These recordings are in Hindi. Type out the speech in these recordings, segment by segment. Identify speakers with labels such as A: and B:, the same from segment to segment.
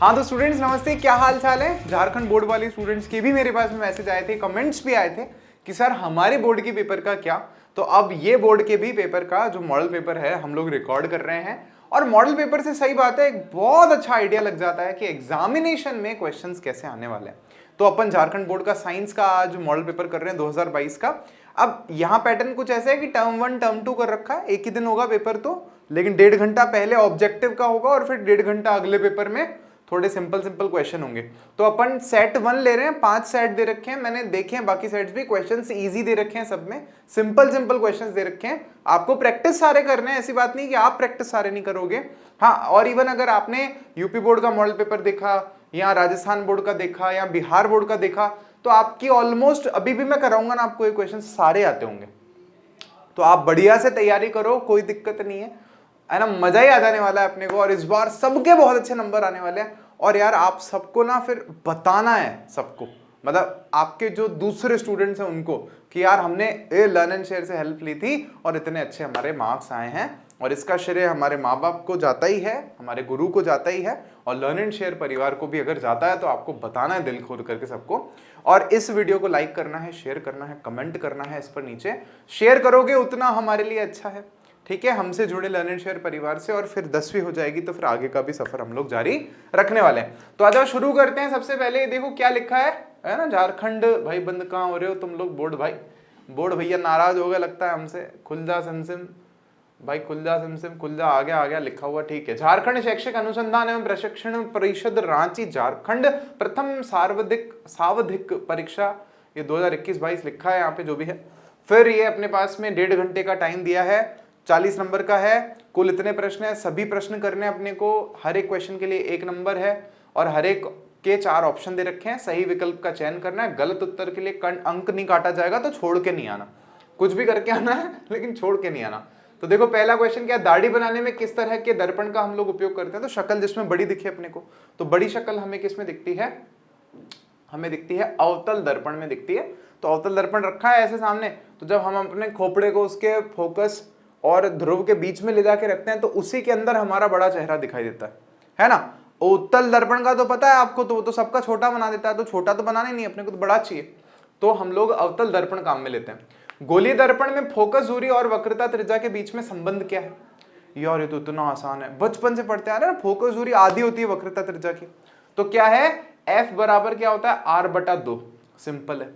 A: हाँ तो स्टूडेंट्स नमस्ते, क्या हाल चाल है। झारखंड बोर्ड वाले स्टूडेंट्स के भी मेरे पास में मैसेज आए थे, कमेंट्स भी आए थे कि सर हमारे बोर्ड के पेपर का क्या। तो अब ये बोर्ड के भी पेपर का जो मॉडल पेपर है हम लोग रिकॉर्ड कर रहे हैं। और मॉडल पेपर से सही बात है एक बहुत अच्छा आइडिया लग जाता है कि एग्जामिनेशन में क्वेश्चंस कैसे आने वाले हैं। तो अपन झारखंड बोर्ड का साइंस का आज मॉडल पेपर कर रहे हैं 2022 का। अब यहाँ पैटर्न कुछ ऐसा है कि टर्म 1 टर्म 2 कर रखा है, एक ही दिन होगा पेपर तो, लेकिन 1.5 घंटा पहले ऑब्जेक्टिव का होगा और फिर 1.5 घंटा अगले पेपर में थोड़े सिंपल क्वेश्चन होंगे। तो अपन सेट 1 ले रहे हैं, 5 सेट दे रखे हैं, मैंने देखे हैं बाकी सेट्स भी, क्वेश्चंस इजी दे रखे हैं, सब में सिंपल क्वेश्चंस दे रखे हैं। आपको प्रैक्टिस सारे करने हैं, ऐसी बात नहीं कि आप प्रैक्टिस सारे नहीं करोगे। हाँ, और इवन अगर आपने यूपी बोर्ड का मॉडल पेपर देखा या राजस्थान बोर्ड का देखा या बिहार बोर्ड का देखा तो आपकी ऑलमोस्ट अभी भी मैं कराऊंगा ना आपको ये क्वेश्चन सारे आते होंगे। तो आप बढ़िया से तैयारी करो, कोई दिक्कत नहीं है ना, मजा ही आ जाने वाला है अपने को। और इस बार सबके बहुत अच्छे नंबर आने वाले हैं। और यार आप सबको ना फिर बताना है सबको, मतलब आपके जो दूसरे स्टूडेंट्स हैं उनको कि यार हमने ए लर्न एंड शेयर से हेल्प ली थी और इतने अच्छे हमारे मार्क्स आए हैं। और इसका श्रेय हमारे माँ बाप को जाता ही है, हमारे गुरु को जाता ही है, और लर्न एंड शेयर परिवार को भी अगर जाता है तो आपको बताना है दिल खोल करके सबको। और इस वीडियो को लाइक करना है, शेयर करना है, कमेंट करना है इस पर नीचे। शेयर करोगे उतना हमारे लिए अच्छा है, ठीक है, हमसे जुड़े लर्न एंड शेयर परिवार से। और फिर 10वीं हो जाएगी तो फिर आगे का भी सफर हम लोग जारी रखने वाले हैं। तो आज शुरू करते हैं। सबसे पहले देखो क्या लिखा है ना, झारखंड भाई बंद कहाँ हो रहे हो तुम लोग, बोर्ड भाई, बोर्ड भैया नाराज हो गए लगता है हमसे। खुल जा सिमसिम भाई, खुल जा सिमसिम, खुल जा, आ गया लिखा हुआ, ठीक है। झारखंड शैक्षिक अनुसंधान एवं प्रशिक्षण परिषद रांची झारखंड प्रथम सावधिक परीक्षा, ये 2021-22 लिखा है यहाँ पे जो भी है। फिर ये अपने पास में 1.5 घंटे का टाइम दिया है, 40 नंबर का है। कुल इतने प्रश्न है, सभी प्रश्न करने अपने को, हर एक क्वेश्चन के लिए 1 नंबर है और हर एक के 4 ऑप्शन दे रखे हैं। सही विकल्प का चयन करना है, गलत उत्तर के लिए अंक नहीं काटा जाएगा, तो छोड़ के नहीं आना, कुछ भी करके आना है लेकिन छोड़ के नहीं आना। तो देखो पहला क्वेश्चन क्या, दाढ़ी बनाने में किस तरह के दर्पण का हम लोग उपयोग करते हैं। तो शक्ल जिसमें बड़ी दिखे अपने को, तो बड़ी शक्ल हमें किस में दिखती है, हमें दिखती है अवतल दर्पण में दिखती है। तो अवतल दर्पण रखा है ऐसे सामने, तो जब हम अपने खोपड़े को उसके फोकस और ध्रुव के बीच में ले जाके रखते हैं तो उसी के अंदर हमारा बड़ा चेहरा दिखाई देता है ना। उत्तल दर्पण का तो पता है आपको, तो वो तो सबका छोटा बना देता है, तो छोटा तो बनाना ही नहीं, अपने को तो बड़ा चाहिए, तो हम लोग अवतल दर्पण काम में लेते हैं। गोलीय दर्पण में फोकस दूरी और वक्रता त्रिज्या के बीच में संबंध क्या है। यार ये तो इतना आसान है, बचपन से पढ़ते आ रहे हैं ना, फोकस दूरी आधी होती है वक्रता त्रिज्या की। तो क्या है, F बराबर क्या होता है, R/2। सिंपल है,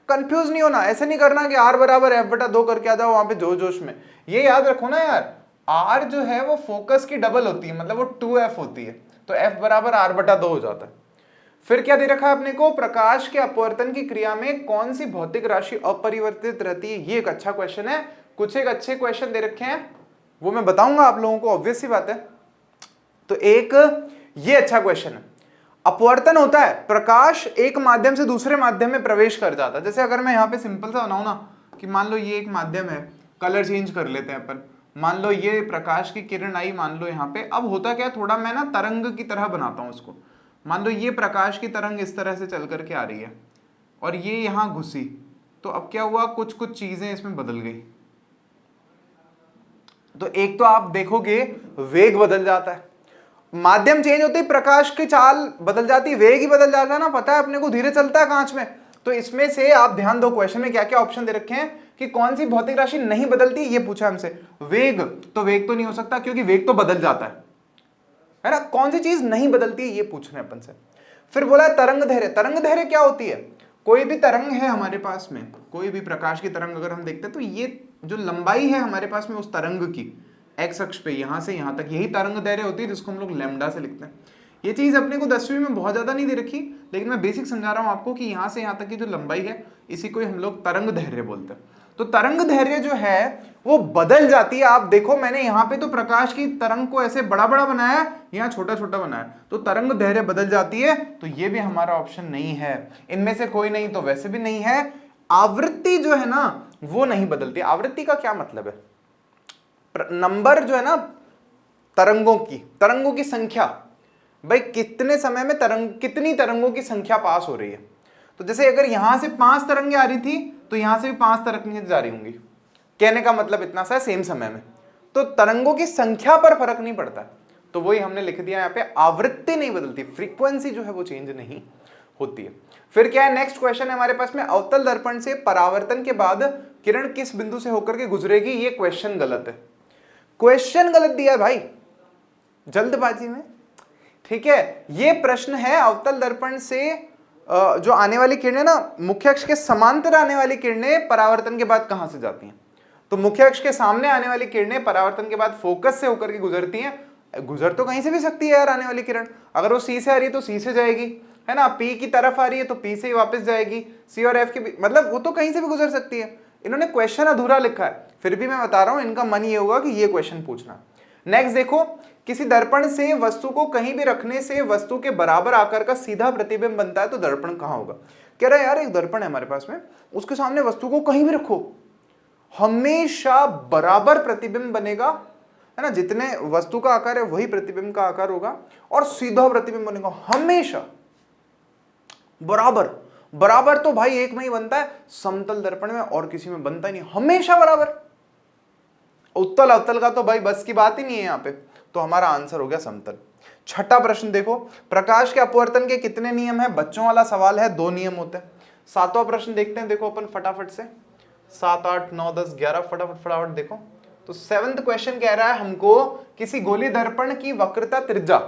A: कंफ्यूज नहीं होना, ऐसे नहीं करना कि R बराबर F/2 करके आ जाओ वहां पे जोश में। ये याद रखो ना यार, R जो है वो फोकस की डबल होती है, मतलब वो 2F होती है, तो F बराबर R/2 हो जाता है। फिर क्या दे रखा है अपने को, प्रकाश के अपवर्तन की क्रिया में कौन सी भौतिक राशि अपरिवर्तित रहती है। ये एक अच्छा क्वेश्चन है, कुछ एक अच्छे क्वेश्चन दे रखे हैं वो मैं बताऊंगा आप लोगों को, ऑब्वियस सी बात है। तो एक ये अच्छा क्वेश्चन है, अपवर्तन होता है, प्रकाश एक माध्यम से दूसरे माध्यम में प्रवेश कर जाता है। जैसे अगर मैं यहाँ पे सिंपल सा बनाऊं ना कि मान लो ये एक माध्यम है, कलर चेंज कर लेते हैं अपन, मान लो ये प्रकाश की किरण आई, मान लो यहाँ पे। अब होता क्या है, थोड़ा मैं ना तरंग की तरह बनाता हूँ इसको। मान लो ये प्रकाश की तरंग इस तरह से चल करके आ रही है और ये यहाँ घुसी, तो अब क्या हुआ, कुछ कुछ चीजें इसमें बदल गई। तो एक तो आप देखोगे वेग बदल जाता है, माध्यम चेंज होते ही प्रकाश की चाल बदल जाती है, वेग ही बदल जाता है ना, पता है अपने को, धीरे चलता है कांच में। तो इसमें से आप ध्यान दो, क्वेश्चन में क्या क्या ऑप्शन दे रखे हैं कि कौन सी भौतिक राशि नहीं बदलती, ये पूछा हमसे। वेग, तो वेग तो नहीं हो सकता क्योंकि वेग तो बदल जाता है ना। कौन सी चीज नहीं बदलती है ये पूछ रहे हैं अपन से। फिर बोला तरंग दैर्घ्य, तरंग दैर्घ्य क्या होती है, कोई भी तरंग है हमारे पास में, कोई भी प्रकाश की तरंग अगर हम देखते हैं तो ये जो लंबाई है हमारे पास में उस तरंग की एक्स अक्ष पे यहां से यहां तक, यही तरंग दैर्घ्य होती है जिसको हम लोग लैम्डा से लिखते हैं। ये चीज अपने को 10वीं में बहुत ज्यादा नहीं दे रखी, लेकिन मैं बेसिक समझा रहा हूं आपको कि यहां से यहां तक की जो लंबाई है इसी को हम लोग तरंग दैर्घ्य बोलते हैं। तो तरंग दैर्घ्य जो है वो बदल जाती है। आप देखो मैंने यहाँ पे तो प्रकाश की तरंग को ऐसे बड़ा बड़ा बनाया, यहाँ छोटा छोटा बनाया, तो तरंग दैर्घ्य बदल जाती है। तो ये भी हमारा ऑप्शन नहीं है, इनमें से कोई नहीं, तो वैसे भी नहीं है। आवृत्ति जो है ना वो नहीं बदलती। आवृत्ति का क्या मतलब है, नंबर जो है ना तरंगों की संख्या, भाई कितने समय में कितनी तरंगों की संख्या पास हो रही है। तो जैसे अगर यहां से 5 तरंगें आ रही थी तो यहां से भी 5 तरंगें जा रही होंगी, कहने का मतलब इतना सा सेम समय में। तो तरंगों की संख्या पर फर्क नहीं पड़ता है, तो वही हमने लिख दिया यहाँ पे, आवृत्ति नहीं बदलती, फ्रीक्वेंसी जो है वो चेंज नहीं होती है। फिर क्या है, नेक्स्ट क्वेश्चन है हमारे पास में, अवतल दर्पण से परावर्तन के बाद किरण किस बिंदु से होकर के गुजरेगी। ये क्वेश्चन गलत है, क्वेश्चन गलत दिया है भाई जल्दबाजी में, ठीक है। ये प्रश्न है अवतल दर्पण से जो आने वाली किरणें ना, मुख्य अक्ष के समांतर आने वाली किरणें परावर्तन के बाद कहां से जाती हैं। तो मुख्य अक्ष के सामने आने वाली किरणें परावर्तन के बाद फोकस से होकर के गुजरती हैं। गुजर तो कहीं से भी सकती है यार आने वाली किरण, अगर वो सी से आ रही है तो सी से जाएगी, है ना, पी की तरफ आ रही है तो पी से ही वापस जाएगी, सी और एफ के मतलब वो तो कहीं से भी गुजर सकती है। इन्होंने क्वेश्चन अधूरा लिखा है, फिर भी मैं बता रहा हूं इनका मन ये होगा कि ये क्वेश्चन पूछना। नेक्स्ट देखो, किसी दर्पण से वस्तु को कहीं भी रखने से वस्तु के बराबर आकार का सीधा प्रतिबिंब बनता है, तो दर्पण कहां होगा। कह रहा है यार एक दर्पण है हमारे पास में, उसके सामने वस्तु को कहीं भी रखो हमेशा बराबर प्रतिबिंब बनेगा, है ना, जितने वस्तु का आकार है वही प्रतिबिंब का आकार होगा और सीधा प्रतिबिंब बनेगा हमेशा बराबर। बराबर तो भाई एक में ही बनता है, समतल दर्पण में और किसी में बनता ही नहीं, हमेशा बराबर। उत्तल अवतल का तो भाई बस की बात ही नहीं है यहाँ पे, तो हमारा आंसर हो गया समतल। छठा प्रश्न देखो, प्रकाश के अपवर्तन के कितने नियम है। बच्चों वाला सवाल है, 2 नियम होते हैं। सातवां प्रश्न देखते हैं, देखो अपन फटाफट से, 7 8 9 10 11 फटाफट देखो। तो 7th क्वेश्चन कह रहा है हमको, किसी गोली दर्पण की वक्रता त्रिज्या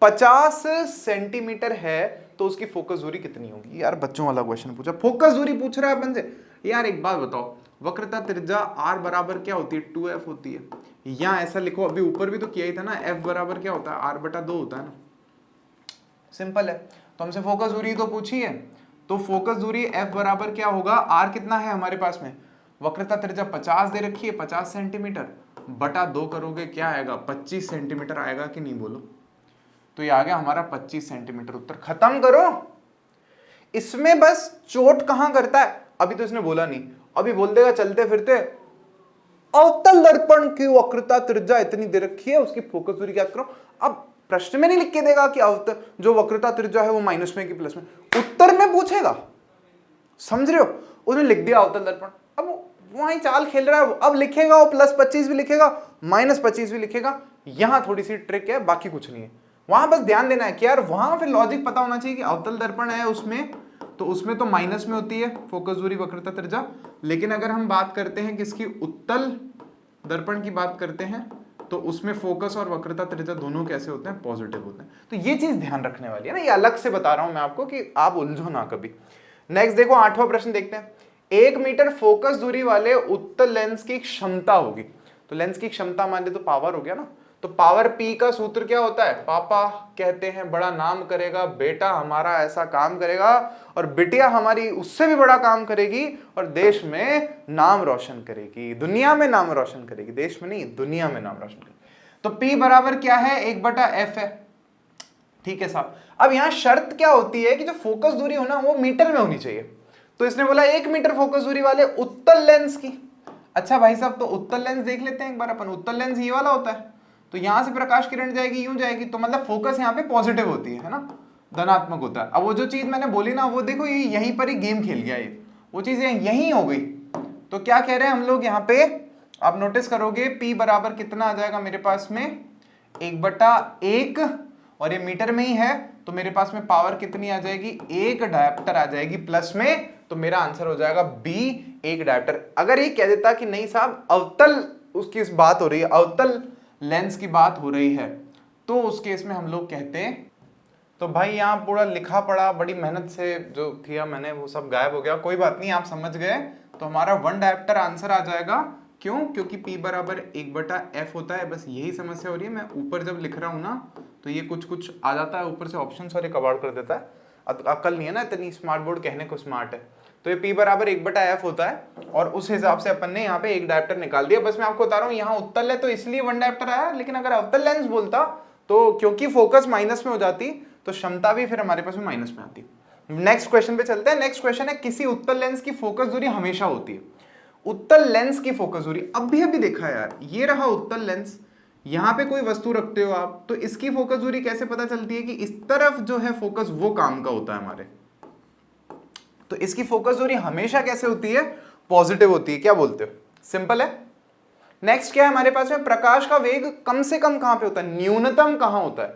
A: 50 सेंटीमीटर है तो उसकी फोकस दूरी कितनी होगी। यार बच्चों वाला क्वेश्चन पूछा, फोकस दूरी पूछ रहा है अपन से। यार एक बात बताओ, वक्रता त्रिज्या r बराबर क्या होती है, 2f होती है। यहां ऐसा लिखो, अभी ऊपर भी तो किया ही था ना, f बराबर क्या होता है, r/2 होता है ना, सिंपल है। तो हमसे फोकस दूरी तो पूछी है, तो फोकस दूरी f बराबर क्या होगा, r कितना है हमारे पास में, वक्रता त्रिज्या 50 दे रखी है, 50 सेंटीमीटर बटा 2 करोगे क्या आएगा, 25 सेंटीमीटर आएगा कि नहीं बोलो। तो ये आ गया हमारा 25 सेंटीमीटर। उत्तर खत्म करो। इसमें बस चोट कहां करता है, अभी तो इसने बोला नहीं, अभी बोल देगा चलते फिरते अवतल दर्पण की वक्रता त्रिज्या इतनी दे रखी है, उसकी फोकस दूरी क्या करो। अब प्रश्न में नहीं लिख के देगा कि अवतल जो वक्रता त्रिज्या है वो माइनस में कि प्लस में, उत्तर में पूछेगा, समझ रहे हो। उसने लिख दिया अवतल दर्पण, अब वहीं चाल खेल रहा है, अब लिखेगा वो +25 भी लिखेगा, -25 भी लिखेगा। यहां थोड़ी सी ट्रिक है, बाकी कुछ नहीं है। वहां बस ध्यान देना है कि यार वहां फिर लॉजिक पता होना चाहिए कि अवतल दर्पण है उसमें तो माइनस में होती है फोकस दूरी वक्रता त्रिज्या, लेकिन अगर हम बात करते हैं किसकी, उत्तल दर्पण की बात करते हैं, तो उसमें फोकस और वक्रता त्रिज्या दोनों कैसे होते हैं, पॉजिटिव होते हैं। तो ये चीज ध्यान रखने वाली है ना, ये अलग से बता रहा हूं मैं आपको कि आप उलझो ना कभी। नेक्स्ट देखो 8वां प्रश्न देखते हैं, 1 मीटर फोकस दूरी वाले उत्तल लेंस की क्षमता होगी। तो लेंस की क्षमता मान ले तो पावर हो गया ना, तो पावर P का सूत्र क्या होता है, पापा कहते हैं बड़ा नाम करेगा, बेटा हमारा ऐसा काम करेगा और बिटिया हमारी उससे भी बड़ा काम करेगी और देश में नाम रोशन करेगी, दुनिया में नाम रोशन करेगी, देश में नहीं दुनिया में नाम रोशन करेगी। तो P बराबर क्या है, 1/f है, ठीक है साहब। अब यहां शर्त क्या होती है कि जो फोकस दूरी हो ना वो मीटर में होनी चाहिए, तो इसने बोला 1 मीटर फोकस दूरी वाले उत्तल लेंस की। अच्छा भाई साहब, तो उत्तल लेंस देख लेते हैं एक बार अपन। उत्तल लेंस ये वाला होता है, तो यहां से प्रकाश किरण जाएगी, यूं जाएगी, तो मतलब फोकस यहाँ पे पॉजिटिव होती है ना, धनात्मक होता है। अब वो जो चीज मैंने बोली ना, वो देखो ये यहीं पर ही गेम खेल गया, ये वो चीज यहीं हो गई। तो क्या कह रहे हैं हम लोग यहाँ पे, आप नोटिस करोगे P बराबर कितना आ जाएगा मेरे पास में, 1/1, और ये मीटर में ही है, तो मेरे पास में पावर कितनी आ जाएगी, 1 डायप्टर आ जाएगी प्लस में, तो मेरा आंसर हो जाएगा B, 1 डायप्टर। अगर ये कह देता कि नहीं साहब अवतल उसकी इस बात हो रही है, अवतल लेंस की बात हो रही है, तो उस केस में हम लोग कहते हैं, तो भाई यहाँ पूरा लिखा पड़ा बड़ी मेहनत से जो किया मैंने वो सब गायब हो गया, कोई बात नहीं, आप समझ गए। तो हमारा 1 डायप्टर आंसर आ जाएगा, क्यों, क्योंकि P बराबर 1/f होता है। बस यही समस्या हो रही है, मैं ऊपर जब लिख रहा हूँ ना तो ये कुछ आ जाता है ऊपर से, ऑप्शन सारे कबाड़ कर देता है, अक्ल नहीं है ना इतनी, स्मार्ट बोर्ड कहने को स्मार्ट है। तो ये P बराबर 1/f होता है और उस हिसाब से अपन ने यहाँ पे 1 डायप्टर निकाल दिया। बस मैं आपको बता रहा हूँ यहाँ उत्तल है तो इसलिए 1 डायप्टर आया, लेकिन अगर अवतल लेंस बोलता तो क्योंकि फोकस माइनस में हो जाती तो क्षमता भी फिर हमारे पास में माइनस में आती। नेक्स्ट क्वेश्चन पे चलते हैं। नेक्स्ट क्वेश्चन है, किसी उत्तल लेंस की फोकस दूरी हमेशा होती है। उत्तल लेंस की फोकस दूरी अभी देखा यार, ये रहा उत्तल लेंस, यहाँ पे कोई वस्तु रखते हो आप तो इसकी फोकस दूरी कैसे पता चलती है कि इस तरफ जो है फोकस वो काम का होता है हमारे, तो इसकी फोकस दूरी हमेशा कैसे होती है, पॉजिटिव होती है। क्या बोलते हो, सिंपल है, नेक्स्ट क्या है हमारे पास में, प्रकाश का वेग कम से कम कहां पे होता है, न्यूनतम कहां होता है,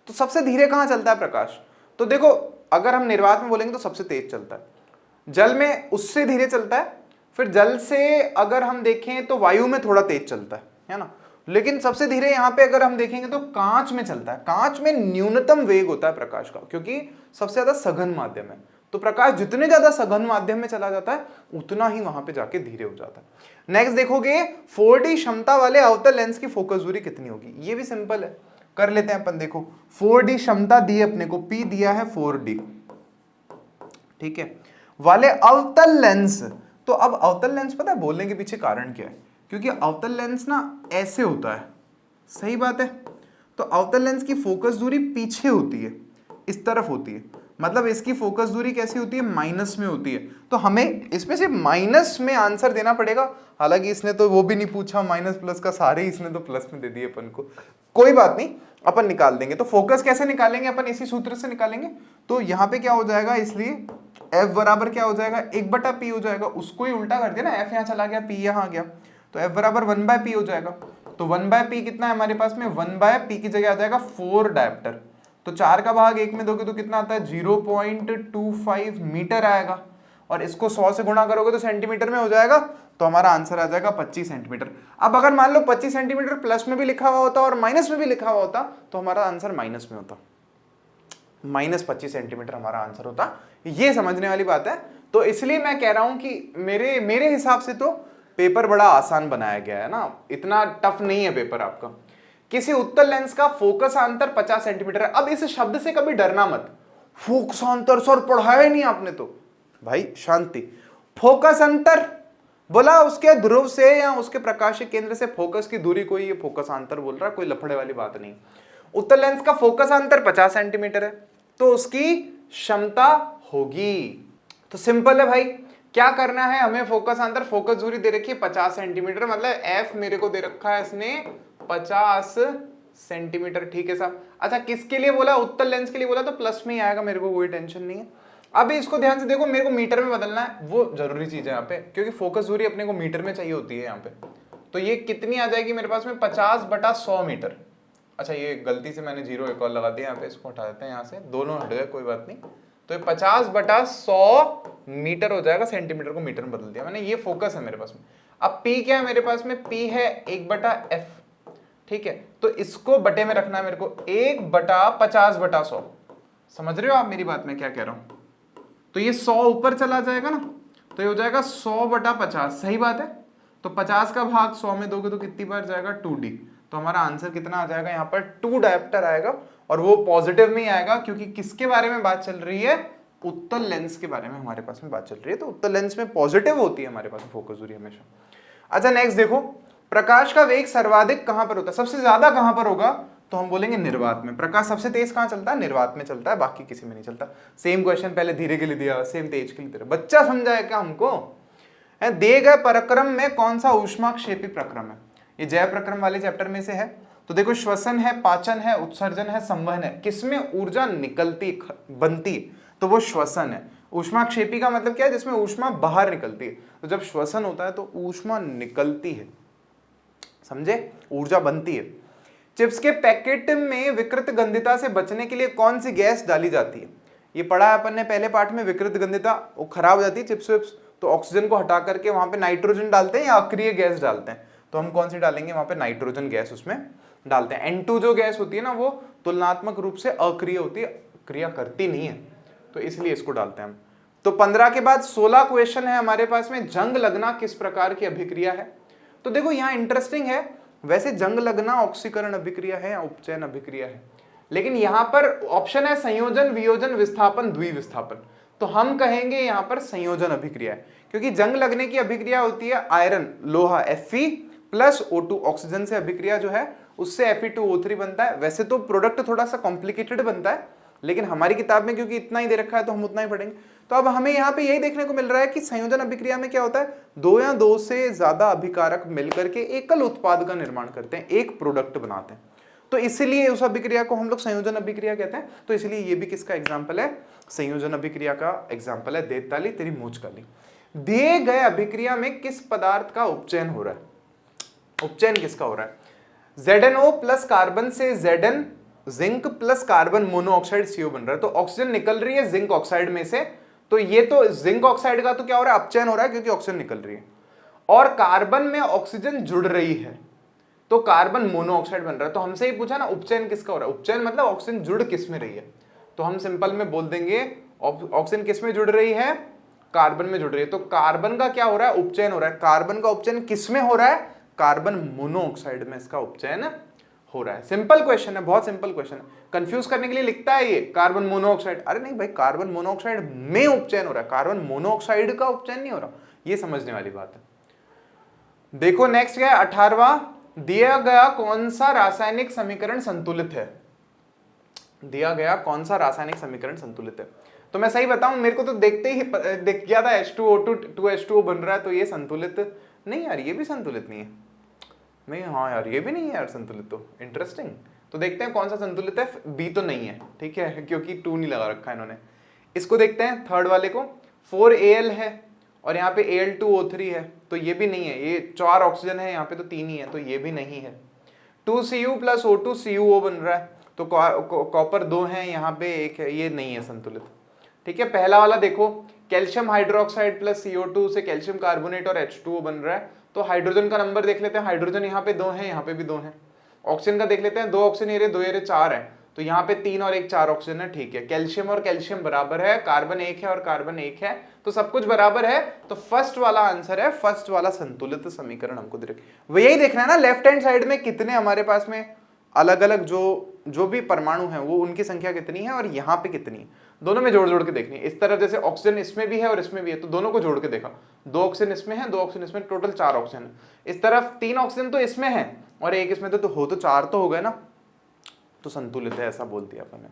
A: तो सबसे धीरे कहां चलता है प्रकाश, तो देखो अगर हम निर्वात में बोलेंगे तो सबसे तेज चलता है, जल में उससे धीरे चलता है, फिर जल से अगर हम देखें तो वायु में थोड़ा तेज चलता है ना, लेकिन सबसे धीरे यहां पे अगर हम देखेंगे तो कांच में चलता है। कांच में न्यूनतम वेग होता है प्रकाश का, क्योंकि सबसे ज्यादा सघन माध्यम है, तो प्रकाश जितने ज्यादा सघन माध्यम में चला जाता है उतना ही वहां पे जाके धीरे हो जाता है। नेक्स्ट देखोगे 4D क्षमता वाले अवतल लेंस की फोकस दूरी कितनी होगी, ये भी सिंपल है, कर लेते हैं अपन। देखो 4D क्षमता दी है अपने को, P दिया है 4D, ठीक है, वाले अवतल लेंस। तो अब अवतल लेंस पता है बोलने के पीछे कारण क्या है, क्योंकि अवतल लेंस ना ऐसे होता है, सही बात है, तो अवतल लेंस की फोकस दूरी पीछे होती है, इस तरफ होती है, मतलब इसकी फोकस दूरी कैसी होती है, माइनस में होती है, तो हमें इसमें से माइनस में आंसर देना पड़ेगा। हालांकि इसने तो वो भी नहीं पूछा माइनस प्लस का, सारे इसने तो प्लस में दे दिए अपन को, कोई बात नहीं, अपन निकाल देंगे। तो फोकस कैसे निकालेंगे, अपन इसी सूत्र से निकालेंगे। तो यहाँ पे क्या हो जाएगा, इसलिए F बराबर क्या हो जाएगा, 1/P हो जाएगा, उसको ही उल्टा कर दिया ना, F यहाँ चला गया, P यहाँ आ गया, तो F बराबर 1/P हो जाएगा। तो 1/P कितना है हमारे पास में, 1/P की जगह आ जाएगा 4 डायप्टर, तो 4 का भाग 1 में दोगे तो कितना आता है, 0.25 मीटर आएगा, और इसको 100 से गुणा करोगे तो सेंटीमीटर में हो जाएगा, तो हमारा आंसर आ जाएगा 25 सेंटीमीटर। अब अगर मान लो 25 सेंटीमीटर प्लस में भी लिखा हुआ होता और माइनस में भी लिखा हुआ होता तो हमारा आंसर माइनस में होता, -25 सेंटीमीटर हमारा आंसर होता। ये समझने वाली बात है। तो इसलिए मैं कह रहा हूं कि मेरे हिसाब से तो पेपर बड़ा आसान बनाया गया है ना, इतना टफ नहीं है पेपर आपका। किसी उत्तल लेंस का फोकस अंतर 50 सेंटीमीटर है। अब इस शब्द से कभी डरना मत, फोकस अंतर सर पढ़ाया ही नहीं आपने, तो भाई शांति। फोकस अंतर बोला उसके ध्रुव से या उसके प्रकाशिक केंद्र से फोकस की दूरी को ये फोकस अंतर बोल रहा है, कोई लफड़े वाली बात नहीं। उत्तल लेंस का फोकस अंतर 50 सेंटीमीटर है, तो उसकी क्षमता होगी। तो सिंपल है भाई, क्या करना है हमें, फोकस अंतर, फोकस दूरी दे रखी है 50 सेंटीमीटर, मतलब F मेरे को दे रखा है इसने 50 सेंटीमीटर, ठीक है साहब। अच्छा किसके लिए बोला, उत्तल लेंस के लिए बोला, तो प्लस में ही आएगा, मेरे को कोई टेंशन नहीं है। अब इसको ध्यान से देखो, मेरे को मीटर में बदलना है, वो जरूरी चीज है यहाँ पे, क्योंकि फोकस दूरी अपने को मीटर में चाहिए होती है यहाँ पे। तो ये कितनी आ जाएगी मेरे पास में, 50/100 मीटर। अच्छा ये गलती से मैंने 0 एक और लगा दिया यहाँ पे, इसको हटा देते हैं यहाँ से, दोनों हट गए, कोई बात नहीं। तो ये 50/100 मीटर हो जाएगा, सेंटीमीटर को मीटर में बदल दिया मैंने, ये फोकस है मेरे पास में। अब P क्या है मेरे पास में, P है 1/F, ठीक है, तो इसको बटे में रखना है मेरे को, 1/50/100। समझ रहे हो आप मेरी बात में क्या कह रहा हूं, तो ये 100 ऊपर चला जाएगा ना, तो ये हो जाएगा 100/50, सही बात है। तो 50 का भाग 100 में दोगे तो कितनी बार जाएगा, 2D, तो हमारा आंसर कितना आ जाएगा यहाँ पर, 2 डायप्टर आएगा, और वो पॉजिटिव में ही आएगा, क्योंकि किसके बारे में बात चल रही है, उत्तल लेंस के बारे में हमारे पास में बात चल रही है, तो उत्तल लेंस में पॉजिटिव होती है हमारे पास में फोकस दूरी हमेशा। अच्छा नेक्स्ट देखो, प्रकाश का वेग सर्वाधिक कहां पर होता है, सबसे ज्यादा कहां पर होगा, तो हम बोलेंगे निर्वात में। प्रकाश सबसे तेज कहां चलता है, निर्वात में चलता है, बाकी किसी में नहीं चलता। सेम क्वेश्चन पहले धीरे के लिए दिया, सेम तेज के लिए दिया, बच्चा समझाया क्या हमको। दिए गए प्रक्रम में कौन सा ऊष्माक्षेपी प्रक्रम है, ये जय प्रक्रम वाले चैप्टर में से है। तो देखो श्वसन है, पाचन है, उत्सर्जन है, संवहन है, किसमें ऊर्जा निकलती बनती, तो वो श्वसन है। ऊष्माक्षेपी का मतलब क्या है, जिसमें ऊष्मा बाहर निकलती है, तो जब श्वसन होता है तो ऊष्मा निकलती है, समझे, ऊर्जा बनती है। चिप्स के पैकेट में विकृत गंधिता से बचने के लिए कौन सी गैस डाली जाती है, ये पढ़ा है अपन ने पहले पार्ट में। विकृत गंधिता वो खराब हो जाती है चिप्स विप्स, तो ऑक्सीजन को हटा करके वहां पे नाइट्रोजन डालते हैं या अक्रिय गैस डालते हैं, तो हम कौन सी डालेंगे, वहां पे नाइट्रोजन गैस उसमें डालते हैं। N2 जो गैस होती है ना, वो तुलनात्मक रूप से अक्रिय होती है, क्रिया करती नहीं है, तो इसलिए इसको डालते हैं हम। तो 15 के बाद 16 क्वेश्चन है हमारे पास में, जंग लगना किस प्रकार की अभिक्रिया है। तो देखो यहाँ इंटरेस्टिंग है, वैसे जंग लगना ऑक्सीकरण अभिक्रिया है या उपचयन अभिक्रिया है, लेकिन यहाँ पर ऑप्शन है संयोजन, वियोजन, विस्थापन, द्विविस्थापन, तो हम कहेंगे यहाँ पर संयोजन अभिक्रिया है, क्योंकि जंग लगने की अभिक्रिया होती है आयरन लोहा Fe प्लस O2 ऑक्सीजन से अभिक्रिया जो है उससे Fe2O3 बनता है। वैसे तो प्रोडक्ट थोड़ा सा कॉम्प्लिकेटेड बनता है, लेकिन हमारी किताब में क्योंकि इतना ही दे रखा है तो हम उतना ही पढ़ेंगे। तो अब हमें यहाँ पे यही देखने को मिल रहा है कि संयोजन अभिक्रिया में क्या होता है, 2 या 2 से ज्यादा अभिकारक मिलकर के एकल उत्पाद का निर्माण करते हैं, एक प्रोडक्ट बनाते हैं, तो इसीलिए उस अभिक्रिया को हम लोग संयोजन अभिक्रिया कहते हैं। तो इसलिए ये भी किसका एग्जाम्पल है, संयोजन अभिक्रिया का एग्जाम्पल है। देत ताली तेरी मूंछ काली। दिए गए अभिक्रिया में किस पदार्थ का उपचयन हो रहा है, उपचयन किसका हो रहा है? ZnO प्लस कार्बन से Zn zinc plus carbon monoxide CO बन रहा है, तो ऑक्सीजन निकल रही है जिंक ऑक्साइड में से, तो ये तो जिंक ऑक्साइड का तो क्या हो रहा है, अपचयन हो रहा है क्योंकि ऑक्सीजन निकल रही है, और कार्बन में ऑक्सीजन जुड़ रही है तो कार्बन मोनोऑक्साइड बन रहा है। तो हमसे ही पूछा ना उपचयन किसका हो रहा है, उपचयन मतलब ऑक्सीजन जुड़ किस में रही है, तो हम सिंपल में बोल देंगे ऑक्सीजन किस में जुड़ रही है, कार्बन में जुड़ रही है, तो कार्बन का क्या हो रहा है, उपचयन हो रहा है। कार्बन का उपचयन किस में हो रहा है, कार्बन मोनोऑक्साइड में इसका उपचयन हो रहा है। सिंपल क्वेश्चन है, बहुत सिंपल क्वेश्चन है, कंफ्यूज करने के लिए लिखता है ये कार्बन मोनोऑक्साइड, अरे नहीं भाई कार्बन मोनोऑक्साइड में उपचयन हो रहा है, कार्बन मोनोऑक्साइड का उपचयन नहीं हो रहा, ये समझने वाली बात है। देखो नेक्स्ट क्या है 18वां, दिया गया कौन सा रासायनिक समीकरण संतुलित है, दिया गया कौन सा रासायनिक समीकरण संतुलित है। तो मैं सही बताऊं, मेरे को तो देखते ही दिख गया था H2O2 2H2O बन रहा है, तो ये संतुलित नहीं यार, ये भी संतुलित नहीं है, नहीं हाँ यार ये भी नहीं है यार संतुलित, तो इंटरेस्टिंग। तो देखते हैं कौन सा संतुलित है, बी तो नहीं है, ठीक है, क्योंकि 2 नहीं लगा रखा है इन्होंने। इसको देखते हैं थर्ड वाले को, 4Al है और यहाँ पे Al2O3 है, तो ये भी नहीं है, ये 4 ऑक्सीजन है, यहाँ पे तो 3 ही है, तो ये भी नहीं है। 2Cu प्लस O2 CuO बन रहा है, तो कॉपर 2 है, यहाँ पे 1 है, ये नहीं है संतुलित, ठीक है। पहला वाला देखो, कैल्शियम हाइड्रोक्साइड प्लस CO2 से कैल्शियम कार्बोनेट और H2O बन रहा है, तो हाइड्रोजन का नंबर देख लेते हैं, हाइड्रोजन यहाँ पे 2 है, यहाँ पे भी 2 है। ऑक्सीजन का देख लेते हैं, 2 ऑक्सीजन ये 2 ये 4 है, तो यहाँ पे 3 और 1 4 ऑक्सीजन है, ठीक है। कैल्शियम और कैल्शियम बराबर है, कार्बन 1 है और कार्बन 1 है, तो सब कुछ बराबर है, तो फर्स्ट वाला आंसर है, फर्स्ट वाला संतुलित समीकरण हमको वो यही देखना है ना, लेफ्ट हैंड साइड में कितने हमारे पास में अलग अलग जो भी परमाणु हैं वो उनकी संख्या कितनी है और यहाँ पे कितनी है, दोनों में जोड़ जोड़ के देखनी है। इस तरफ जैसे ऑक्सीजन इसमें भी है और इसमें भी है, तो दोनों को जोड़ के देखा, 2 ऑक्सीजन इसमें है, 2 ऑक्सीजन इसमें, टोटल 4 ऑक्सीजन है। इस तरफ 3 ऑक्सीजन तो इसमें है और 1 इसमें, तो हो तो 4 तो हो गए ना, तो संतुलित है, ऐसा बोल दिया अपन ने,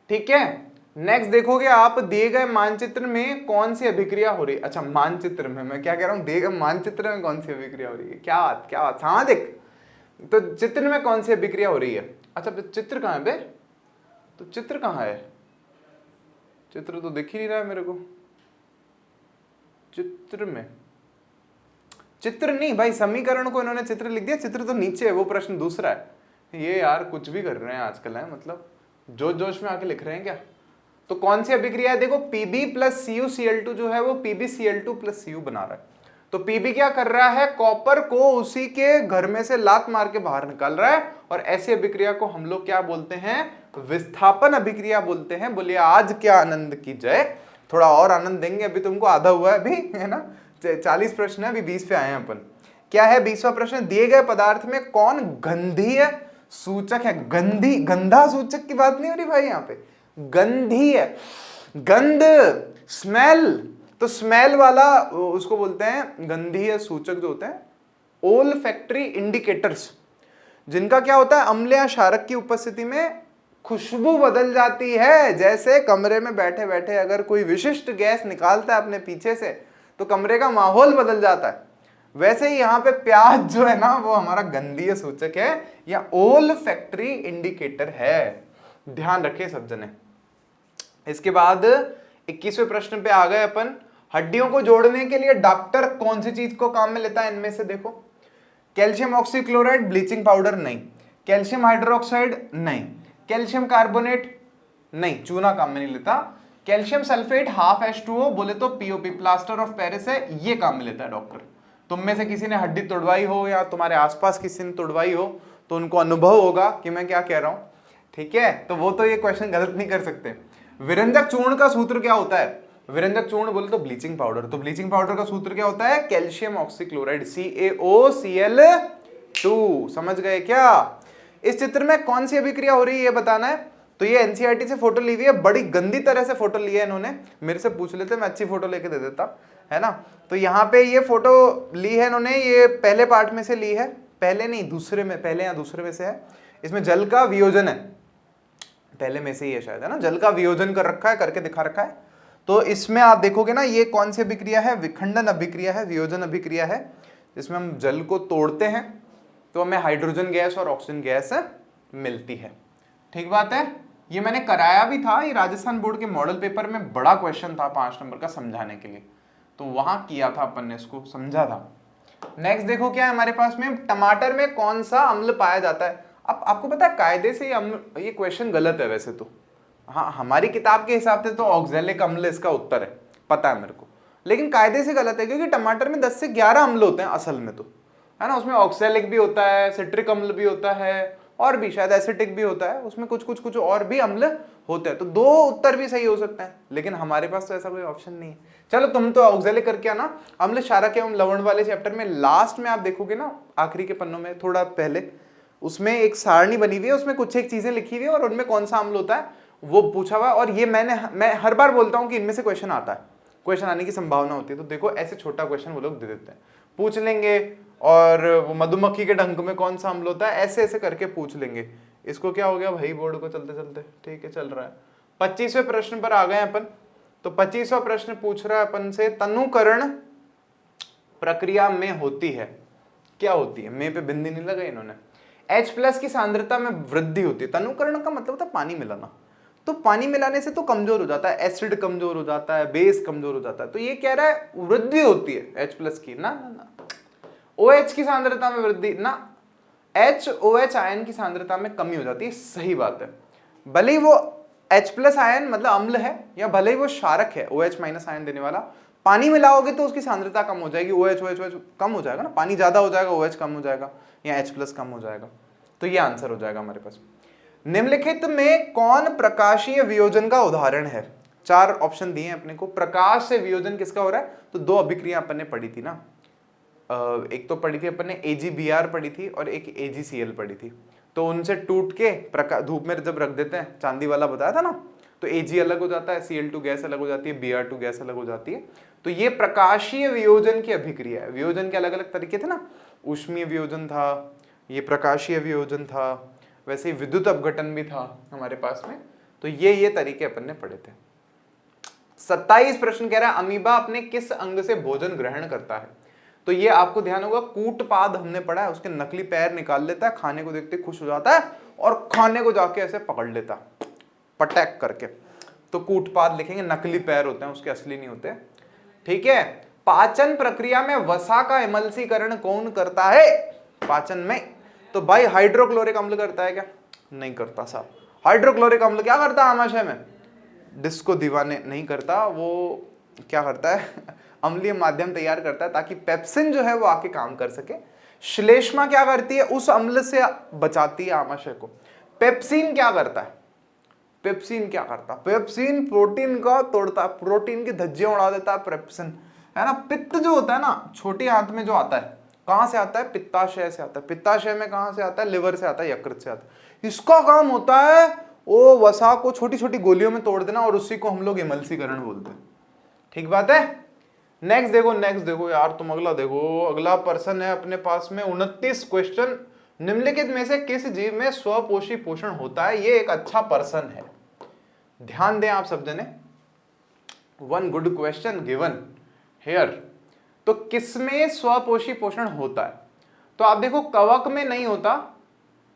A: ठीक है। नेक्स्ट देखोगे आप, दिए गए मानचित्र में कौन सी अभिक्रिया हो रही है, अच्छा मानचित्र में, मैं क्या कह रहा हूँ, दिए गए मानचित्र में कौन सी अभिक्रिया हो रही है, क्या बात, हाँ देख, तो चित्र में कौन सी अभिक्रिया हो रही है, अच्छा चित्र कहाँ है बे, तो चित्र कहाँ है, चित्र तो दिख ही नहीं रहा है मेरे को, चित्र में, चित्र नहीं भाई, समीकरण को इन्होंने चित्र लिख दिया, चित्र तो नीचे है, वो प्रश्न दूसरा है। ये यार कुछ भी कर रहे हैं आजकल, है मतलब जोश जोश में आके लिख रहे हैं क्या। तो कौन सी अभिक्रिया है, देखो Pb प्लस CuCl2 जो है वो PbCl2 प्लस Cu बना रहा है, तो Pb क्या कर रहा है, कॉपर को उसी के घर में से लात मार के बाहर निकाल रहा है, और ऐसी अभिक्रिया को हम लोग क्या बोलते हैं, विस्थापन अभिक्रिया बोलते हैं। बोलिए आज क्या आनंद की जय, थोड़ा और आनंद देंगे, अभी तुमको आधा हुआ है अभी, है ना, 40 प्रश्न है, अभी 20 पे आए हैं अपन। क्या है 20वां प्रश्न, दिए गए पदार्थ में कौन गंधीय सूचक है, गंधा सूचक की बात नहीं हो रही भाई, यहाँ पे गंधीय, गंध, स्मेल, तो स्मेल वाला उसको बोलते हैं गंधीय सूचक जो होते हैं, ओल्फैक्टरी इंडिकेटर्स, जिनका क्या होता है, अम्ल या क्षारक की उपस्थिति में खुशबू बदल जाती है। जैसे कमरे में बैठे बैठे अगर कोई विशिष्ट गैस निकालता है अपने पीछे से तो कमरे का माहौल बदल जाता है, वैसे ही यहाँ पे प्याज जो है ना वो हमारा गंधीय सूचक है या ओल्फैक्टरी इंडिकेटर है, ध्यान रखे सब जने। इसके बाद 21वें प्रश्न पे आ गए अपन, हड्डियों को जोड़ने के लिए डॉक्टर कौन सी चीज को काम में लेता है, इनमें से देखो, कैल्शियम ऑक्सीक्लोराइड ब्लीचिंग पाउडर नहीं, कैल्शियम हाइड्रोक्साइड नहीं, कैल्शियम कार्बोनेट नहीं, चूना काम में नहीं लेता, कैल्शियम सल्फेट हाफ H2O बोले तो POP प्लास्टर ऑफ पेरिस है, ये काम में लेता है डॉक्टर। तुम में से किसी ने हड्डी तोड़वाई हो या तुम्हारे आसपास किसी ने तोड़वाई हो तो उनको अनुभव होगा कि मैं क्या कह रहा हूं, ठीक है, तो वो तो ये क्वेश्चन गलत नहीं कर सकते। विरंजक चूर्ण का सूत्र क्या होता है, विरंजक चूर्ण बोले तो ब्लीचिंग पाउडर, तो ब्लीचिंग पाउडर का सूत्र क्या होता है, कैल्शियम ऑक्सीक्लोराइड CaOCl2, समझ गए क्या। इस चित्र में कौन सी अभिक्रिया हो रही है ये बताना है। तो ये एनसीईआरटी से फोटो ली हुई है, बड़ी गंदी तरह से फोटो ली है इन्होंने, मेरे से पूछ लेते मैं अच्छी फोटो लेके दे देता, है ना। तो यहाँ पे ये फोटो ली है इन्होंने, ये पहले पार्ट में से ली है, पहले नहीं दूसरे में, पहले या दूसरे में से है। इसमें जल का वियोजन है, पहले में से ही है शायद, है ना, जल का वियोजन कर रखा है, करके दिखा रखा है। तो इसमें आप देखोगे ना ये कौन सी अभिक्रिया है, विखंडन अभिक्रिया है, वियोजन अभिक्रिया है, जिसमें हम जल को तोड़ते हैं तो हमें हाइड्रोजन गैस और ऑक्सीजन गैस मिलती है, ठीक बात है। ये मैंने कराया भी था, ये राजस्थान बोर्ड के मॉडल पेपर में बड़ा क्वेश्चन था 5 नंबर का समझाने के लिए, तो वहां किया था अपन ने, इसको समझा था। नेक्स्ट देखो क्या है हमारे पास में, टमाटर में कौन सा अम्ल पाया जाता है। अब आपको पता है कायदे से ये क्वेश्चन गलत है वैसे तो, हाँ हमारी किताब के हिसाब से तो ऑक्जेलिक अम्ल इसका उत्तर है, पता है मेरे को, लेकिन कायदे से गलत है क्योंकि टमाटर में 10 से 11 अम्ल होते हैं असल में तो, है ना। उसमें ऑक्सैलिक भी होता है, सिट्रिक अम्ल भी होता है, और भी शायद एसिटिक भी होता है, उसमें कुछ कुछ कुछ और भी अम्ल होते हैं। तो 2 उत्तर भी सही हो सकते हैं, लेकिन हमारे पास तो ऐसा कोई ऑप्शन नहीं है। चलो तुम तो ऑक्सैलिक करके आना। अम्ल क्षारक एवं लवण वाले चैप्टर में लास्ट में आप देखोगे ना, आखिरी के पन्नों में थोड़ा पहले, उसमें एक सारणी बनी हुई है, उसमें कुछ एक चीजें लिखी हुई है और उनमें कौन सा अम्ल होता है वो पूछा हुआ है। और ये मैं हर बार बोलता हूँ कि इनमें से क्वेश्चन आता है, क्वेश्चन आने की संभावना होती है। तो देखो ऐसे छोटा क्वेश्चन वो लोग दे देते हैं, पूछ लेंगे। और वो मधुमक्खी के डंक में कौन सा अम्ल होता है, ऐसे ऐसे करके पूछ लेंगे। इसको क्या हो गया भाई बोर्ड को चलते चलते, ठीक है चल रहा है। 25वें प्रश्न पर आ गए अपन। तो 25वां प्रश्न पूछ रहा है अपन से, तनुकरण प्रक्रिया में होती है, क्या होती है, में पे बिंदी नहीं लगाई इन्होंने। H+ की सांद्रता में वृद्धि होती है। तनुकरण का मतलब होता है पानी मिलाना, तो पानी मिलाने से तो कमजोर हो जाता है, एसिड कमजोर हो जाता है, बेस कमजोर हो जाता है। तो ये कह रहा है वृद्धि होती है H+ की, ना ना ना। OH की सांद्रता में वृद्धि ना, HOH आयन की सांद्रता में कमी हो जाती है, सही बात है। भले ही वो H+ आयन मतलब अम्ल है, या भले ही वो क्षारक है OH- आयन देने वाला, पानी मिलाओगे तो उसकी सांद्रता कम हो जाएगी, OH कम हो जाएगा ना, पानी ज्यादा हो जाएगा, OH कम हो जाएगा, या H+ कम हो जाएगा। तो ये आंसर हो जाएगा हमारे पास। निम्नलिखित में कौन प्रकाशीय वियोजन का उदाहरण है। 4 ऑप्शन दिए हैं अपने को। प्रकाश से वियोजन किसका हो रहा है, तो 2 अभिक्रिया अपन ने पढ़ी थी ना, एक तो पढ़ी थी अपन ने AgBr पढ़ी थी और एक AgCl पढ़ी थी। तो उनसे टूट के धूप में जब रख देते हैं, चांदी वाला बताया था ना, तो Ag अलग हो जाता है, Cl2 गैस अलग हो जाती है, Br2 गैस अलग हो जाती है। तो ये प्रकाशीय वियोजन की अभिक्रिया है। वियोजन के अलग अलग तरीके थे ना, ऊष्मीय वियोजन था, ये प्रकाशीय वियोजन था, वैसे ही विद्युत अपघटन भी था हमारे पास में। तो ये तरीके अपन ने पढ़े थे। 27 प्रश्न कह रहा है, अमीबा अपने किस अंग से भोजन ग्रहण करता है। तो ये आपको ध्यान होगा, कूटपाद हमने पढ़ा है, उसके नकली पैर निकाल लेता है, खाने को देखते खुश हो जाता है और खाने को जाके ऐसे पकड़ लेता पटैक करके। तो कूटपाद लिखेंगे, नकली पैर होते हैं उसके, असली नहीं होते, ठीक है। पाचन प्रक्रिया में वसा का एमल्सीकरण कौन करता है पाचन में, तो भाई हाइड्रोक्लोरिक अम्ल करता है क्या, नहीं करता साहब। हाइड्रोक्लोरिक अम्ल क्या करता है आमाशय में, डिस्को दीवाने नहीं करता, वो क्या करता है अम्लीय माध्यम तैयार करता है ताकि पेप्सिन जो है वो आके काम कर सके। श्लेष्मा क्या करती है, उस अम्ल से बचाती है आमाशय को। पेप्सिन क्या करता है, पेप्सिन क्या करता है, पेप्सिन प्रोटीन का तोड़ता है, प्रोटीन की धज्जियां उड़ा देता है पेप्सिन, है ना। पित्त जो होता है ना, छोटी आंत में जो आता है, कहां से आता है, पित्ताशय से आता है। पित्ताशय में कहां से आता है, लिवर से आता है, यकृत से आता है। इसका काम होता है वो वसा को छोटी छोटी गोलियों में तोड़ देना, और उसी को हम लोग एमल्सीकरण बोलते हैं, ठीक बात है। नेक्स्ट देखो यार, तुम अगला देखो। अगला पर्सन है अपने पास में 29 क्वेश्चन। निम्नलिखित में से किस जीव में स्वपोषी पोषण होता है। ये एक अच्छा पर्सन है, ध्यान दें आप सब जने। 1 गुड क्वेश्चन गिवन हियर। तो किसमें स्वपोषी पोषण होता है, तो आप देखो कवक में नहीं होता,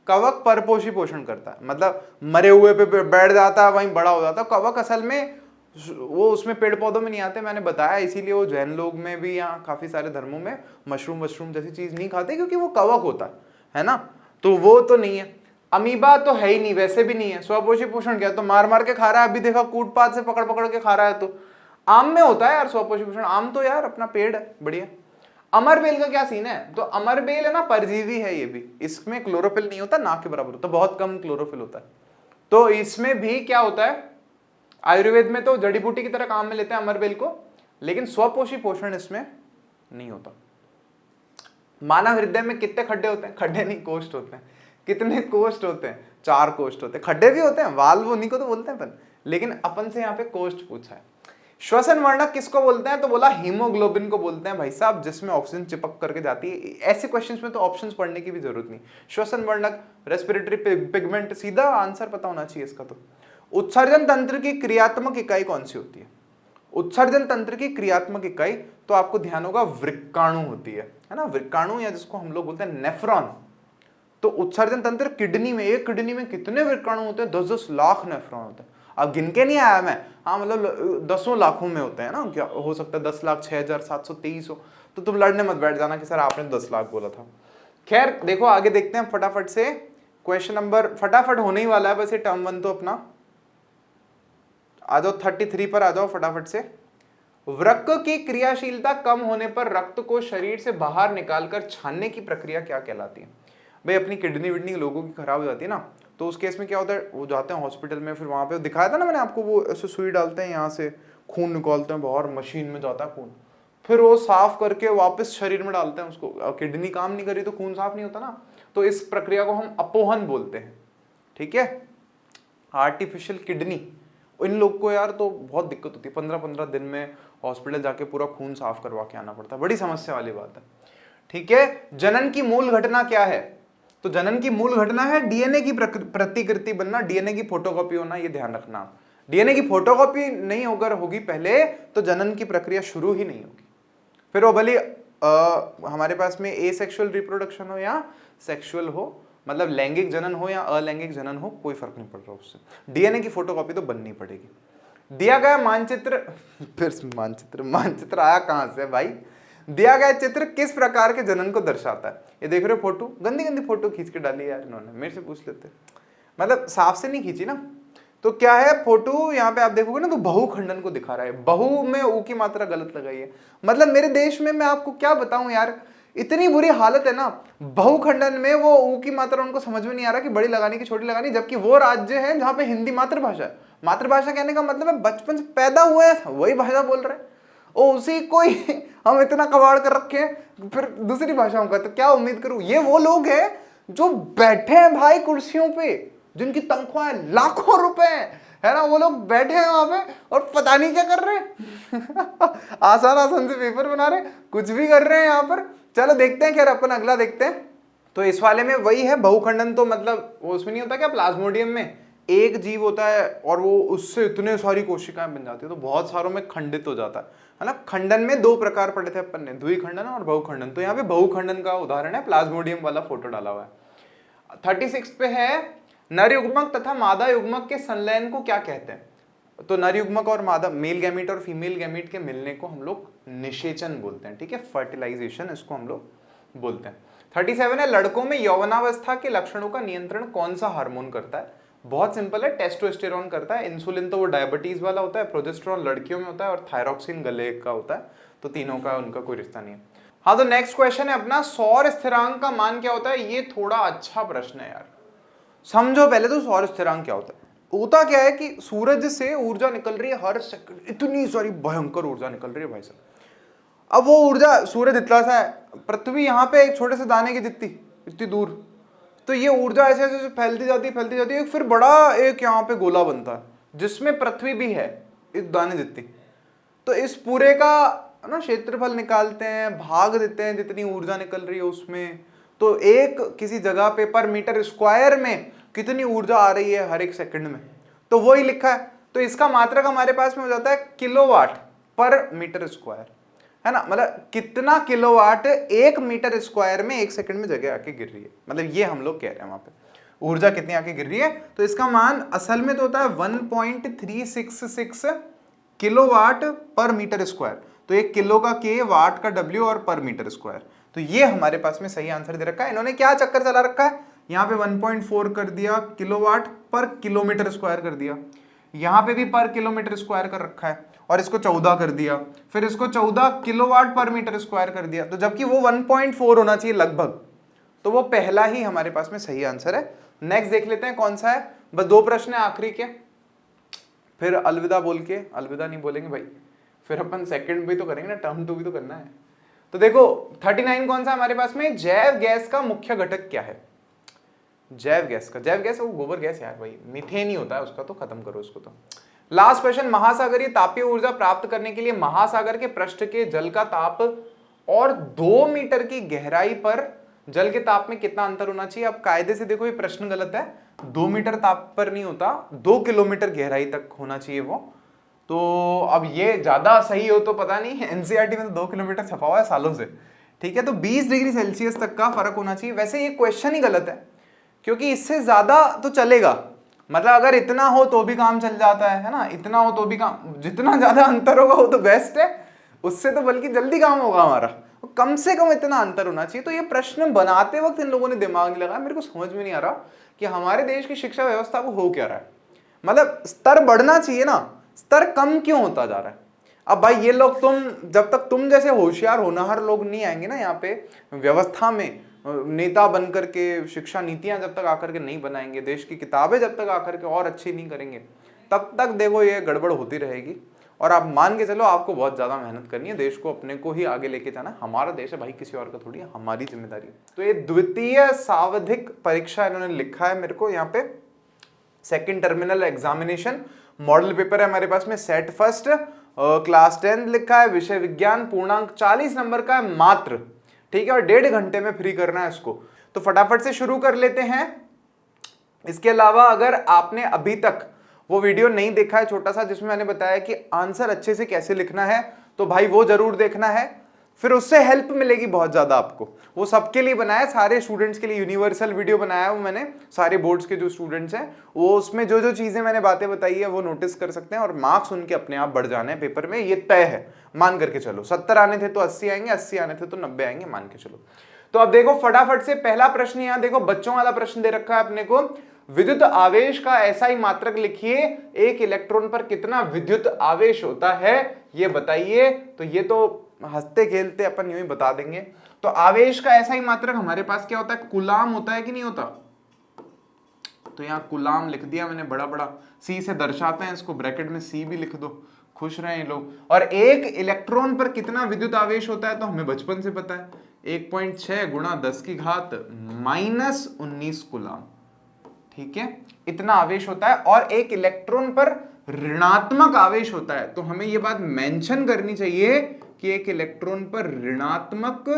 A: कवक परपोषी पोषण करता है, मतलब मरे हुए पे बैठ जाता है वहीं बड़ा हो जाता है। कवक असल में वो उसमें पेड़ पौधों में नहीं आते, मैंने बताया, इसीलिए वो जैन लोग में भी या काफी सारे धर्मों में मशरूम जैसी चीज नहीं खाते, क्योंकि वो कवक होता है ना। तो वो तो नहीं है। अमीबा तो है ही नहीं, वैसे भी नहीं है। स्वपोषी पोषण क्या, तो मार मार के खा रहा है, अभी देखा कूटपात से पकड़ पकड़ के खा रहा है। तो आम में होता है यार स्वपोषी पोषण, आम तो यार अपना पेड़ है बढ़िया। अमरबेल का क्या सीन है, तो अमरबेल है ना परजीवी है, ये भी, इसमें क्लोरोफिल नहीं होता, ना के बराबर होता, बहुत कम क्लोरोफिल होता है। तो इसमें भी क्या होता है, आयुर्वेद में तो जड़ी बूटी की तरह काम में लेते हैं अमरबेल को, लेकिन स्वपोषी पोषण इसमें नहीं होता। मानव हृदय में कितने खड्डे होते हैं, खड्डे नहीं कोष्ठ होते हैं। कितने कोष्ठ होते हैं, 4 कोष्ठ होते हैं। खड्डे भी होते हैं, वाल्व उन्हीं को तो बोलते हैं अपन, लेकिन अपन से यहाँ पे कोष्ठ पूछा है। श्वसन वर्णक किसको बोलते हैं, तो बोला हीमोग्लोबिन को बोलते हैं भाई साहब, जिसमें ऑक्सीजन चिपक करके जाती है। ऐसे क्वेश्चंस में तो ऑप्शंस पढ़ने की भी जरूरत नहीं। श्वसन वर्णक, रेस्पिरेटरी पिगमेंट, सीधा आंसर पता होना चाहिए इसका। तो उत्सर्जन तंत्र की क्रियात्मक इकाई कौन सी होती है, उत्सर्जन तंत्र की क्रियात्मक इकाई, तो आपको ध्यान होगा वृक्काणु होती है ना, वृक्काणु, या जिसको हम लोग बोलते हैं नेफ्रॉन। तो उत्सर्जन तंत्र किडनी में, एक किडनी में कितने वृक्काणु होते हैं, 10-10 लाख नेफ्रॉन होते हैं। अब गिन के नहीं आया मैं, हाँ मतलब दसों लाखों में होते हैं ना, क्या हो सकता है 10 लाख 6,723 हो, तो तुम लड़ने मत बैठ जाना कि सर आपने 10 लाख बोला था। खैर देखो आगे देखते हैं फटाफट से क्वेश्चन नंबर, फटाफट होने ही वाला है बस ये टर्म 1 तो अपना। आ जाओ 33 पर आ जाओ फटाफट से। वृक्क की क्रियाशीलता कम होने पर रक्त को शरीर से बाहर निकालकर छानने की प्रक्रिया क्या कहलाती है? भाई अपनी किडनी विडनी लोगों की खराब हो जाती है ना, तो उस केस में क्या होता है, वो जाते हैं हॉस्पिटल में, फिर वहां पे दिखाया था ना मैंने आपको, वो ऐसे सुई डालते हैं, यहाँ से खून निकालते हैं बाहर, मशीन में जाता है खून, फिर वो साफ करके वापस शरीर में डालते हैं उसको। किडनी काम नहीं करी तो खून साफ नहीं होता ना, तो इस प्रक्रिया को हम अपोहन बोलते हैं। ठीक है, आर्टिफिशियल किडनी, इन लोग को यार तो बहुत दिक्कत होती है, 15-15 दिन में हॉस्पिटल जाके पूरा खून साफ करवा के आना पड़ता है, बड़ी समस्या वाली बात है। ठीक है, जनन की मूल घटना क्या है? तो जनन की मूल घटना है डीएनए की प्रतिकृति बनना, डीएनए की फोटोकॉपी होना, ये ध्यान रखना। डीएनए की फोटोकॉपी नहीं अगर होगी पहले तो जनन की प्रक्रिया शुरू ही नहीं होगी। फिर वो भले हमारे पास में एसेक्सुअल रिप्रोडक्शन हो या सेक्सुअल हो, मतलब लैंगिक जनन हो या अलैंगिक जनन हो, कोई फर्क नहीं पड़ रहा उससे, डीएनए की फोटोकॉपी तो बननी पड़ेगी। दिया गया मानचित्र, फिर मानचित्र आया कहां से भाई? दिया गया चित्र किस प्रकार के जनन को दर्शाता है? ये देख रहे हो फोटो, गंदी गंदी फोटो खींच के डाली यार इन्होंने, मेरे से पूछ लेते, मतलब साफ से नहीं खींची ना। तो क्या है फोटो, यहाँ पे आप देखोगे ना तो बहुखंडन को दिखा रहा है, बहु में ऊ की मात्रा गलत लगाई है। मतलब मेरे देश में मैं आपको क्या बताऊं यार, इतनी बुरी हालत है ना, बहुखंडन में वो ऊ की मात्रा उनको समझ में नहीं आ रहा कि बड़ी लगानी कि छोटी लगानी, जबकि वो राज्य है जहां पे हिंदी मातृभाषा है। मातृभाषा कहने का मतलब है बचपन से पैदा हुए हैं वही भाषा बोल रहे हैं, और उसी को ही हम इतना कबाड़ कर रखे हैं फिर दूसरी भाषाओं का, तो क्या उम्मीद करूं? ये वो लोग हैं जो बैठे हैं भाई कुर्सियों पे, जिनकी तनख्वाह लाखों रुपए है ना, वो लोग बैठे हैं वहां पे और पता नहीं क्या कर रहे हैं आसान आसान से पेपर बना रहे हैं, कुछ भी कर रहे हैं यहाँ पर। चलो देखते हैं, खैर अपन अगला देखते हैं। तो इस वाले में वही है बहुखंडन, तो मतलब वो उसमें नहीं होता क्या, प्लाज्मोडियम में एक जीव होता है और वो उससे इतने सारी कोशिकाएं बन जाती है, तो बहुत सारों में खंडित हो जाता है ना। खंडन में दो प्रकार पढ़े थे अपन ने, द्विखंडन और बहुखंडन, तो यहाँ पे बहुखंडन का उदाहरण है, प्लाज्मोडियम वाला फोटो डाला हुआ है। 36 पे है, नर युग्मक तथा मादा युग्मक के संलयन को क्या कहते हैं? तो नर युग्मक और मादा, मेल गैमीट और फीमेल गैमीट के मिलने को हम लोग निषेचन बोलते हैं। ठीक है, फर्टिलाइजेशन इसको हम लोग बोलते हैं। 37 है, लड़कों में यौवनावस्था के लक्षणों का नियंत्रण कौन सा हार्मोन करता है? बहुत सिंपल है, टेस्टोस्टेरोन करता है। इंसुलिन तो वो डायबिटीज वाला होता है, प्रोजेस्टेरोन लड़कियों में होता है और थायरॉक्सिन गले का होता है, तो तीनों का उनका कोई रिश्ता नहीं है। हाँ, तो नेक्स्ट क्वेश्चन है अपना, सौर स्थिरांक का मान क्या होता है? ये थोड़ा अच्छा प्रश्न है यार, समझो पहले तो सौर स्थिरांक क्या होता है। होता क्या है कि सूरज से ऊर्जा निकल रही है हर सेकंड, इतनी सारी भयंकर ऊर्जा निकल रही है भाई साहब। अब वो ऊर्जा, सूरज इतना सा है, पृथ्वी यहाँ पे एक छोटे से दाने की जितनी इतनी दूर, तो ये ऊर्जा ऐसे ऐसे फैलती जाती है, फिर बड़ा एक यहाँ पे गोला बनता है जिसमें पृथ्वी भी है एक दाने जितनी। तो इस पूरे का ना क्षेत्रफल निकालते हैं, भाग देते हैं जितनी ऊर्जा निकल रही है उसमें, तो एक किसी जगह पे पर मीटर स्क्वायर में कितनी ऊर्जा आ रही है हर एक सेकंड में, तो वही लिखा है। तो इसका मात्रक हमारे पास में हो जाता है किलोवाट पर मीटर स्क्वायर, है ना, मतलब कितना किलोवाट एक मीटर स्क्वायर में एक सेकंड में जगह आके गिर रही है, मतलब ये हम लोग कह रहे हैं वहां पे ऊर्जा कितनी आके गिर रही है। तो इसका मान असल में तो होता है 1.366 किलोवाट पर मीटर स्क्वायर, तो एक किलो का के, वाट का डब्ल्यू और पर मीटर स्क्वायर, तो ये हमारे पास में सही आंसर दे रखा है। इन्होंने क्या चक्कर चला रखा है, यहाँ पे 1.4 कर दिया किलोवाट पर किलोमीटर स्क्वायर कर दिया, यहाँ पे भी पर किलोमीटर स्क्वायर कर रखा है, और इसको 14 कर दिया, फिर इसको 14 किलोवाट पर मीटर स्क्वायर कर दिया, तो जबकि वो 1.4 होना चाहिए लगभग, तो वो पहला ही हमारे पास में सही आंसर है। नेक्स्ट देख लेते हैं कौन सा है, बस 2 प्रश्न है आखिरी के, फिर अलविदा बोल के, अलविदा नहीं बोलेंगे भाई, फिर अपन सेकंड भी तो करेंगे ना, टर्म 2 भी तो करना है। तो देखो 39 कौन सा हमारे पास में, जैव गैस का मुख्य घटक क्या है? जैव गैस वो गोबर गैस यार भाई, मीथेन ही होता है उसका, तो खत्म करो इसको। तो लास्ट क्वेश्चन, महासागरीय तापीय ऊर्जा प्राप्त करने के लिए महासागर के पृष्ठ के जल का ताप और 2 मीटर की गहराई पर जल के ताप में कितना अंतर होना चाहिए? अब कायदे से देखो ये प्रश्न गलत है, 2 मीटर ताप पर नहीं होता, 2 किलोमीटर गहराई तक होना चाहिए वो। तो अब ये ज्यादा सही हो तो पता नहीं, एनसीईआरटी में तो 2 किलोमीटर छपा हुआ है सालों से, ठीक है, तो 20 डिग्री सेल्सियस तक का फर्क होना चाहिए। वैसे ये क्वेश्चन ही गलत है, क्योंकि इससे ज्यादा तो चलेगा, मतलब अगर इतना हो तो भी काम चल जाता है ना, इतना हो तो भी काम, जितना ज्यादा अंतर होगा वो तो बेस्ट है, उससे तो बल्कि जल्दी काम होगा हमारा, कम से कम इतना अंतर होना चाहिए। तो ये प्रश्न बनाते वक्त इन लोगों ने दिमाग नहीं लगाया। मेरे को समझ में नहीं आ रहा कि हमारे देश की शिक्षा व्यवस्था को हो क्या रहा है। मतलब स्तर बढ़ना चाहिए ना, स्तर कम क्यों होता जा रहा है। अब भाई ये लोग, तुम जब तक तुम जैसे होशियार होनहार लोग नहीं आएंगे ना यहाँ पे व्यवस्था में, नेता बनकर के, शिक्षा नीतियां जब तक आकर के नहीं बनाएंगे, देश की किताबें जब तक आकर के और अच्छी नहीं करेंगे, तब तक देखो ये गड़बड़ होती रहेगी। और आप मान के चलो आपको बहुत ज्यादा मेहनत करनी है, देश को अपने को ही आगे लेके जाना। हमारा देश है भाई, किसी और का थोड़ी है, हमारी जिम्मेदारी है। तो ये द्वितीय सावधिक परीक्षा इन्होंने लिखा है मेरे को यहाँ पे, second terminal examination model paper है हमारे पास में, सेट फर्स्ट क्लास 10 लिखा है, विषय विज्ञान, पूर्णांक 40 नंबर का है मात्र, ठीक है, और 1.5 घंटे में फ्री करना है इसको। तो फटाफट से शुरू कर लेते हैं। इसके अलावा अगर आपने अभी तक वो वीडियो नहीं देखा है छोटा सा, जिसमें मैंने बताया कि आंसर अच्छे से कैसे लिखना है, तो भाई वो जरूर देखना है, फिर उससे हेल्प मिलेगी बहुत ज्यादा आपको। वो सबके लिए बनाया, सारे स्टूडेंट्स के लिए यूनिवर्सल वीडियो बनाया है वो मैंने, सारे बोर्ड्स के जो स्टूडेंट्स हैं वो उसमें जो जो चीजें मैंने बातें बताई है वो नोटिस कर सकते हैं, और मार्क्स उनके अपने आप बढ़ जाने हैं पेपर में, ये तय है। मान करके चलो 70 आने थे तो 80 आएंगे, 80 आने थे तो 90 आएंगे, मान के चलो। तो अब देखो फटाफट से पहला प्रश्न, यहाँ देखो बच्चों वाला प्रश्न दे रखा है अपने को, विद्युत आवेश का ऐसा ही मात्रक लिखिए, एक इलेक्ट्रॉन पर कितना विद्युत आवेश होता है ये बताइए। तो ये तो हंसते खेलते अपन यूं ही बता देंगे। तो आवेश का ऐसा ही मात्रक हमारे पास क्या होता है, कूलाम होता है कि नहीं होता। तो यहाँ कूलाम लिख दिया मैंने बड़ा बड़ा, सी से दर्शाते हैं इसको, ब्रैकेट में सी भी लिख दो, खुश रहे लोग। और एक इलेक्ट्रॉन पर कितना विद्युत आवेश होता है तो हमें बचपन से पता है, 1.6 गुणा 10 की घात -19 कूलाम, ठीक है, इतना आवेश होता है। और एक इलेक्ट्रॉन पर ऋणात्मक आवेश होता है, तो हमें यह बात मेंशन करनी चाहिए कि एक इलेक्ट्रॉन पर ऋणात्मक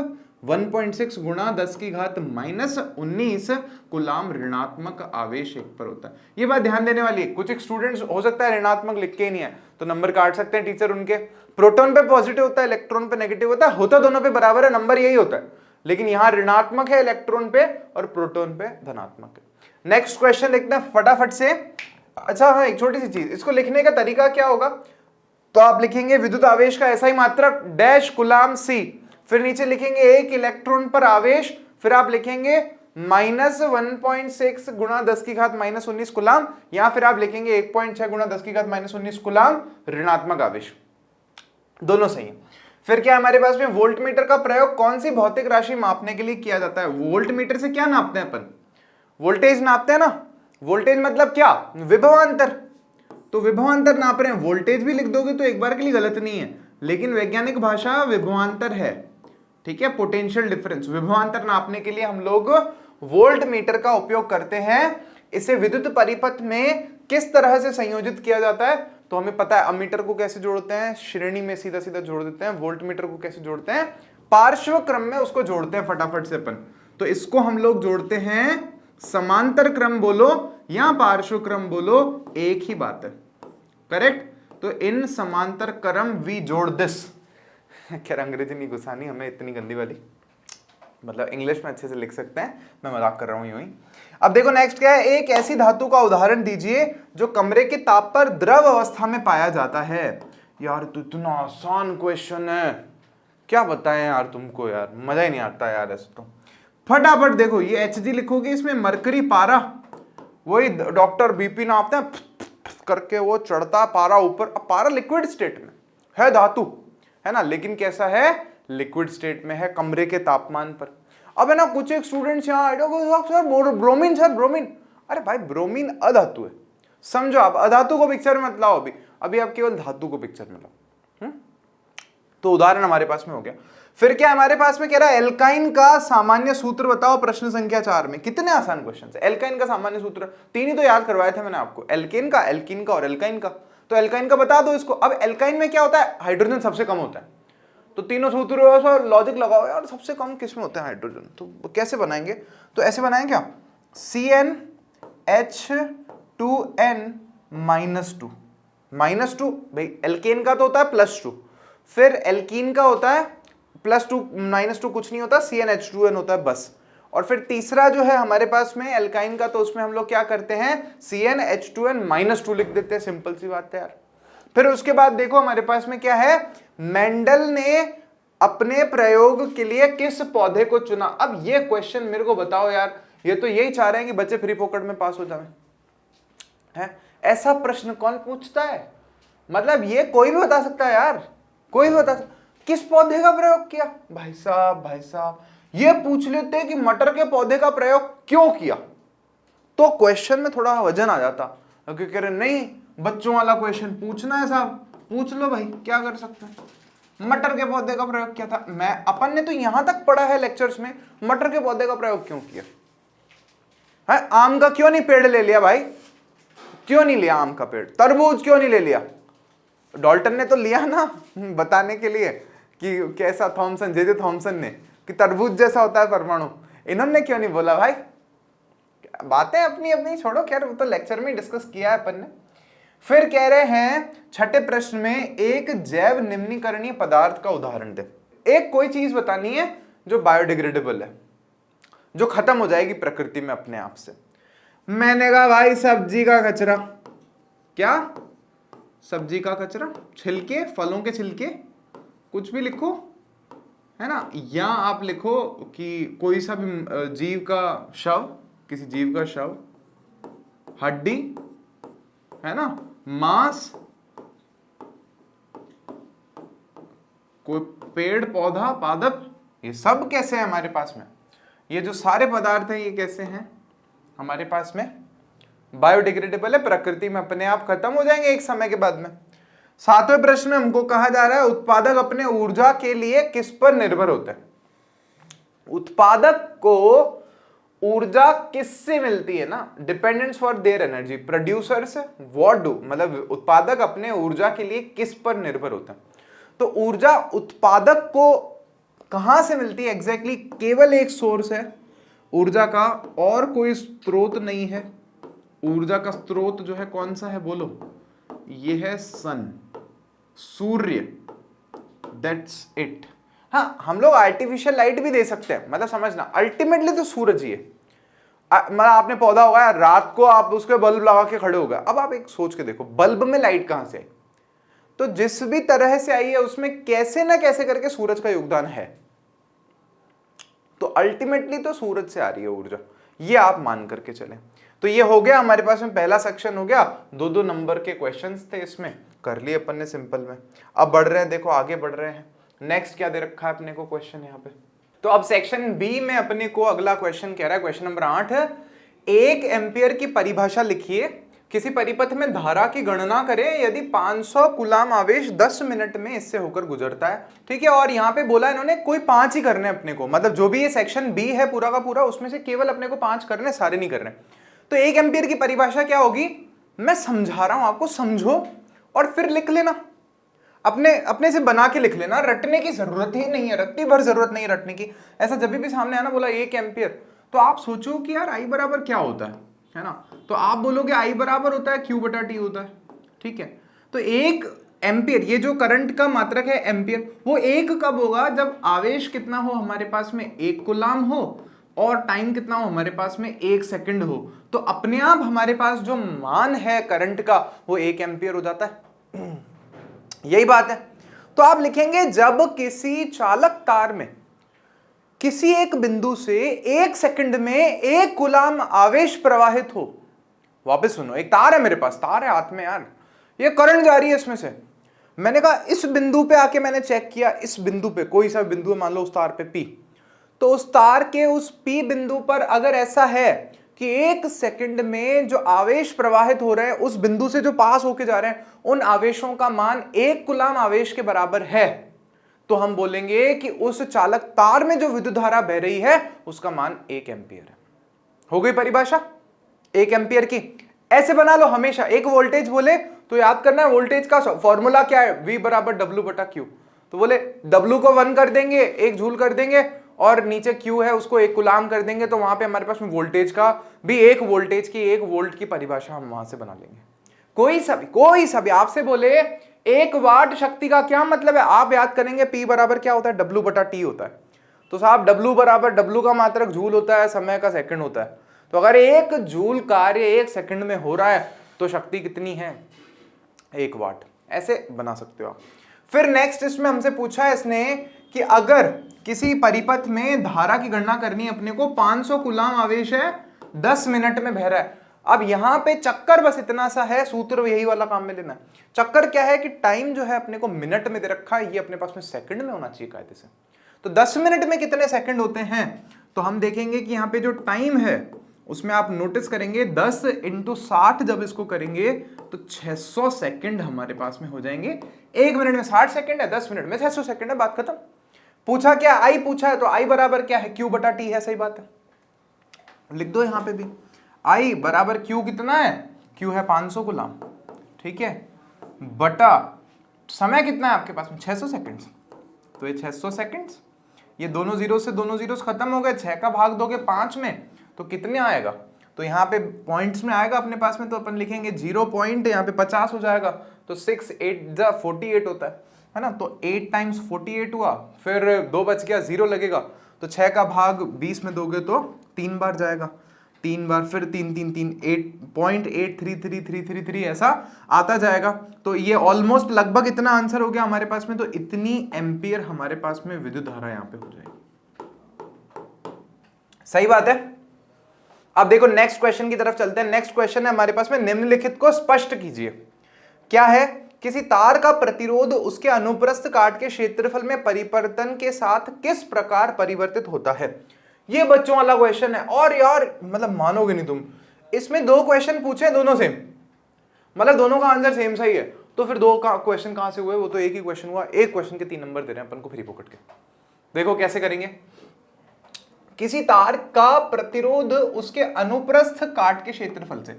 A: 1.6 गुणा 10 की घात -19 कूलाम ऋणात्मक आवेश एक पर होता है। ये बात ध्यान देने वाली है। कुछ एक स्टूडेंट्स हो सकता है ऋणात्मक लिख के ही नहीं है, तो नंबर काट सकते हैं टीचर उनके। प्रोटॉन पे पॉजिटिव होता है, इलेक्ट्रॉन पे नेगेटिव होता है, होता दोनों पे बराबर है, नंबर यही होता है, लेकिन यहां ऋणात्मक है इलेक्ट्रॉन पे और प्रोटॉन पे धनात्मक है। नेक्स्ट क्वेश्चन देखते हैं फटाफट से। अच्छा हाँ, एक छोटी सी चीज, इसको लिखने का तरीका क्या होगा, तो आप लिखेंगे विद्युत आवेश का ऐसा ही मात्रक डैश कूलाम सी, फिर नीचे लिखेंगे एक इलेक्ट्रॉन पर आवेश, फिर आप लिखेंगे -1.6 गुणा 10 की घात -19 कूलाम, या फिर आप लिखेंगे 1.6 गुणा 10 की घात -19 कूलाम ऋणात्मक आवेश, दोनों सही है। फिर क्या हमारे पास में, वोल्टमीटर का प्रयोग कौन सी भौतिक राशि मापने के लिए किया जाता है। वोल्टमीटर से क्या नापते हैं अपन, वोल्टेज नापते हैं ना। वोल्टेज मतलब क्या, विभवांतर, तो विभवांतर नाप रहे हैं, वोल्टेज भी लिख दोगे तो एक बार के लिए गलत नहीं है, लेकिन वैज्ञानिक भाषा विभवांतर है, ठीक है, पोटेंशियल डिफरेंस। विभवांतर नापने के लिए हम लोग वोल्ट मीटर का उपयोग करते हैं। इसे विद्युत परिपथ में किस तरह से संयोजित किया जाता है, तो हमें पता है अमीटर को कैसे जोड़ते हैं, श्रेणी में सीधा सीधा जोड़ देते हैं। वोल्ट मीटर को कैसे जोड़ते हैं, पार्श्व क्रम में उसको जोड़ते हैं फटाफट से अपन। तो इसको हम लोग जोड़ते हैं समांतर क्रम बोलो या पार्श्व क्रम बोलो, एक ही बात है, करेक्ट। तो इन समांतर क्रम वी जोड़ दिस। खैर अंग्रेजी नहीं घुसानी हमें इतनी गंदी वाली, मतलब इंग्लिश में अच्छे से लिख सकते हैं, मैं मजाक कर रहा हूं यूं ही। अब देखो नेक्स्ट क्या है, एक ऐसी धातु का उदाहरण दीजिए जो कमरे के ताप पर द्रव अवस्था में पाया जाता है। यार तो इतना आसान क्वेश्चन है, क्या बताएं यार तुमको, यार मजा ही नहीं आता यार ऐसे तो। फटाफट देखो, ये Hg लिखोगे, इसमें मरकरी पारा, वही डॉक्टर बीपी नापते हैं करके वो चढ़ता पारा ऊपर। अब पारा लिक्विड स्टेट में है, धातु है ना, लेकिन कैसा है, लिक्विड स्टेट में है, कमरे के तापमान पर। अब है ना कुछ एक स्टूडेंट्स यहाँ सर ब्रोमीन, सर ब्रोमीन, अरे भाई ब्रोमीन अधातु है, समझो आप, अधातु को पिक्चर में मत लाओ अभी, अभी आप केवल धातु को पिक्चर में लाओ। तो उदाहरण हमारे पास में हो गया। फिर क्या हमारे पास में कह रहा है, एल्काइन का सामान्य सूत्र बताओ, प्रश्न संख्या 4 में। कितने आसान क्वेश्चन है। एल्काइन का सामान्य सूत्र 3 ही तो याद करवाए थे मैंने आपको, एल्केन का, एल्कीन का और एल्काइन का। तो एल्काइन का बता दो इसको। अब एल्काइन में क्या होता है, हाइड्रोजन सबसे कम होता है, तो तीनों सूत्रों लॉजिक लगाओ यार, सबसे कम किस में होता है हाइड्रोजन, तो कैसे बनाएंगे, तो ऐसे बनाएंगे क्या, CnH2n-2 -2, भाई एल्केन का तो होता है +2, फिर एल्कीन का होता है +2 -2 कुछ नहीं होता, CnH2n होता है बस। और फिर तीसरा जो है हमारे पास में एल्काइन का, तो उसमें हम लोग क्या करते हैं CnH2n-2 लिख देते हैं, सिंपल सी बात है यार। फिर उसके बाद देखो हमारे पास में क्या है, मेंडल ने अपने प्रयोग के लिए किस पौधे को चुना। अब ये क्वेश्चन मेरे को बताओ यार, ये तो यही चाह रहे हैं कि बच्चे फ्री फोकट में पास हो जाए है, ऐसा प्रश्न कौन पूछता है? मतलब ये कोई भी बता सकता है यार, कोई भी बता सकता, किस पौधे का प्रयोग किया? भाई साहब ये पूछ लेते कि मटर के पौधे का प्रयोग क्यों किया, तो क्वेश्चन में थोड़ा वजन आ जाता। क्योंकि कह रहे नहीं बच्चों वाला क्वेश्चन पूछना है साहब, पूछ लो भाई, क्या कर सकते हैं। मटर के पौधे का प्रयोग क्या था, मैं अपन ने तो यहां तक पढ़ा है लेक्चर्स में, मटर के पौधे का प्रयोग क्यों किया है? आम का क्यों नहीं पेड़ ले लिया भाई, क्यों नहीं लिया आम का पेड़? तरबूज क्यों नहीं ले लिया? डाल्टन ने तो लिया ना बताने के लिए कि कैसा, थॉमसन, जे थॉमसन ने, कि तरबूज जैसा होता है परमाणु। इन्होंने क्यों नहीं बोला भाई? बातें अपनी अपनी छोड़ो, खैर वो तो लेक्चर में डिस्कस किया है अपन ने। फिर कह रहे हैं छठे प्रश्न में एक जैव निम्नीकरणीय पदार्थ का उदाहरण दे। एक कोई चीज बतानी है जो बायोडिग्रेडेबल है, जो खत्म हो जाएगी प्रकृति में अपने आप से। मैंने कहा भाई सब्जी का कचरा। क्या? सब्जी का कचरा, छिलके, फलों के छिलके, कुछ भी लिखो है ना, या आप लिखो कि कोई सा भी जीव का शव, किसी जीव का शव, हड्डी है ना, मांस, कोई पेड़ पौधा पादप, ये सब कैसे है हमारे पास में? ये जो सारे पदार्थ हैं ये कैसे हैं हमारे पास में? बायोडिग्रेडेबल है, प्रकृति में अपने आप खत्म हो जाएंगे एक समय के बाद में। सातवें प्रश्न में हमको कहा जा रहा है उत्पादक अपने ऊर्जा के लिए किस पर निर्भर होता है? उत्पादक को ऊर्जा किससे मिलती है ना? Dependence for their energy, producers what do, मतलब उत्पादक अपने ऊर्जा के लिए किस पर निर्भर होता है? तो ऊर्जा उत्पादक को कहां से मिलती है एग्जैक्टली? केवल एक सोर्स है ऊर्जा का, और कोई स्रोत नहीं है। ऊर्जा का स्रोत जो है कौन सा है बोलो? ये है सन, सूर्य, दैट्स इट। हाँ, हम लोग आर्टिफिशियल लाइट भी दे सकते हैं, मतलब समझना अल्टीमेटली तो सूरज ही है। मतलब आपने पौधा होगा रात को, आप उसके बल्ब लगा के खड़े हो गए। अब आप एक सोच के देखो, बल्ब में लाइट कहां से आई? तो जिस भी तरह से आई है उसमें कैसे ना कैसे करके सूरज का योगदान है, तो अल्टीमेटली तो सूरज से आ रही है ऊर्जा, ये आप मान करके चलें। तो ये हो गया हमारे पास में पहला सेक्शन हो गया, 2-2 नंबर के क्वेश्चंस थे इसमें, कर लिए अपन ने सिंपल में। अब बढ़ रहे हैं, देखो आगे बढ़ रहे हैं। नेक्स्ट क्या दे रखा है अपने को क्वेश्चन यहाँ पे? तो अब सेक्शन बी में अपने को अगला क्वेश्चन कह रहा है, क्वेश्चन नंबर 8 है, 1 एम्पियर की परिभाषा लिखिए, किसी परिपथ में धारा की गणना करें यदि 500 कूलाम आवेश 10 मिनट में इससे होकर गुजरता है। ठीक है, और यहाँ पे बोला इन्होंने कोई 5 ही करने अपने को, मतलब जो भी ये सेक्शन बी है पूरा का पूरा, उसमें से केवल अपने को 5 करने, सारे नहीं करने। तो 1 एम्पियर की परिभाषा क्या होगी, मैं समझा रहा हूं आपको, समझो और फिर लिख लेना, अपने से बना के लिख लेना, रटने की जरूरत ही नहीं है, रत्ती भर जरूरत नहीं रटने की। ऐसा जब भी सामने आना बोला 1 एम्पियर, तो आप सोचो कि यार आई बराबर क्या होता है ना, तो आप बोलोगे आई बराबर होता है Q/T होता है। ठीक है, तो 1 एम्पियर, ये जो करंट का मात्रक है एम्पियर, वो 1 कब होगा? जब आवेश कितना हो हमारे पास में, 1 कूलाम हो, और टाइम कितना हो हमारे पास में, 1 सेकंड हो। तो अपने आप हमारे पास जो मान है करंट का वो 1 एम्पियर हो जाता है। यही बात है। तो आप लिखेंगे जब किसी चालक तार में किसी एक बिंदु से 1 सेकंड में 1 कूलाम आवेश प्रवाहित हो। वापस सुनो, एक तार है मेरे पास, तार है हाथ में यार, ये करंट जा रही है इसमें से। मैंने कहा इस बिंदु पे आके मैंने चेक किया, इस बिंदु पे, कोई सा बिंदु मान लो उस तार पे P, तो उस तार के उस P बिंदु पर अगर ऐसा है कि 1 सेकंड में जो आवेश प्रवाहित हो रहे हैं उस बिंदु से जो पास होके जा रहे हैं उन आवेशों का मान 1 कूलाम आवेश के बराबर है, तो हम बोलेंगे कि उस चालक तार में जो विद्युत धारा बह रही है उसका मान 1 एम्पियर है। हो गई परिभाषा 1 एम्पियर की। ऐसे बना लो हमेशा, एक वोल्टेज बोले तो याद करना है वोल्टेज का फॉर्मूला क्या है, V बराबर W/Q। तो बोले W को 1 कर देंगे, 1 जूल कर देंगे, और नीचे Q है उसको 1 कूलाम कर देंगे, तो वहां पे हमारे पास में वोल्टेज का भी 1 वोल्टेज की 1 वोल्ट की परिभाषा हम वहां से बना लेंगे। कोई सा भी आपसे बोले 1 वाट शक्ति का क्या मतलब है, आप याद करेंगे P बराबर क्या होता है, W/T होता है। तो साहब W बराबर W का मात्रक जूल होता है, समय का सेकंड होता है। तो अगर 1 जूल कार्य 1 सेकंड में हो रहा है तो शक्ति कितनी है? 1 वाट। ऐसे बना सकते हो आप। फिर नेक्स्ट इसमें हमसे पूछा है इसने कि अगर किसी परिपथ में धारा की गणना करनी है अपने को, 500 कूलाम आवेश है, 10 मिनट में बह रहा है। अब यहां पे चक्कर बस इतना सा है, सूत्र यही वाला काम में लेना है। चक्कर क्या है कि टाइम जो है अपने को मिनट में दे रखा है, ये अपने पास में सेकंड में होना चाहिए कायदे से। तो 10 मिनट में कितने सेकंड होते हैं? तो हम देखेंगे कि यहाँ पे जो टाइम है उसमें आप नोटिस करेंगे 10 × 60 जब इसको करेंगे तो 600 सेकंड हमारे पास में हो जाएंगे। 1 मिनट में 60 सेकंड है, 10 मिनट में 600 सेकंड है, बात खत्म। पूछा क्या? आई पूछा है, तो आई बराबर क्या है? Q बटा T है, सही बात है। लिख दो यहां पे भी, आई बराबर Q कितना है? Q है 500 गुलाम, ठीक है, बटा समय कितना है आपके पास में? 600 सेकंड। तो ये 600 सेकंड, ये दोनों जीरो से दोनों जीरो खत्म हो गए, 6 का भाग दोगे 5 में तो कितने आएगा? तो यहाँ पे पॉइंट्स में आएगा अपने पास में, तो अपन लिखेंगे 0 पॉइंट, यहाँ पे 50 हो जाएगा, तो 6 8 48 होता है ना। तो 8 × 48 हुआ, फिर 2 बच गया, 0 लगेगा, तो 6 का भाग 20 में दोगे तो 3 बार जाएगा, 3 बार, फिर 3 3 3 8.833333 ऐसा आता जाएगा। तो ये ऑलमोस्ट लगभग इतना आंसर हो गया हमारे पास में। तो इतनी एम्पियर हमारे पास में विद्युत धारा यहाँ पे हो जाएगी, सही बात है। अब देखो नेक्स्ट क्वेश्चन की तरफ चलते हैं। नेक्स्ट क्वेश्चन है हमारे पास में, निम्नलिखित को स्पष्ट कीजिए। क्या है? किसी तार का प्रतिरोध उसके अनुप्रस्थ काट के क्षेत्रफल में परिवर्तन के साथ किस प्रकार परिवर्तित होता है? ये बच्चों वाला क्वेश्चन है, और यार मतलब मानोगे नहीं तुम, इसमें 2 क्वेश्चन पूछे, दोनों सेम, मतलब दोनों का आंसर सेम सही है। तो फिर 2 का क्वेश्चन कहां से हुए? वो तो एक ही क्वेश्चन हुआ। एक क्वेश्चन के 3 नंबर दे रहे हैं अपन को फ्री पॉकेट के। देखो कैसे करेंगे। किसी तार का प्रतिरोध उसके अनुप्रस्थ काट के क्षेत्रफल से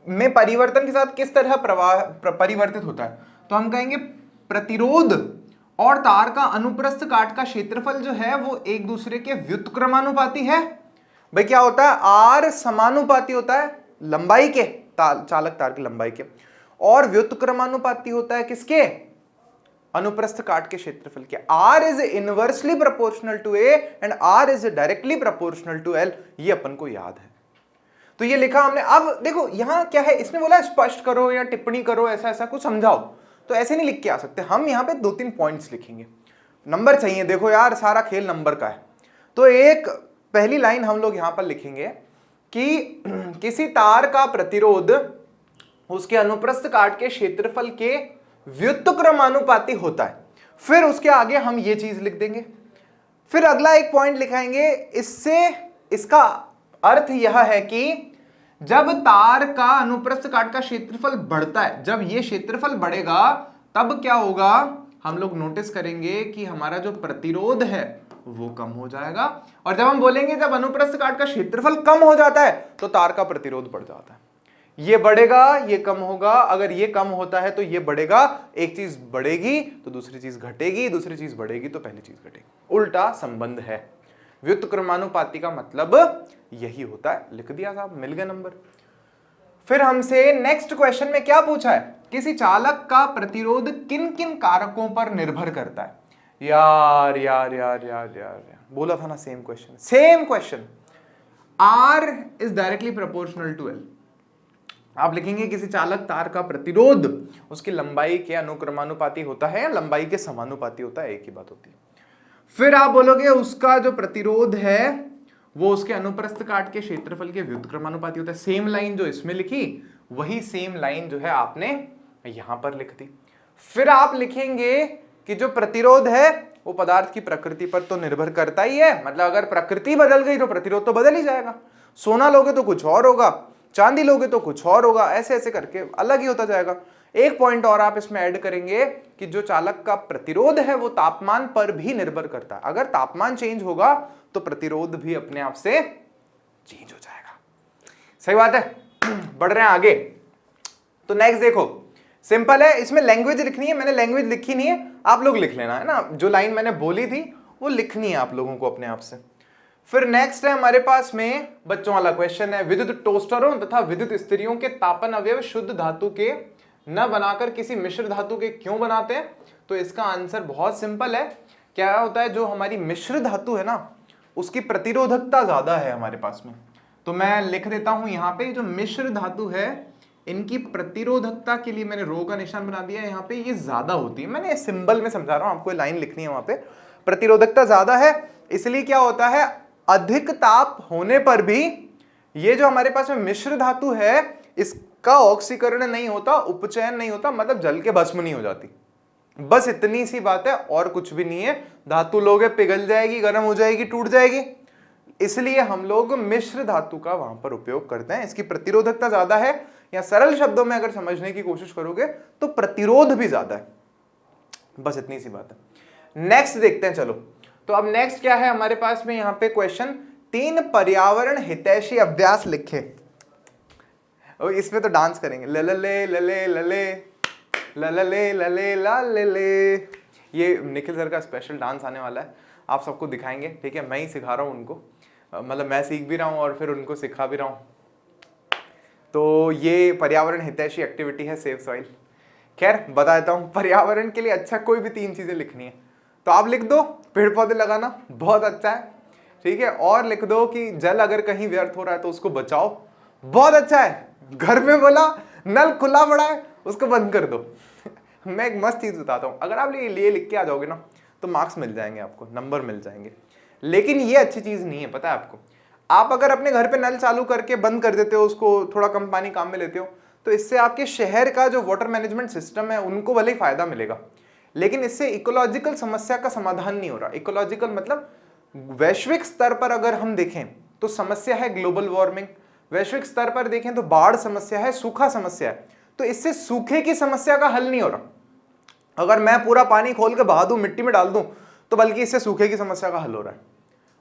A: में परिवर्तन के साथ किस तरह परिवर्तित होता है? तो हम कहेंगे प्रतिरोध और तार का अनुप्रस्थ काट का क्षेत्रफल जो है वो एक दूसरे के व्युत्क्रमानुपाती है। भाई क्या होता है? आर समानुपाती होता है लंबाई के, चालक तार की लंबाई के, और व्युत्क्रमानुपाती होता है किसके? अनुप्रस्थ काट के क्षेत्रफल के। R is inversely proportional to A and R is directly proportional to L। ये अपन को याद है, तो ये लिखा हमने। अब देखो यहां क्या है, इसने बोला स्पष्ट करो या टिप्पणी करो, ऐसा ऐसा कुछ समझाओ, तो ऐसे नहीं लिख के आ सकते हम। यहाँ पे 2-3 पॉइंट्स लिखेंगे, नंबर चाहिए। देखो यार सारा खेल नंबर का है। तो एक पहली लाइन हम लोग यहां पर लिखेंगे कि किसी तार का प्रतिरोध उसके अनुप्रस्थ काट के क्षेत्रफल के व्युत्क्रमानुपाती होता है। फिर उसके आगे हम ये चीज लिख देंगे। फिर अगला एक पॉइंट लिखाएंगे, इससे इसका अर्थ यह है कि जब तार का अनुप्रस्थ काट का क्षेत्रफल बढ़ता है, जब ये क्षेत्रफल बढ़ेगा तब क्या होगा? हम लोग नोटिस करेंगे कि हमारा जो प्रतिरोध है वो कम हो जाएगा। और जब हम बोलेंगे जब अनुप्रस्थ काट का क्षेत्रफल कम हो जाता है तो तार का प्रतिरोध बढ़ जाता है। ये बढ़ेगा, ये कम होगा, अगर ये कम होता है तो ये बढ़ेगा। एक चीज बढ़ेगी तो दूसरी चीज घटेगी, दूसरी चीज बढ़ेगी तो पहली चीज घटेगी, उल्टा संबंध है। व्युत्क्रमानुपाती का मतलब यही होता है। लिख दिया साहब, मिल गया नंबर। फिर हमसे नेक्स्ट क्वेश्चन में क्या पूछा है? किसी चालक का प्रतिरोध किन किन कारकों पर निर्भर करता है? यार यार यार यार यार बोला था ना, same question, same question. R is directly proportional to L। आप लिखेंगे किसी चालक तार का प्रतिरोध उसकी लंबाई के अनुक्रमानुपाती होता है या लंबाई के समानुपाती होता है, एक ही बात होती है। फिर आप बोलोगे उसका जो प्रतिरोध है वो उसके अनुप्रस्थ काट के क्षेत्रफल के व्युत्क्रमानुपाती होता है। सेम लाइन जो इसमें लिखी वही सेम लाइन जो है आपने यहां पर लिख दी। फिर आप लिखेंगे कि जो प्रतिरोध है वो पदार्थ की प्रकृति पर तो निर्भर करता ही है, मतलब अगर प्रकृति बदल गई तो प्रतिरोध तो बदल ही जाएगा। सोना लोगे तो कुछ और होगा, चांदी लोगे तो कुछ और होगा, ऐसे ऐसे करके अलग ही होता जाएगा। एक पॉइंट और आप इसमें ऐड करेंगे कि जो चालक का प्रतिरोध है वो तापमान पर भी निर्भर करता है। अगर तापमान चेंज होगा तो प्रतिरोध भी अपने आप से चेंज हो जाएगा। सही बात है। बढ़ रहे हैं आगे। तो नेक्स्ट देखो, सिंपल है, इसमें लैंग्वेज लिखनी है। मैंने लैंग्वेज लिखी नहीं है, आप लोग लिख लेना है ना। जो लाइन मैंने बोली थी वो लिखनी है आप लोगों को अपने आप से। फिर नेक्स्ट है हमारे पास में बच्चों वाला क्वेश्चन है, विद्युत टोस्टरों तथा विद्युत स्त्रियों के तापन अवयव शुद्ध धातु के न बनाकर किसी मिश्र धातु के क्यों बनाते हैं? तो इसका आंसर बहुत सिंपल है क्या होता है, जो हमारी मिश्र धातु है ना उसकी प्रतिरोधकता ज्यादा है हमारे पास में। तो मैं लिख देता हूं यहाँ पे, जो मिश्र धातु है इनकी प्रतिरोधकता के लिए मैंने रो का निशान बना दिया है यहाँ पे, ये ज्यादा होती है। मैंने सिंबल में समझा रहा हूं, आपको लाइन लिखनी है वहां पे। प्रतिरोधकता ज्यादा है, इसलिए क्या होता है, अधिक ताप होने पर भी ये जो हमारे पास में मिश्र धातु है इसका ऑक्सीकरण नहीं होता, उपचयन नहीं होता, मतलब जल के भस्म नहीं हो जाती। बस इतनी सी बात है और कुछ भी नहीं है। धातु लोगे पिघल जाएगी, गर्म हो जाएगी, टूट जाएगी, इसलिए हम लोग मिश्र धातु का वहां पर उपयोग करते हैं। इसकी प्रतिरोधकता ज्यादा है, या सरल शब्दों में अगर समझने की कोशिश करोगे तो प्रतिरोध भी ज्यादा है। बस इतनी सी बात है। नेक्स्ट देखते हैं, चलो। तो अब नेक्स्ट क्या है हमारे पास में यहाँ पे क्वेश्चन, 3 पर्यावरण हितैषी अभ्यास लिखे। और इसमें तो डांस करेंगे, ललले लले लले ललले लले लले। ये निखिल सर का स्पेशल डांस आने वाला है, आप सबको दिखाएंगे, ठीक है। मैं ही सिखा रहा हूँ उनको, मतलब मैं सीख भी रहा हूँ और फिर उनको सिखा भी रहा हूँ। तो ये पर्यावरण हितैषी एक्टिविटी है, सेव सॉइल। खैर बता देता हूँ, पर्यावरण के लिए अच्छा कोई भी 3 चीजें लिखनी है तो आप लिख दो पेड़ पौधे लगाना, बहुत अच्छा है, ठीक है। और लिख दो कि जल अगर कहीं व्यर्थ हो रहा है तो उसको बचाओ, बहुत अच्छा है। घर में बोला नल खुला पड़ा है उसको बंद कर दो। मैं एक मस्त चीज बताता हूँ, अगर आप ये लिख के आ जाओगे ना तो मार्क्स मिल जाएंगे, आपको नंबर मिल जाएंगे। लेकिन ये अच्छी चीज नहीं है, पता है आपको। आप अगर अपने घर पे नल चालू करके बंद कर देते हो, उसको थोड़ा कम पानी काम में लेते हो, तो इससे आपके शहर का जो वाटर मैनेजमेंट सिस्टम है उनको भले ही फायदा मिलेगा, लेकिन इससे इकोलॉजिकल समस्या का समाधान नहीं हो रहा। इकोलॉजिकल मतलब वैश्विक स्तर पर अगर हम देखें तो समस्या है ग्लोबल वार्मिंग, वैश्विक स्तर पर देखें तो बाढ़ समस्या है, सूखा समस्या है। तो इससे सूखे की समस्या का हल नहीं हो रहा। अगर मैं पूरा पानी खोल के बहा दूं, मिट्टी में डाल दूं, तो बल्कि इससे सूखे की समस्या का हल हो रहा है।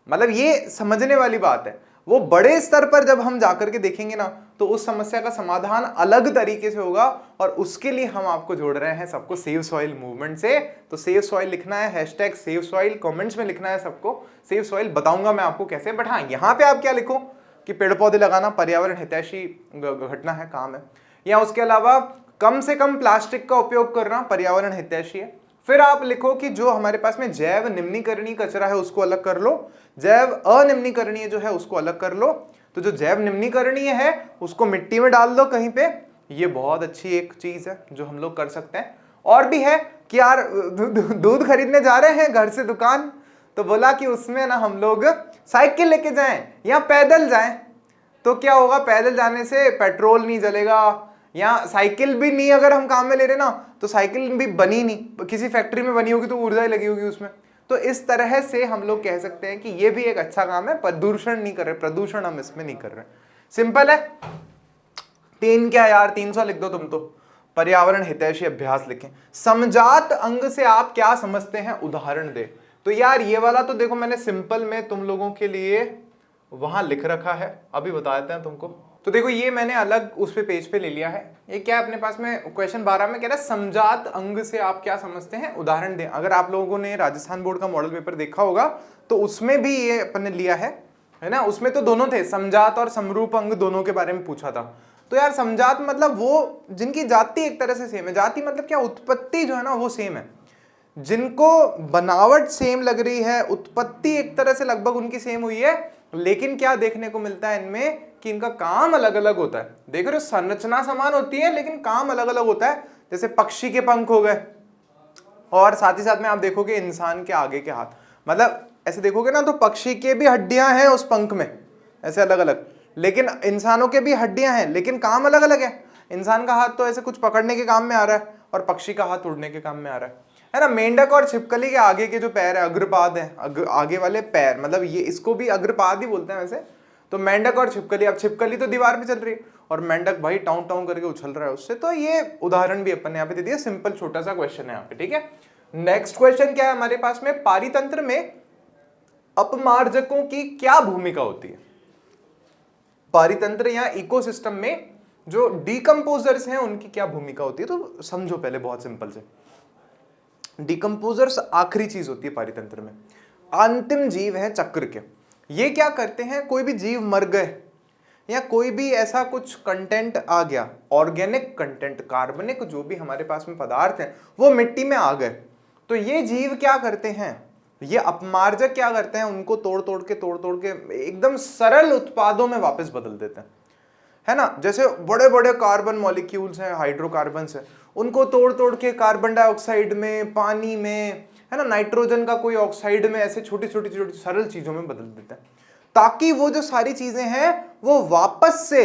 A: मतलब ये समझने वाली बात है। वो बड़े स्तर पर जब हम जाकर के देखेंगे ना तो उस समस्या का समाधान अलग तरीके से होगा, और उसके लिए हम आपको जोड़ रहे हैं सबको सेव सॉइल मूवमेंट से। तो सेव सॉइल लिखना है, हैशटैग सेव सॉइल कमेंट्स में लिखना है सबको। सेव सॉइल बताऊंगा मैं आपको कैसे, बट हाँ यहाँ पे आप क्या लिखो कि पेड़ पौधे लगाना पर्यावरण हितैषी घटना है, काम है। या उसके अलावा कम से कम प्लास्टिक का उपयोग करना पर्यावरण हितैषी है। फिर आप लिखो कि जो हमारे पास में जैव निम्नीकरणीय कचरा है उसको अलग कर लो, जैव अनिम्नीकरणीय जो है उसको अलग कर लो। तो जो जैव निम्नीकरणीय है उसको मिट्टी में डाल दो कहीं पे, ये बहुत अच्छी एक चीज है जो हम लोग कर सकते हैं। और भी है कि यार दूध खरीदने जा रहे हैं घर से दुकान, तो बोला कि उसमें ना हम लोग साइकिल लेके जाएं या पैदल जाएं। तो क्या होगा, पैदल जाने से पेट्रोल नहीं जलेगा, या साइकिल भी नहीं अगर हम काम में ले रहे ना तो साइकिल भी बनी नहीं, किसी फैक्ट्री में बनी होगी तो ऊर्जा ही लगी होगी उसमें। तो इस तरह से हम लोग कह सकते हैं कि ये भी एक अच्छा काम है, प्रदूषण नहीं कर रहे, प्रदूषण हम इसमें नहीं कर रहे। सिंपल है। 3 क्या यार, 300 लिख दो तुम तो। पर्यावरण हितैषी अभ्यास लिखें। समजात अंग से आप क्या समझते हैं, उदाहरण दे। तो यार ये वाला तो देखो मैंने सिंपल में तुम लोगों के लिए वहां लिख रखा है, अभी बता देते हैं तुमको। तो देखो ये मैंने अलग उस पे पेज पे ले लिया है। ये क्या है अपने पास में, क्वेश्चन 12 में कह रहा है समजात अंग से आप क्या समझते हैं, उदाहरण दें। अगर आप लोगों ने राजस्थान बोर्ड का मॉडल पेपर देखा होगा तो उसमें भी ये अपन ने लिया है ना। उसमें तो दोनों थे, समजात और समरूप अंग दोनों के बारे में पूछा था। तो यार समजात मतलब वो जिनकी जाति एक तरह से सेम है। जाति मतलब क्या, उत्पत्ति जो है ना वो सेम है, जिनको बनावट सेम लग रही है, उत्पत्ति एक तरह से लगभग उनकी सेम हुई है, लेकिन क्या देखने को मिलता है इनमें कि इनका काम अलग अलग होता है। देख रहे हो, संरचना समान होती है लेकिन काम अलग अलग होता है। जैसे पक्षी के पंख हो गए, और साथ ही साथ में आप देखोगे इंसान के आगे के हाथ, मतलब ऐसे देखोगे ना तो पक्षी के भी हड्डियां हैं उस पंख में ऐसे अलग अलग, लेकिन इंसानों के भी हड्डियां हैं लेकिन काम अलग अलग है। इंसान का हाथ तो ऐसे कुछ पकड़ने के काम में आ रहा है और पक्षी का हाथ उड़ने के काम में आ रहा है ना। मेंढक और छिपकली के आगे के जो पैर है अग्रपाद है, आगे वाले पैर, मतलब ये इसको भी अग्रपाद ही बोलते हैं वैसे। तो मेंढक और छिपकली, अब छिपकली तो दीवार पे चल रही है और मेंढक भाई टाउन टाउन करके उछल रहा है उससे। तो ये उदाहरण भी अपन ने यहाँ पे दे दिया, सिंपल छोटा सा क्वेश्चन है यहाँ पे, ठीक है। नेक्स्ट क्वेश्चन क्या है हमारे पास में, पारितंत्र में अपमार्जकों की क्या भूमिका होती है। पारितंत्र या इकोसिस्टम में जो डिकम्पोजर्स हैं उनकी क्या भूमिका होती है, तो समझो पहले बहुत सिंपल से। डिकम्पोजर्स आखिरी चीज होती है पारितंत्र में, अंतिम जीव है चक्र के। ये क्या करते हैं, कोई भी जीव मर गए या कोई भी ऐसा कुछ कंटेंट आ गया, ऑर्गेनिक कंटेंट, कार्बनिक जो भी हमारे पास में पदार्थ हैं वो मिट्टी में आ गए, तो ये जीव क्या करते हैं, ये अपमार्जक क्या करते हैं, उनको तोड़ तोड़ के एकदम सरल उत्पादों में वापस बदल देते हैं, है ना। जैसे बड़े बड़े कार्बन मॉलिक्यूल्स हैं, हाइड्रोकार्बन्स हैं, उनको तोड़ तोड़ के कार्बन डाइऑक्साइड में, पानी में, है ना, नाइट्रोजन का कोई ऑक्साइड में, ऐसे छोटी छोटी छोटी सरल चीजों में बदल देते हैं, ताकि वो जो सारी चीजें हैं वो वापस से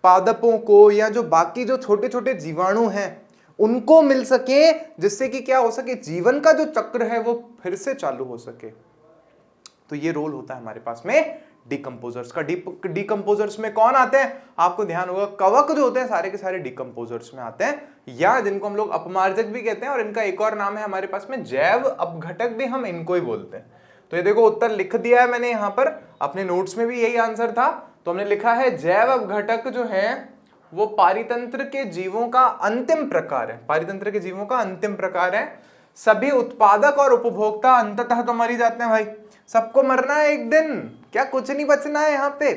A: पादपों को या जो बाकी जो छोटे छोटे जीवाणु हैं उनको मिल सके, जिससे कि क्या हो सके, जीवन का जो चक्र है वो फिर से चालू हो सके। तो ये रोल होता है हमारे पास में डिकम्पोजर्स का। डिकम्पोजर्स में कौन आते हैं, आपको ध्यान होगा, कवक जो होते हैं सारे के सारे डिकम्पोजर्स में आते हैं, या जिनको हम लोग अपमार्जक भी कहते हैं, और इनका एक और नाम है हमारे पास में जैव अपघटक भी, हम इनको ही बोलते हैं। तो ये देखो उत्तर लिख दिया है मैंने यहाँ पर, अपने नोट्स में भी यही आंसर था। तो हमने लिखा है जैव अपघटक जो है वो पारितंत्र के जीवों का अंतिम प्रकार है, पारितंत्र के जीवों का अंतिम प्रकार है। सभी उत्पादक और उपभोक्ता अंततः तो मर ही जाते हैं भाई, सबको मरना है एक दिन, क्या कुछ नहीं बचना है यहाँ पे।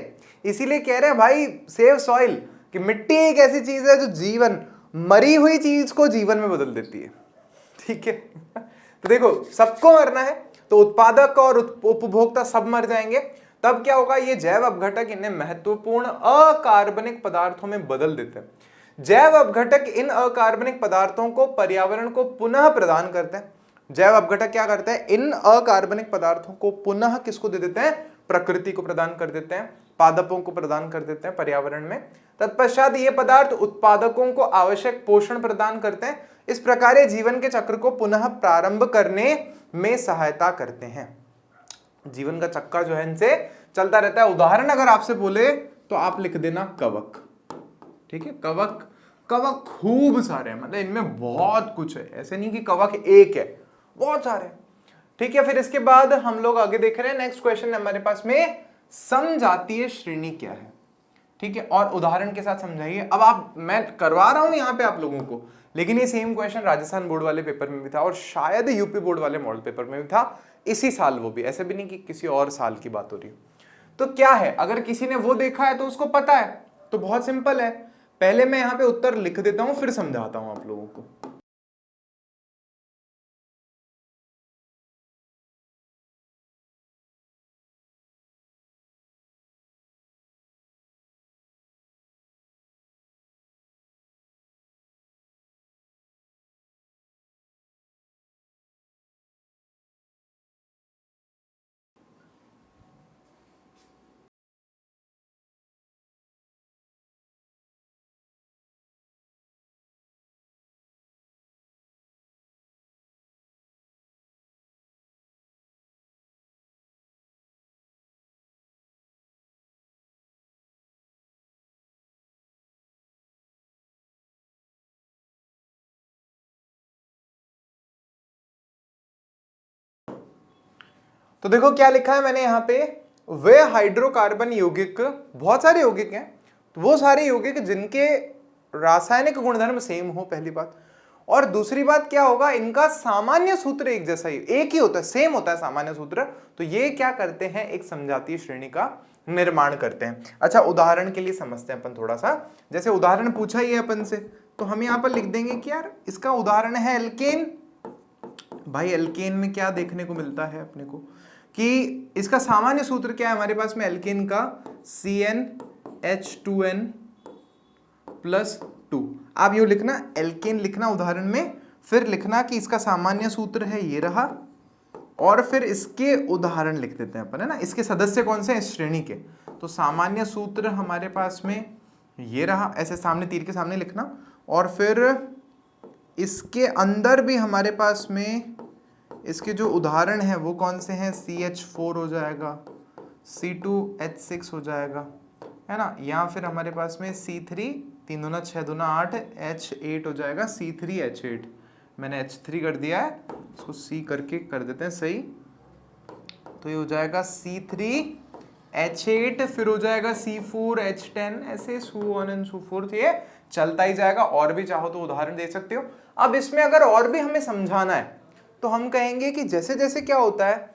A: इसीलिए कह रहे हैं भाई सेव सॉइल, कि मिट्टी एक ऐसी चीज है जो जीवन, मरी हुई चीज को जीवन में बदल देती है, ठीक है। तो देखो सबको मरना है, तो उत्पादक और उपभोक्ता सब मर जाएंगे, तब क्या होगा, ये जैव अपघटक इन्हें महत्वपूर्ण अकार्बनिक पदार्थों में बदल देते हैं। जैव अपघटक इन अकार्बनिक पदार्थों को पर्यावरण को पुनः प्रदान करते हैं। जैव अपघटक क्या करते हैं, इन अकार्बनिक पदार्थों को पुनः किसको दे देते हैं, प्रकृति को प्रदान कर देते हैं, पादपों को प्रदान कर देते हैं पर्यावरण में। तत्पश्चात ये पदार्थ उत्पादकों को आवश्यक पोषण प्रदान करते हैं। इस प्रकार ये जीवन के चक्र को पुनः प्रारंभ करने में सहायता करते हैं। जीवन का चक्का जो है इनसे चलता रहता है। उदाहरण अगर आपसे बोले तो आप लिख देना कवक, ठीक है। कवक, कवक खूब सारे हैं, मतलब इनमें बहुत कुछ है, ऐसे नहीं कि कवक एक है, बहुत सारे, ठीक है। फिर इसके बाद हम लोग आगे देख रहे हैं, नेक्स्ट क्वेश्चन हमारे पास में समजातीय श्रेणी क्या है, ठीक है, और उदाहरण के साथ समझाइए। अब आप, मैं करवा रहा हूं यहाँ पे आप लोगों को, लेकिन ये सेम क्वेश्चन राजस्थान बोर्ड वाले पेपर में भी था और शायद यूपी बोर्ड वाले मॉडल पेपर में भी था इसी साल, वो भी ऐसे भी नहीं कि किसी और साल की बात हो रही। तो क्या है, अगर किसी ने वो देखा है तो उसको पता है, तो बहुत सिंपल है। पहले मैं यहाँ पे उत्तर लिख देता हूं, फिर समझाता हूं आप लोगों को। तो देखो क्या लिखा है मैंने यहाँ पे, वे हाइड्रोकार्बन यौगिक, बहुत सारे यौगिक हैं, तो वो सारे यौगिक जिनके रासायनिक गुणधर्म सेम हो, पहली बात। और दूसरी बात क्या होगा, इनका सामान्य सूत्र एक जैसा ही, एक ही होता है, सेम होता है सामान्य सूत्र। तो ये क्या करते हैं, एक समजातीय श्रेणी का निर्माण करते हैं। अच्छा उदाहरण के लिए समझते हैं अपन थोड़ा सा। जैसे उदाहरण पूछा ही है अपन से, तो हम यहाँ पर लिख देंगे कि यार इसका उदाहरण है एल्केन। भाई एल्केन में क्या देखने को मिलता है अपने को, कि इसका सामान्य सूत्र क्या है हमारे पास में, एल्केन का CnH2n+2। आप यूं लिखना, एल्केन लिखना उदाहरण में, फिर लिखना कि इसका सामान्य सूत्र है ये रहा, और फिर इसके उदाहरण लिख देते हैं अपन, है ना। इसके सदस्य कौन से हैं, इस श्रेणी के। तो सामान्य सूत्र हमारे पास में ये रहा, ऐसे सामने तीर के सामने लिखना, और फिर इसके अंदर भी हमारे पास में इसके जो उदाहरण है वो कौन से हैं, CH4 हो जाएगा, C2H6 हो जाएगा, है ना, या फिर हमारे पास में C3, 3 दूना 6 दूना 8, H8 हो जाएगा, C3H8। मैंने H3 कर दिया है, इसको C करके कर देते हैं सही। तो ये हो जाएगा C3H8, फिर हो जाएगा C4H10, ऐसे so on and so forth, ये चलता ही जाएगा। और भी चाहो तो उदाहरण दे सकते हो। अब इसमें अगर और भी हमें समझाना है तो हम कहेंगे कि जैसे जैसे क्या होता है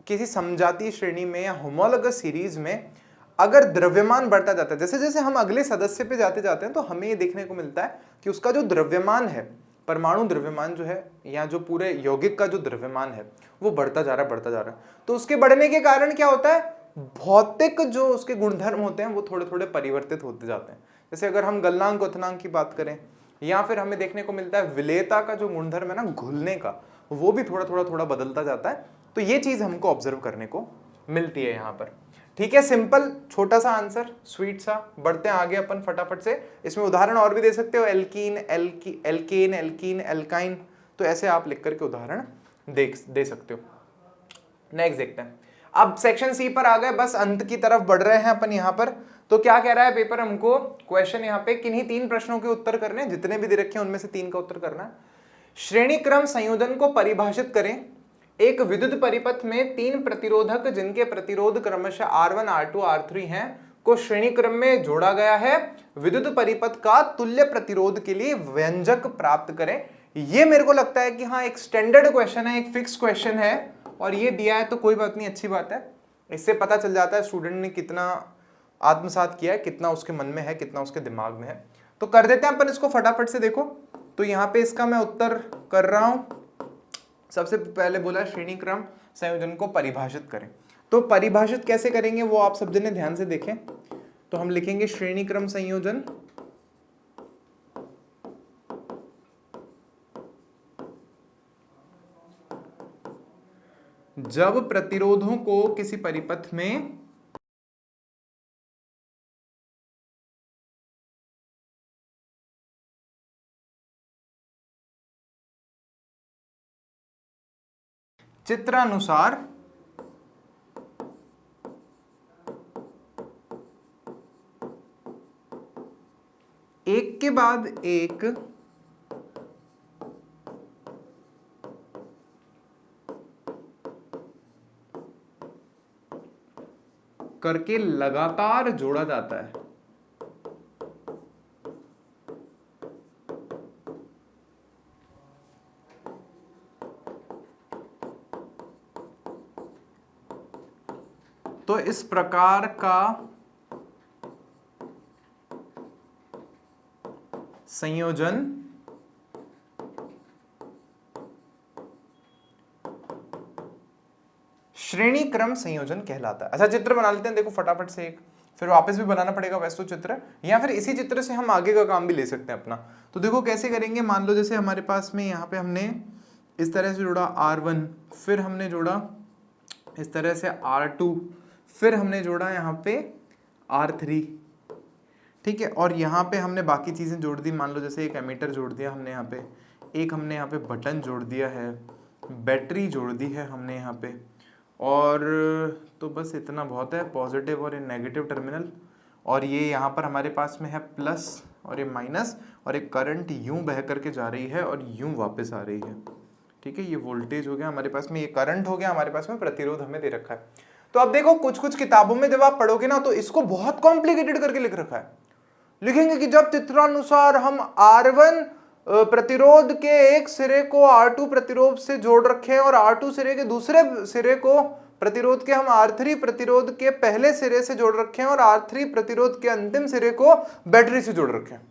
A: किसी समजातीय श्रेणी में या होमोलोगस सीरीज में, अगर द्रव्यमान बढ़ता जाता है, जैसे जैसे हम अगले सदस्य पे जाते जाते हैं, तो हमें ये देखने को मिलता है कि उसका जो द्रव्यमान है परमाणु द्रव्यमान जो है या जो पूरे यौगिक का जो द्रव्यमान है वो बढ़ता जा रहा है। तो उसके बढ़ने के कारण क्या होता है, भौतिक जो उसके गुणधर्म होते हैं वो थोड़े थोड़े परिवर्तित होते जाते हैं। जैसे अगर हम गलनांक क्वथनांक की बात करें, या फिर हमें देखने को मिलता है विलेयता का जो गुणधर्म है ना घुलने का, वो भी थोड़ा बदलता जाता है। तो ये चीज हमको ऑब्जर्व करने को मिलती है यहाँ पर। ठीक है, सिंपल छोटा सा आंसर, स्वीट सा। बढ़ते हैं आगे अपन फटाफट से। इसमें उदाहरण और भी दे सकते हो, एल्कीन, एल्केन, एल्कीन, एल्काइन, तो ऐसे आप लिख करके उदाहरण दे सकते हो। नेक्स्ट देखते हैं। अब सेक्शन सी पर आ गए, बस अंत की तरफ बढ़ रहे हैं अपन यहाँ पर। तो क्या कह रहा है पेपर हमको, क्वेश्चन यहाँ पे किन्हीं 3 प्रश्नों के उत्तर करने, जितने भी दे रखे हैं उनमें से 3 का उत्तर करना है। श्रेणी क्रम संयोजन को परिभाषित करें। एक विद्युत परिपथ में 3 प्रतिरोधक जिनके प्रतिरोध क्रमशः R1, R2, R3 हैं को श्रेणी क्रम में जोड़ा गया है। विद्युत परिपथ का तुल्य प्रतिरोध के लिए व्यंजक प्राप्त करें। ये मेरे को लगता है कि हाँ एक स्टैंडर्ड क्वेश्चन है, एक फिक्स क्वेश्चन है, और ये दिया है तो कोई बात नहीं, अच्छी बात है। इससे पता चल जाता है स्टूडेंट ने कितना आत्मसात किया है, कितना उसके मन में है, कितना उसके दिमाग में है। तो कर देते हैं अपन इसको फटाफट से। देखो तो यहाँ पे इसका मैं उत्तर कर रहा हूं। सबसे पहले बोला श्रेणी क्रम संयोजन को परिभाषित करें। तो परिभाषित कैसे करेंगे वो आप सब जने ध्यान से देखें। तो हम लिखेंगे श्रेणी क्रम संयोजन जब प्रतिरोधों को किसी परिपथ में चित्रानुसार एक के बाद एक करके लगातार जोड़ा जाता है। तो इस प्रकार का संयोजन श्रेणी क्रम संयोजन कहलाता है। अच्छा चित्र बना लेते हैं, देखो फटाफट से एक, फिर वापस भी बनाना पड़ेगा वैसे तो चित्र, या फिर इसी चित्र से हम आगे का काम भी ले सकते हैं अपना। तो देखो कैसे करेंगे। मान लो जैसे हमारे पास में यहाँ पे हमने इस तरह से जोड़ा R1, फिर हमने जोड़ा इस तरह से R2, फिर हमने जोड़ा यहाँ पे R3, ठीक है, और यहाँ पे हमने बाकी चीज़ें जोड़ दी। मान लो जैसे एक एमीटर जोड़ दिया हमने यहाँ पे, एक हमने यहाँ पे बटन जोड़ दिया है, बैटरी जोड़ दी है हमने यहाँ पे, और तो बस इतना बहुत है। पॉजिटिव और ये नेगेटिव टर्मिनल, और ये यहाँ पर हमारे पास में है प्लस और ये माइनस, और एक करंट यूं बह करके जा रही है और यूं वापस आ रही है। ठीक है, ये वोल्टेज हो गया हमारे पास में, ये करंट हो गया हमारे पास में, प्रतिरोध हमें दे रखा है। तो अब देखो कुछ कुछ किताबों में जब आप पढ़ोगे ना तो इसको बहुत कॉम्प्लिकेटेड करके लिख रखा है। लिखेंगे कि जब चित्रानुसार हम R1 प्रतिरोध के एक सिरे को R2 प्रतिरोध से जोड़ रखे और R2 सिरे के दूसरे सिरे को प्रतिरोध के हम R3 प्रतिरोध के पहले सिरे से जोड़ रखे हैं और R3 प्रतिरोध के अंतिम सिरे को बैटरी से जोड़ रखे हैं।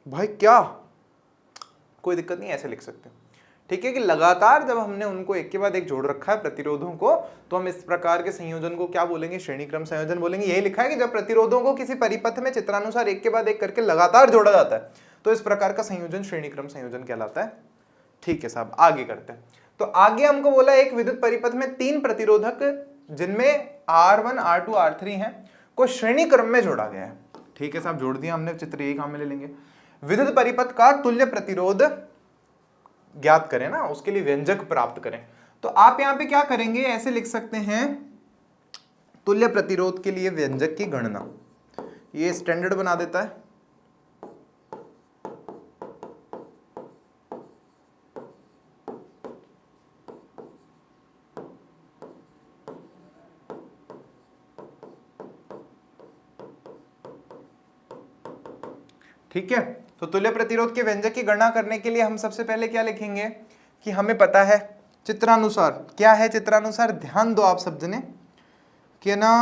A: भाई क्या, कोई दिक्कत नहीं, ऐसे लिख सकते हैं। ठीक है कि लगातार जब हमने उनको एक के बाद एक जोड़ रखा है प्रतिरोधों को, तो हम इस प्रकार के संयोजन को क्या बोलेंगे, श्रेणी क्रम संयोजन बोलेंगे। यही लिखा है कि जब प्रतिरोधों को किसी परिपथ में चित्रानुसार एक के बाद एक करके लगातार जोड़ा जाता है तो इस प्रकार का संयोजन श्रेणी क्रम संयोजन कहलाता है। ठीक है साहब, आगे करते हैं। तो आगे हमको बोला एक विद्युत परिपथ में 3 प्रतिरोधक जिनमें R1, R2, R3 हैं को श्रेणी क्रम में जोड़ा गया है। ठीक है साहब, जोड़ दिया हमने, चित्र यही काम में ले लेंगे। विद्युत परिपथ का तुल्य प्रतिरोध ज्ञात करें ना, उसके लिए व्यंजक प्राप्त करें। तो आप यहां पे क्या करेंगे, ऐसे लिख सकते हैं तुल्य प्रतिरोध के लिए व्यंजक की गणना। ये स्टैंडर्ड बना देता है। ठीक है, तो तुल्य प्रतिरोध के व्यंजक की गणना करने के लिए हम सबसे पहले क्या लिखेंगे कि हमें पता है चित्रानुसार। क्या है चित्रानुसार, ध्यान दो आप सब जने कि ना,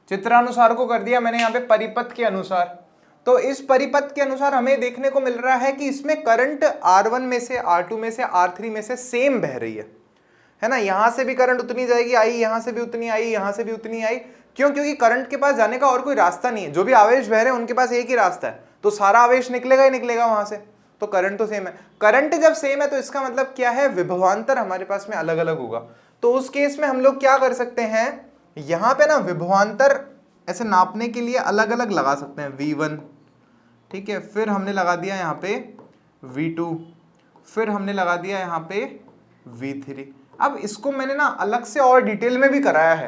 A: चित्रानुसार को कर दिया मैंने यहाँ पे परिपथ के अनुसार। तो इस परिपथ के अनुसार हमें देखने को मिल रहा है कि इसमें करंट R1 में से, R2 में से, R3 में से सेम बह रही है ना। यहां से भी करंट उतनी जाएगी, आई, यहां से भी उतनी आई, यहां से भी उतनी आई। क्यों? क्योंकि करंट के पास जाने का और कोई रास्ता नहीं है। जो भी आवेश बह रहे हैं उनके पास एक ही रास्ता है, तो सारा आवेश निकलेगा ही निकलेगा वहां से। तो करंट तो सेम है। करंट जब सेम है तो इसका मतलब क्या है, विभवांतर हमारे पास में अलग अलग होगा। तो उस केस में हम लोग क्या कर सकते हैं, यहां पे ना विभवांतर ऐसे नापने के लिए अलग अलग लगा सकते हैं। V1, ठीक है, फिर हमने लगा दिया यहाँ पे V2, फिर हमने लगा दिया यहाँ पे V3। अब इसको मैंने ना अलग से और डिटेल में भी कराया है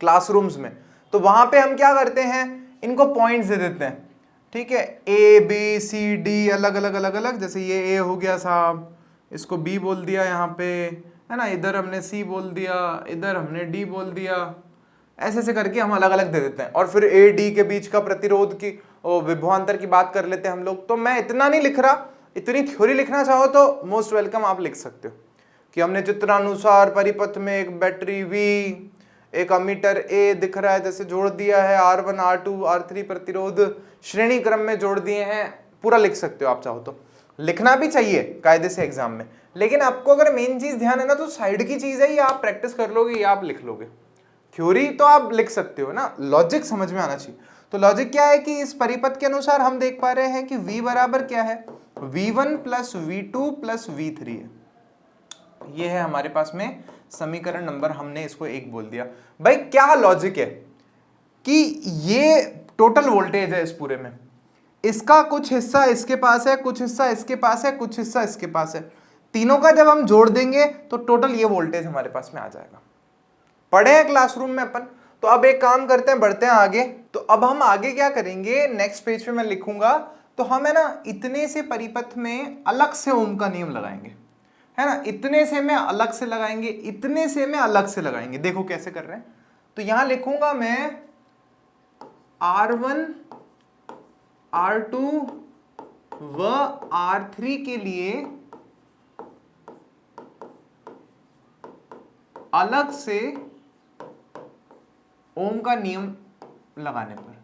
A: क्लासरूम्स में। तो वहां पे हम क्या करते हैं, इनको पॉइंट्स दे देते हैं, ठीक है, A B C D अलग अलग अलग अलग। जैसे ये A हो गया साहब, इसको B बोल दिया यहाँ पे, है ना, इधर हमने C बोल दिया, इधर हमने D बोल दिया। ऐसे ऐसे करके हम अलग अलग दे देते हैं। और फिर A D के बीच का प्रतिरोध की विभवांतर की बात कर लेते हैं हम लोग। तो मैं इतना नहीं लिख रहा, इतनी थ्योरी लिखना चाहो तो मोस्ट वेलकम, आप लिख सकते हो कि हमने चित्रानुसार परिपथ में एक बैटरी V, एक अमीटर A दिख रहा है जैसे जोड़ दिया है, R1 R2 R3 प्रतिरोध श्रेणी क्रम में जोड़ दिए हैं। पूरा लिख सकते हो आप चाहो तो, लिखना भी चाहिए कायदे से एग्जाम में। लेकिन आपको अगर मेन चीज ध्यान है ना, तो साइड की चीज है, ये आप प्रैक्टिस कर लोगे या आप लिख लोगे। थ्योरी तो आप लिख सकते हो ना, लॉजिक समझ में आना चाहिए। तो लॉजिक क्या है कि इस परिपथ के अनुसार हम देख पा रहे हैं कि V बराबर क्या है, V1 plus V2 plus V3 है। ये है हमारे पास में समीकरण नंबर, हमने इसको 1 बोल दिया। भाई क्या लॉजिक है कि ये टोटल वोल्टेज है इस पूरे में, इसका कुछ हिस्सा इसके पास है, कुछ हिस्सा इसके पास है, कुछ हिस्सा इसके पास है। तीनों का जब हम जोड़ देंगे तो टोटल ये वोल्टेज हमारे पास में आ जाएगा। पढ़े हैं क्लासरूम में अपन। तो अब एक काम करते हैं, बढ़ते हैं आगे। तो अब हम आगे क्या करेंगे, नेक्स्ट पेज पे मैं लिखूंगा। तो हम है ना इतने से परिपथ में अलग से ओम का नियम लगाएंगे, है ना। इतने से में अलग से लगाएंगे, इतने से में अलग से लगाएंगे। देखो कैसे कर रहे हैं। तो यहां लिखूंगा मैं R1 R2 व R3 के लिए अलग से ओम का नियम लगाने पर।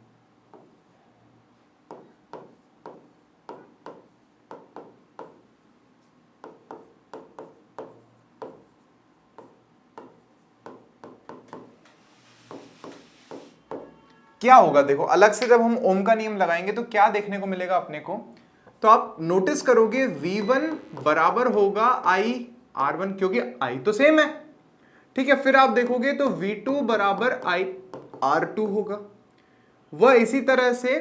A: क्या होगा देखो, अलग से जब हम ओम का नियम लगाएंगे तो क्या देखने को मिलेगा अपने को। तो आप नोटिस करोगे V1 बराबर होगा I R1, क्योंकि I तो सेम है, ठीक है। फिर आप देखोगे तो V2 बराबर I R2 होगा। वह इसी तरह से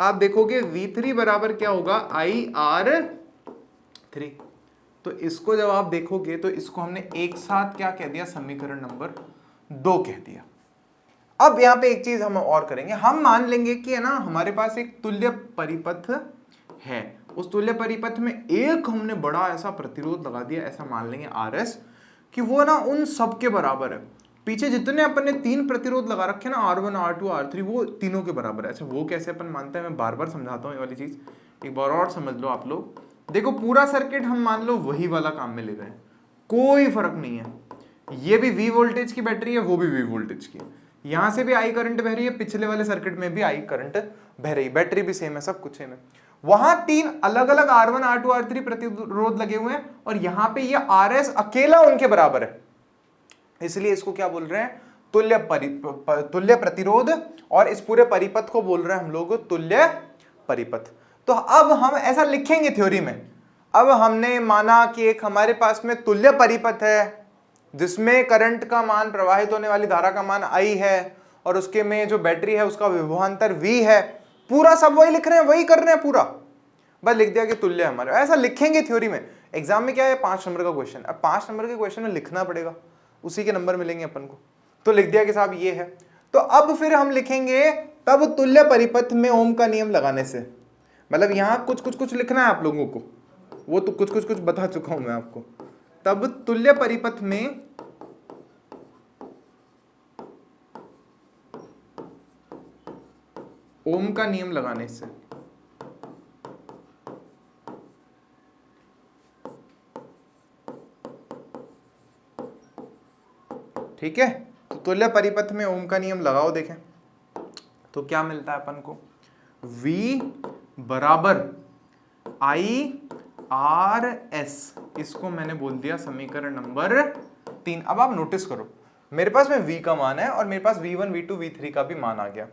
A: आप देखोगे V3 बराबर क्या होगा, I R3। तो इसको जब आप देखोगे तो इसको हमने एक साथ क्या कह दिया, समीकरण नंबर 2 कह दिया। अब यहां पे एक चीज हम और करेंगे, हम मान लेंगे कि है ना हमारे पास एक तुल्य परिपथ है। उस तुल्य परिपथ में एक हमने बड़ा ऐसा प्रतिरोध लगा दिया, ऐसा मान लेंगे RS, कि वो ना उन सब के बराबर है। पीछे जितने अपन ने 3 प्रतिरोध लगा रखे ना, R1 R2 R3, वो तीनों के बराबर है। अच्छा वो कैसे अपन मानते हैं, मैं बार बार समझाता हूँ ये वाली चीज, एक बार और समझ लो आप लोग। देखो पूरा सर्किट हम मान लो वही वाला काम में ले रहे हैं, कोई फर्क नहीं है। ये भी V वोल्टेज की बैटरी है, वो भी V वोल्टेज की है। यहां से भी आई करंट बह रही है, पिछले वाले सर्किट में भी आई करंट बह रही है, बैटरी भी सेम है, सब कुछ सेम है। वहां 3 अलग अलग R1 R2 R3 प्रतिरोध लगे हुए हैं, और यहां पे ये RS अकेला उनके बराबर है। इसलिए इसको क्या बोल रहे हैं, तुल्य प्रतिरोध, और इस पूरे परिपथ को बोल रहे हैं हम लोग तुल्य परिपथ। तो अब हम ऐसा लिखेंगे थ्योरी में। अब हमने माना कि एक हमारे पास में तुल्य परिपथ है जिसमें करंट का मान, प्रवाहित होने वाली धारा का मान I है, और उसके में जो बैटरी है उसका विभवांतर V है। पूरा सब वही लिख रहे हैं, वही कर रहे हैं पूरा, बस लिख दिया कि तुल्य हमारे। ऐसा लिखेंगे थ्योरी में। एग्जाम में क्या है, 5 नंबर का क्वेश्चन। अब 5 नंबर के क्वेश्चन में लिखना पड़ेगा, उसी के नंबर मिलेंगे अपन को। तो लिख दिया कि साहब ये है। तो अब फिर हम लिखेंगे तब तुल्य परिपथ में ओम का नियम लगाने से, मतलब यहां कुछ कुछ कुछ लिखना है आप लोगों को, वो तो कुछ कुछ कुछ बता चुका हूं मैं आपको। तब तुल्य परिपथ में ओम का नियम लगाने से, ठीक है। तो तुल्य परिपथ में ओम का नियम लगाओ, देखें तो क्या मिलता है अपन को, V बराबर IRS, इसको मैंने बोल दिया समीकरण नंबर 3। अब आप नोटिस करो, मेरे पास में V का मान है और मेरे पास V1 V2 V3 का भी मान आ गया।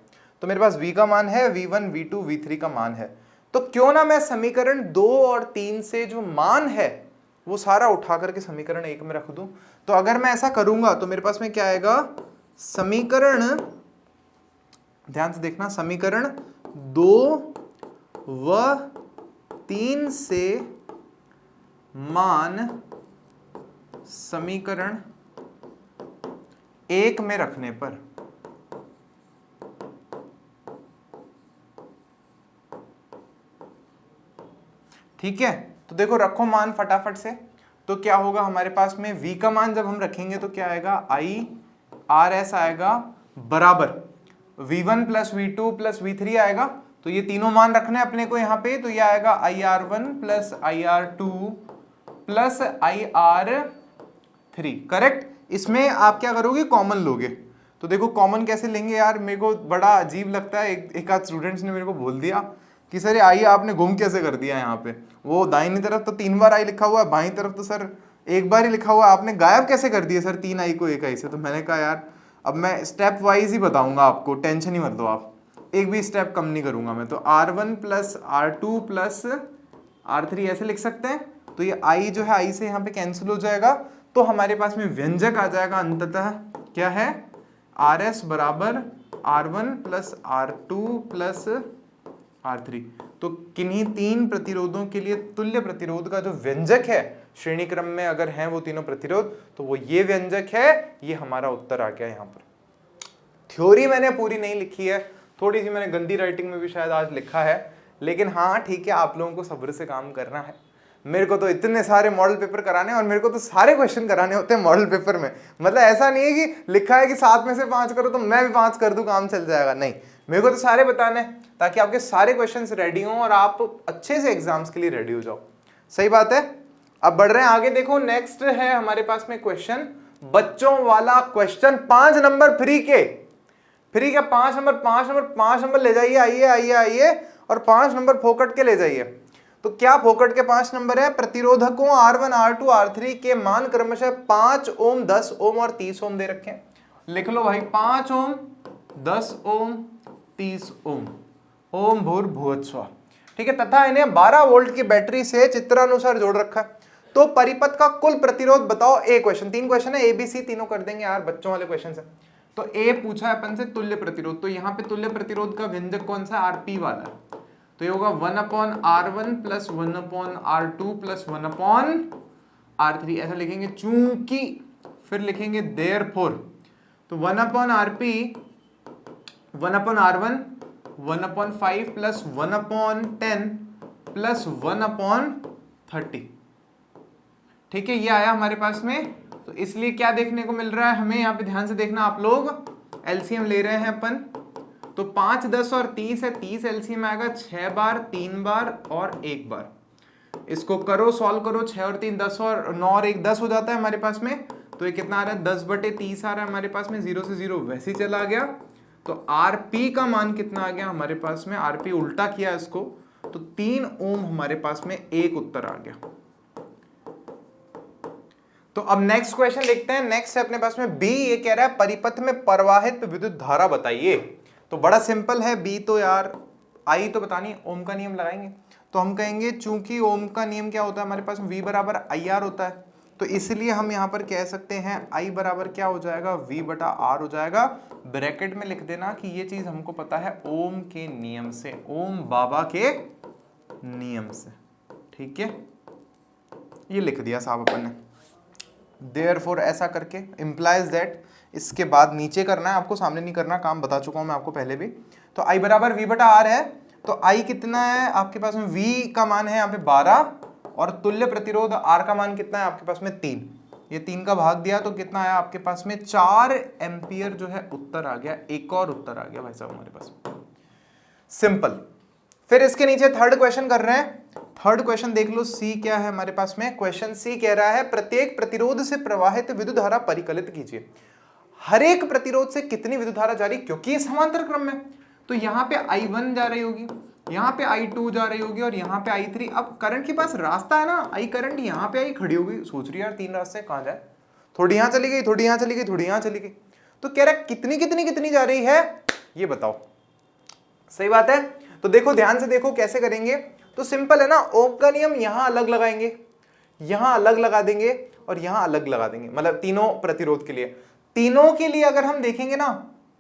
A: तो मेरे पास V का मान है, V1 V2 V3 का मान है, तो क्यों ना मैं समीकरण 2 और 3 से जो मान है वो सारा उठा करके समीकरण 1 में रख दूं। तो अगर मैं ऐसा करूंगा तो मेरे पास में क्या आएगा, समीकरण, ध्यान से देखना, समीकरण 2 व 3 से मान समीकरण 1 में रखने पर ठीक है। तो देखो रखो मान फटाफट से, तो क्या होगा हमारे पास में V का मान जब हम रखेंगे तो क्या आएगा, IRS आएगा बराबर V1 plus V2 plus V3 आएगा। तो ये तीनों मान रखने अपने को यहाँ पे, तो ये आएगा IR1 plus IR2 plus IR3, correct. इसमें आप क्या करोगे, कॉमन लोगे। तो देखो कॉमन कैसे लेंगे यार, मेरे को बड़ा अजीब लगता है। एक आध स्टूडेंट्स ने मेरे को बोल दिया कि सर आई आपने गुम कैसे कर दिया, यहाँ पे वो दाहिनी तरफ तो 3 बार आई लिखा हुआ है, बाईं तरफ तो सर 1 बार ही लिखा हुआ है, आपने गायब कैसे कर दिया सर 3 आई को 1 आई से। तो मैंने कहा यार अब मैं स्टेप वाइज ही बताऊंगा आपको, टेंशन ही मत लो आप, एक भी स्टेप कम नहीं करूंगा मैं। तो R1 plus R2 plus R3 ऐसे लिख सकते हैं। तो ये आई जो है आई से यहाँ पे कैंसिल हो जाएगा, तो हमारे पास में व्यंजक आ जाएगा अंततः क्या है, RS बराबर R1 plus R2 plus R3। तो किन्हीं 3 प्रतिरोधों के लिए तुल्य प्रतिरोध का जो व्यंजक है श्रेणी क्रम में अगर हैं वो तीनों प्रतिरोध, तो वो ये व्यंजक है। ये हमारा उत्तर आ गया। यहाँ पर थ्योरी मैंने पूरी नहीं लिखी है, थोड़ी सी मैंने गंदी राइटिंग में भी शायद आज लिखा है, लेकिन हाँ ठीक है, आप लोगों को सब्र से काम करना है। मेरे को तो इतने सारे मॉडल पेपर कराने और मेरे को तो सारे क्वेश्चन कराने होते हैं मॉडल पेपर में। मतलब ऐसा नहीं है कि लिखा है कि 7 में से 5 करो तो मैं भी 5 कर दूं काम चल जाएगा, नहीं, मेरे को तो सारे बताने हैं ताकि आपके सारे क्वेश्चंस रेडी हों और आप अच्छे से एग्जाम्स के लिए रेडी हो जाओ। सही बात है। अब बढ़ रहे हैं आगे, देखो नेक्स्ट है हमारे पास में क्वेश्चन, बच्चों वाला क्वेश्चन, 5 नंबर फ्री के, फ्री का 5 नंबर ले जाइए, आइए और 5 नंबर फोकट के ले जाइए। तो क्या फोकट के 5 नंबर है, प्रतिरोधकों R1 R2 R3 के मान क्रमशः 5 ओम 10 ओम और 30 ओम दे रखे हैं। लिख लो भाई, 5 ओम 10 ओम 30 ओम, ओम भूर्भुवः स्वः, ठीक है। तथा इन्हें 12 वोल्ट की बैटरी से चित्रानुसार जोड़ रखा है। तो परिपथ का कुल प्रतिरोध बताओ। ए क्वेश्चन, 3 क्वेश्चन है, ABC तीनों कर देंगे यार, बच्चों वाले क्वेश्चन है। तो ए पूछा है अपन से तुल्य प्रतिरोध, तो यहाँ पे तुल्य प्रतिरोध का व्यंजक कौन सा, RP वाला है। तो ये होगा 1/R1 plus 1/R2 plus 1/R3, ऐसा लिखेंगे चूंकि, फिर लिखेंगे देयरफॉर। तो 1/RP 1/R1 1/5 प्लस 1/10 प्लस 1/30, ठीक है, ये आया हमारे पास में। तो इसलिए क्या देखने को मिल रहा है हमें, यहाँ पे ध्यान से देखना आप लोग, एलसीएम ले रहे हैं अपन, तो 5 10 और 30 है, 30 एलसीएम आएगा 6 बार, 3 बार और 1 बार। इसको करो, सॉल्व करो, 6 और 3 10 और 9 और 1 10 हो जाता है हमारे पास में। तो ये कितना आ रहा है, 10/30 आ रहा है हमारे पास में, 0 से 0 वैसे ही चला गया। तो आरपी का मान कितना आ गया हमारे पास में, आरपी उल्टा किया इसको, तो 3 ओम हमारे पास में एक उत्तर आ गया। तो अब नेक्स्ट क्वेश्चन देखते हैं। नेक्स्ट है अपने पास में बी, ये कह रहा है परिपथ में प्रवाहित विद्युत धारा बताइए। तो बड़ा सिंपल है, बी तो यार आई तो बतानी, ओम का नियम लगाएंगे। तो हम कहेंगे चूंकि ओम का नियम क्या होता है हमारे पास, V बराबर IR होता है, तो इसलिए हम यहाँ पर कह सकते हैं I बराबर क्या हो जाएगा, V/R हो जाएगा। ब्रैकेट में लिख देना कि ये चीज हमको पता है ओम के नियम से, ओम बाबा के नियम से, ठीक है, ये लिख दिया साहब अपन ने। देयरफॉर ऐसा करके इम्प्लाइज दैट, इसके बाद नीचे करना है आपको, सामने नहीं करना, काम बता चुका हूं मैं आपको पहले भी। तो I बराबर V/R है, तो I कितना है आपके पास में, V का मान है यहाँ पे 12 और तुल्य प्रतिरोध R का मान कितना है आपके पास में 3, ये 3 का भाग दिया तो कितना आया आपके पास में 4 एम्पियर जो है उत्तर आ गया। एक और उत्तर आ गया भाई साहब हमारे पास, सिंपल। फिर इसके नीचे थर्ड क्वेश्चन कर रहे हैं। थर्ड क्वेश्चन देख लो, सी क्या है हमारे पास में, क्वेश्चन सी कह रहा है प्रत्येक प्रतिरोध से प्रवाहित विद्युत धारा परिकलित कीजिए। हर एक प्रतिरोध से कितनी विद्युत धारा जारी, क्योंकि ये समांतर क्रम में, तो यहाँ पे I1 जा रही होगी, यहाँ पे I2 जा रही होगी और यहाँ पे I3। अब करंट के पास रास्ता है ना, आई करंट यहाँ पे आई खड़ी होगी, सोच रही यार 3 रास्ते कहाँ जाए, थोड़ी यहाँ चली गई, थोड़ी यहाँ चली गई, थोड़ी यहाँ चली गई, तो कह रहा है कितनी कितनी कितनी जा रही है, ये बताओ। सही बात है। तो देखो ध्यान से देखो कैसे करेंगे, तो सिंपल है ना, ओम का नियम यहां अलग लगाएंगे, यहां अलग लगा देंगे और यहां अलग लगा देंगे, मतलब तीनों प्रतिरोध के लिए। तीनों के लिए अगर हम देखेंगे ना,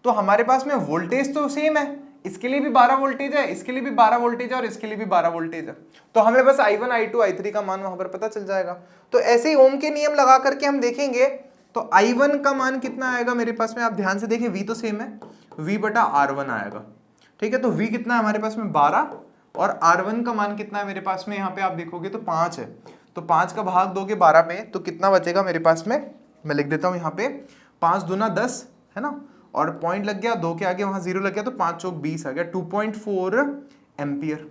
A: तो हमारे पास में वोल्टेज तो सेम है, इसके लिए भी 12 वोल्टेज है, इसके लिए भी 12 वोल्टेज है और इसके लिए भी 12 वोल्टेज है, तो हमें बस I1 I2 I3 का मान वहां पर पता चल जाएगा। तो ऐसे ही ओम के नियम लगा करके हम देखेंगे, तो I1 का मान कितना आएगा मेरे पास में, आप ध्यान से देखिए, V तो सेम है, V बटा R1 आएगा, ठीक है। तो V कितना है हमारे पास में 12, और R1 का मान कितना है मेरे पास में, यहाँ पे आप देखोगे तो 5 है, तो 5 का भाग दोगे 12 में तो कितना बचेगा मेरे पास में, मैं लिख देता हूँ यहाँ पे, 5 दूना 10 है ना, और पॉइंट लग गया, 2 के आगे वहां 0 लग गया, तो 5 चौक 20 आ गया, 2.4 एम्पियर।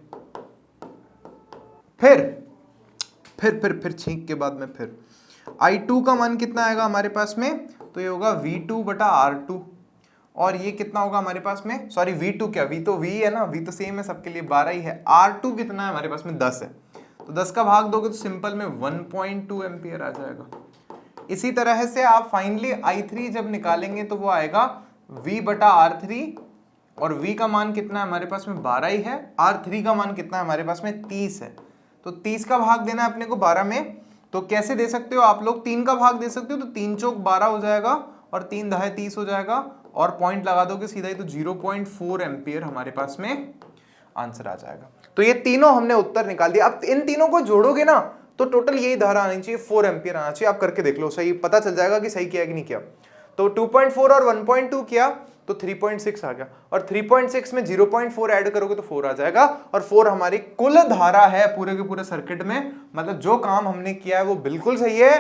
A: फिर छींक के बाद में फिर I2 का मान कितना आएगा हमारे पास में, तो ये होगा V2 बटा R2, और ये कितना होगा हमारे पास में, सॉरी V2 क्या, V तो V है ना, V तो सेम है सबके लिए, 12 ही है। R2 कितना है हमारे पास में, 10 है, तो 10 का भाग दोगे तो सिंपल में 1.2 एम्पियर आ जाएगा। इसी तरह से आप फाइनली I3 जब निकालेंगे तो वो आएगा V बटा R3, और V का मान कितना है हमारे पास में 12 ही है, R3 का मान कितना है हमारे पास में 30 है, तो 30 का भाग देना है अपने को 12 में, तो कैसे दे सकते हो आप लोग, 3 का भाग दे सकते हो, तो 3 चौक 12 हो जाएगा और 3 दहाई 30 हो जाएगा, और पॉइंट लगा दोगे सीधा ही, तो 0.4 एम्पियर हमारे पास में आंसर आ जाएगा। तो ये तीनों हमने उत्तर निकाल दिया। अब इन तीनों को जोड़ोगे ना, तो टोटल यही धारा आनी चाहिए, 4 एम्पियर आना चाहिए। आप करके देख लो, सही पता चल जाएगा कि सही किया कि नहीं किया। तो 2.4 और 1.2 किया तो 3.6 आ गया, और 3.6 में 0.4 ऐड करोगे तो 4 आ जाएगा, और 4 हमारी कुल धारा है पूरे के पूरे सर्किट में। मतलब जो काम हमने किया है वो बिल्कुल सही है,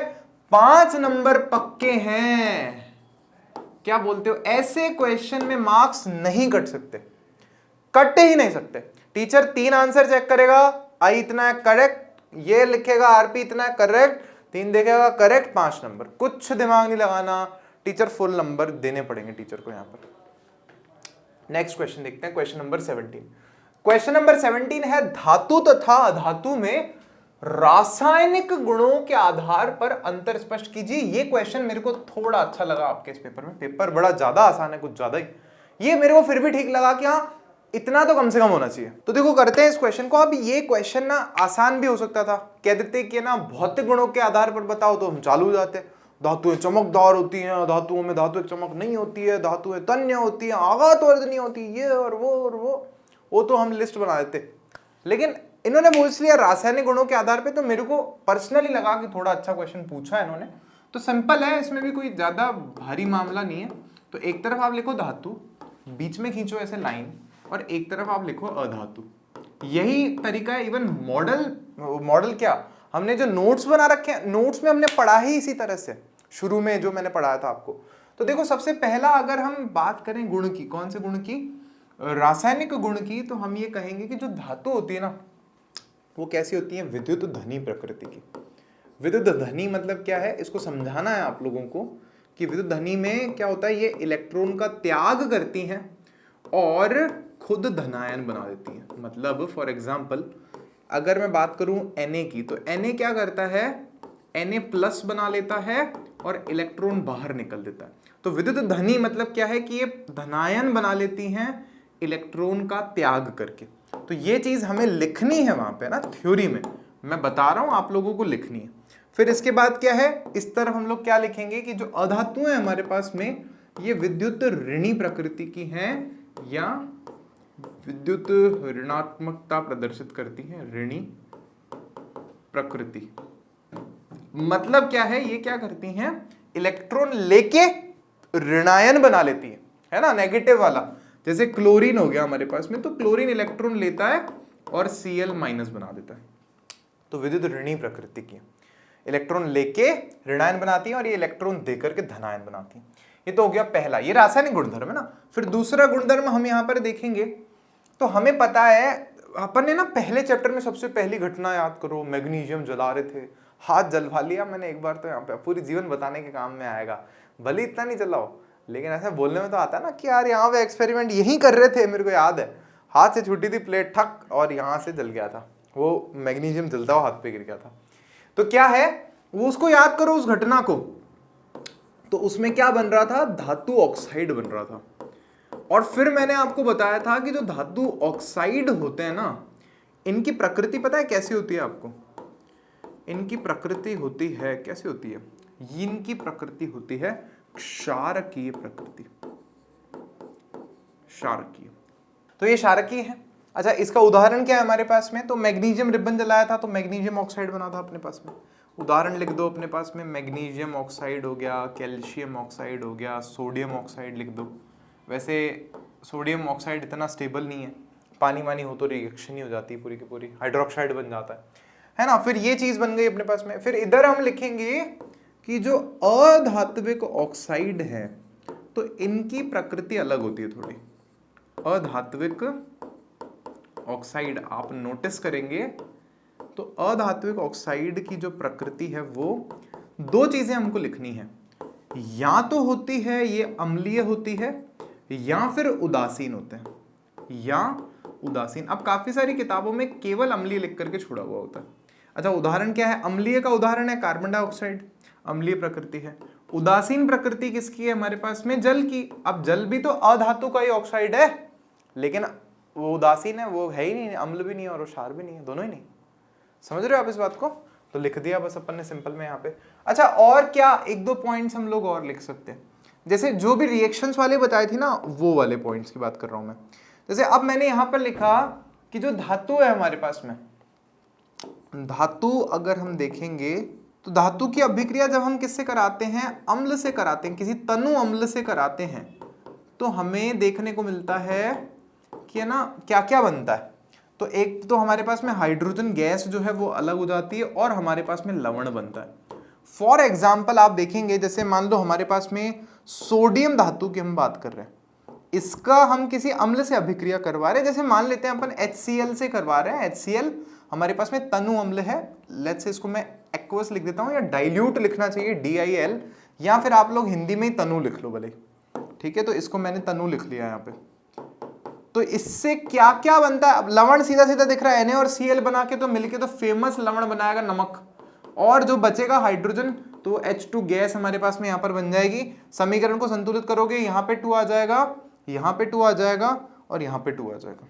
A: 5 नंबर पक्के हैं। क्या बोलते हो, ऐसे क्वेश्चन में मार्क्स नहीं कट सकते, कट ही नहीं सकते। टीचर 3 आंसर चेक करेगा, आई इतना है करेक्ट, ये लिखेगा आरपी इतना है करेक्ट, 3 देखेगा करेक्ट, 5 नंबर। कुछ दिमाग नहीं लगाना, टीचर फुल नंबर देने पड़ेंगे टीचर को यहां पर। नेक्स्ट क्वेश्चन देखते हैं, क्वेश्चन नंबर 17। क्वेश्चन नंबर 17 है, धातु तथा अधातु में रासायनिक गुणों के आधार पर अंतर स्पष्ट कीजिए। ये क्वेश्चन मेरे को थोड़ा अच्छा लगा आपके इस पेपर में, पेपर बड़ा ज्यादा आसान है, कुछ ज्यादा ही। ये मेरे को फिर भी ठीक लगा कि हाँ इतना तो कम से कम होना चाहिए। तो देखो करते हैं इस क्वेश्चन को। अब ये क्वेश्चन ना आसान भी हो सकता था, कह देते कि ना भौतिक गुणों के आधार पर बताओ, तो हम चालू हो जाते। धातुएं चमकदार होती हैं, धातुओं में धातु चमक नहीं होती है, धातुएं तन्य होती हैं, आघात वर्धनी होती है, ये और वो तो हम लिस्ट बना देते। लेकिन इन्होंने पूछ लिया रासायनिक गुणों के आधार पे, तो मेरे को पर्सनली लगा कि थोड़ा अच्छा क्वेश्चन पूछा है इन्होंने। तो सिंपल है, इसमें भी कोई ज्यादा भारी मामला नहीं है। तो एक तरफ आप लिखो धातु, बीच में खींचो ऐसे लाइन, और एक तरफ आप लिखो अधातु। यही तरीका है। इवन मॉडल क्या हमने जो नोट्स बना रखे हैं, नोट्स में हमने पढ़ा ही इसी तरह से, शुरू में जो मैंने पढ़ाया था आपको। तो देखो सबसे पहला अगर हम बात करें गुण की, कौन से गुण की, रासायनिक गुण की, तो हम ये कहेंगे कि जो धातु होती है ना, वो कैसी होती है, विद्युत धनी प्रकृति की। विद्युत धनी मतलब क्या है, इसको समझाना है आप लोगों को कि विद्युत धनी में क्या होता है, ये इलेक्ट्रॉन का त्याग करती हैं और खुद धनायन बना देती हैं। मतलब फॉर एग्जाम्पल अगर मैं बात करूं Na की, तो Na क्या करता है, Na प्लस बना लेता है और इलेक्ट्रॉन बाहर निकल देता है। तो विद्युत धनी मतलब क्या है कि ये धनायन बना लेती हैं इलेक्ट्रॉन का त्याग करके। तो ये चीज हमें लिखनी है वहां पे ना, थ्योरी में मैं बता रहा हूं, आप लोगों को लिखनी है। फिर इसके बाद क्या है, इस तरफ हम लोग क्या लिखेंगे कि जो अधातुएं हमारे पास में, ये विद्युत ऋणी प्रकृति की हैं या विद्युत ऋणात्मकता प्रदर्शित करती हैं, ऋणी प्रकृति। मतलब क्या है, ये क्या करती हैं, इलेक्ट्रॉन लेके ऋणायन बना लेती है ना, नेगेटिव वाला। जैसे क्लोरीन हो गया हमारे पास में, तो क्लोरीन इलेक्ट्रॉन लेता है और Cl माइनस बना देता है। तो विद्युत ऋणी प्रकृति की, इलेक्ट्रॉन लेके ऋणायन बनाती है और ये इलेक्ट्रॉन देकर के धनायन बनाती है। ये तो हो गया पहला, ये रासायनिक गुणधर्म है ना। फिर दूसरा गुणधर्म हम यहाँ पर देखेंगे, तो हमें पता है, अपन ने ना पहले चैप्टर में सबसे पहली घटना याद करो, मैग्नीशियम जला रहे थे, हाथ जलवा लिया मैंने एक बार, तो यहाँ पे पूरी जीवन बताने के काम में आएगा, भले इतना नहीं जलाओ, लेकिन ऐसा बोलने में तो आता है ना कि यार यहाँ पे एक्सपेरिमेंट यही कर रहे थे, मेरे को याद है, हाथ से छूटी थी प्लेट, ठक, और यहाँ से जल गया था, वो मैग्नीशियम जलता हुआ हाथ पे गिर गया था। तो क्या है वो, उसको याद करो उस घटना को। तो उसमें क्या बन रहा था, धातु ऑक्साइड बन रहा था। और फिर मैंने आपको बताया था कि जो धातु ऑक्साइड होते हैं ना, इनकी प्रकृति पता है कैसी होती है आपको? इनकी प्रकृति होती है, कैसी होती है? इनकी प्रकृति होती है क्षारकीय प्रकृति, क्षारकीय। तो ये क्षारकीय है। अच्छा, इसका उदाहरण क्या है हमारे पास में? तो मैग्नीशियम रिबन जलाया था तो मैग्नीशियम ऑक्साइड बना था अपने पास में। उदाहरण लिख दो अपने पास में, मैग्नीशियम ऑक्साइड हो गया, कैल्शियम ऑक्साइड हो गया, सोडियम ऑक्साइड लिख दो। वैसे सोडियम ऑक्साइड इतना स्टेबल नहीं है, पानी वानी हो तो रिएक्शन ही हो जाती है पूरी की पूरी, हाइड्रोक्साइड बन जाता है ना। फिर ये चीज बन गई अपने पास में। फिर इधर हम लिखेंगे कि जो अधात्विक ऑक्साइड है तो इनकी प्रकृति अलग होती है थोड़ी। अधात्विक ऑक्साइड आप नोटिस करेंगे तो अधात्विक ऑक्साइड की जो प्रकृति है वो दो चीजें हमको लिखनी है, या तो होती है ये अम्लीय होती है या फिर उदासीन होते हैं, या उदासीन। अब काफी सारी किताबों में केवल अम्लीय लिख करके छोड़ा हुआ होता है। अच्छा, उदाहरण क्या है? अम्लीय का उदाहरण है कार्बन डाइऑक्साइड, अम्लीय प्रकृति है। उदासीन प्रकृति किसकी है हमारे पास में? जल की। अब जल भी तो अधातु का ही ऑक्साइड है, लेकिन वो उदासीन है, वो है ही नहीं, अम्ल भी नहीं है और क्षार भी नहीं है, दोनों ही नहीं। समझ रहे हो आप इस बात को? तो लिख दिया बस अपन ने सिंपल में यहाँ पे। अच्छा, और क्या एक दो पॉइंट्स हम लोग और लिख सकते हैं, जैसे जो भी रिएक्शंस वाले बताए थे ना, वो वाले पॉइंट्स की बात कर रहा हूं मैं। जैसे अब मैंने यहां पर लिखा कि जो धातु है हमारे पास में, धातु अगर हम देखेंगे तो धातु की अभिक्रिया जब हम किससे कराते हैं? अम्ल से कराते हैं, किसी तनु अम्ल से कराते हैं, तो हमें देखने को मिलता है कि ना क्या क्या बनता है। तो एक तो हमारे पास में हाइड्रोजन गैस जो है वो अलग हो जाती है और हमारे पास में लवण बनता है। फॉर एग्जाम्पल आप देखेंगे, जैसे मान लो हमारे पास में सोडियम धातु की हम बात कर रहे हैं, इसका हम किसी अम्ल से अभिक्रिया करवा रहे हैं, जैसे मान लेते हैं अपन HCl से करवा रहे हैं। HCl हमारे पास में तनु अम्ल है, लेट्स से इसको मैं एक्वस लिख देता हूं, या डाइल्यूट लिखना चाहिए DIL, या फिर आप लोग हिंदी में ही तनु लिख लो भले, ठीक है। तो इसको मैंने तनु लिख लिया यहाँ पे। तो इससे क्या क्या बनता है? अब लवण सीधा सीधा दिख रहा है, Na और Cl बना के तो मिलके तो फेमस लवण बनाएगा नमक, और जो बचेगा हाइड्रोजन, तो H2 गैस हमारे पास में यहाँ पर बन जाएगी। समीकरण को संतुलित करोगे, यहाँ पे 2 आ जाएगा, यहाँ पे 2 आ जाएगा और यहाँ पे 2 आ जाएगा।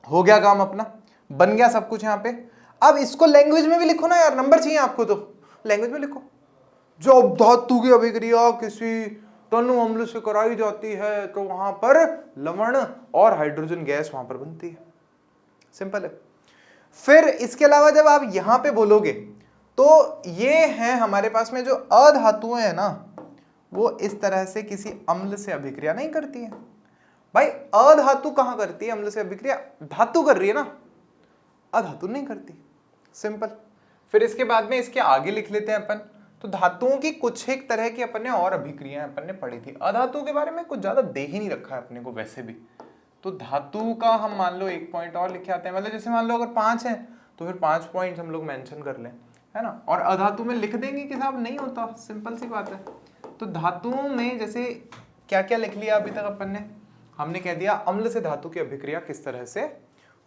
A: हो गया काम अपना, बन गया सब कुछ यहाँ पे। अब इसको लैंग्वेज में भी लिखो ना यार, नंबर चाहिए आपको तो लैंग्वेज में लिखो। जब धातु की अभिक्रिया किसी तनु अम्ल से कराई जाती है तो वहां पर लवण और हाइड्रोजन गैस वहां पर बनती है, सिंपल है। फिर इसके अलावा जब आप यहां पे बोलोगे तो ये है हमारे पास में जो अधातुएं है ना, वो इस तरह से किसी अम्ल से अभिक्रिया नहीं करती है। भाई अधातु कहां करती है अम्ल से अभिक्रिया? धातु कर रही है ना, अधातु नहीं करती, सिंपल। फिर इसके बाद में इसके आगे लिख लेते हैं अपन। तो धातुओं की कुछ एक तरह की अपन ने और अभिक्रियाएं अपन ने पढ़ी थी। अधातु के बारे में कुछ ज्यादा दे ही नहीं रखा है अपने को वैसे भी। तो धातु का हम मान लो 1 पॉइंट और लिखे आते हैं, मतलब जैसे मान लो अगर 5 है तो फिर 5 पॉइंट हम लोग मेंशन कर लें, है ना। और अधातु में लिख देंगे कि साहब नहीं होता, सिंपल सी बात है। तो धातुओं में जैसे क्या क्या लिख लिया अभी तक अपन ने? हमने कह दिया अम्ल से धातु की अभिक्रिया किस तरह से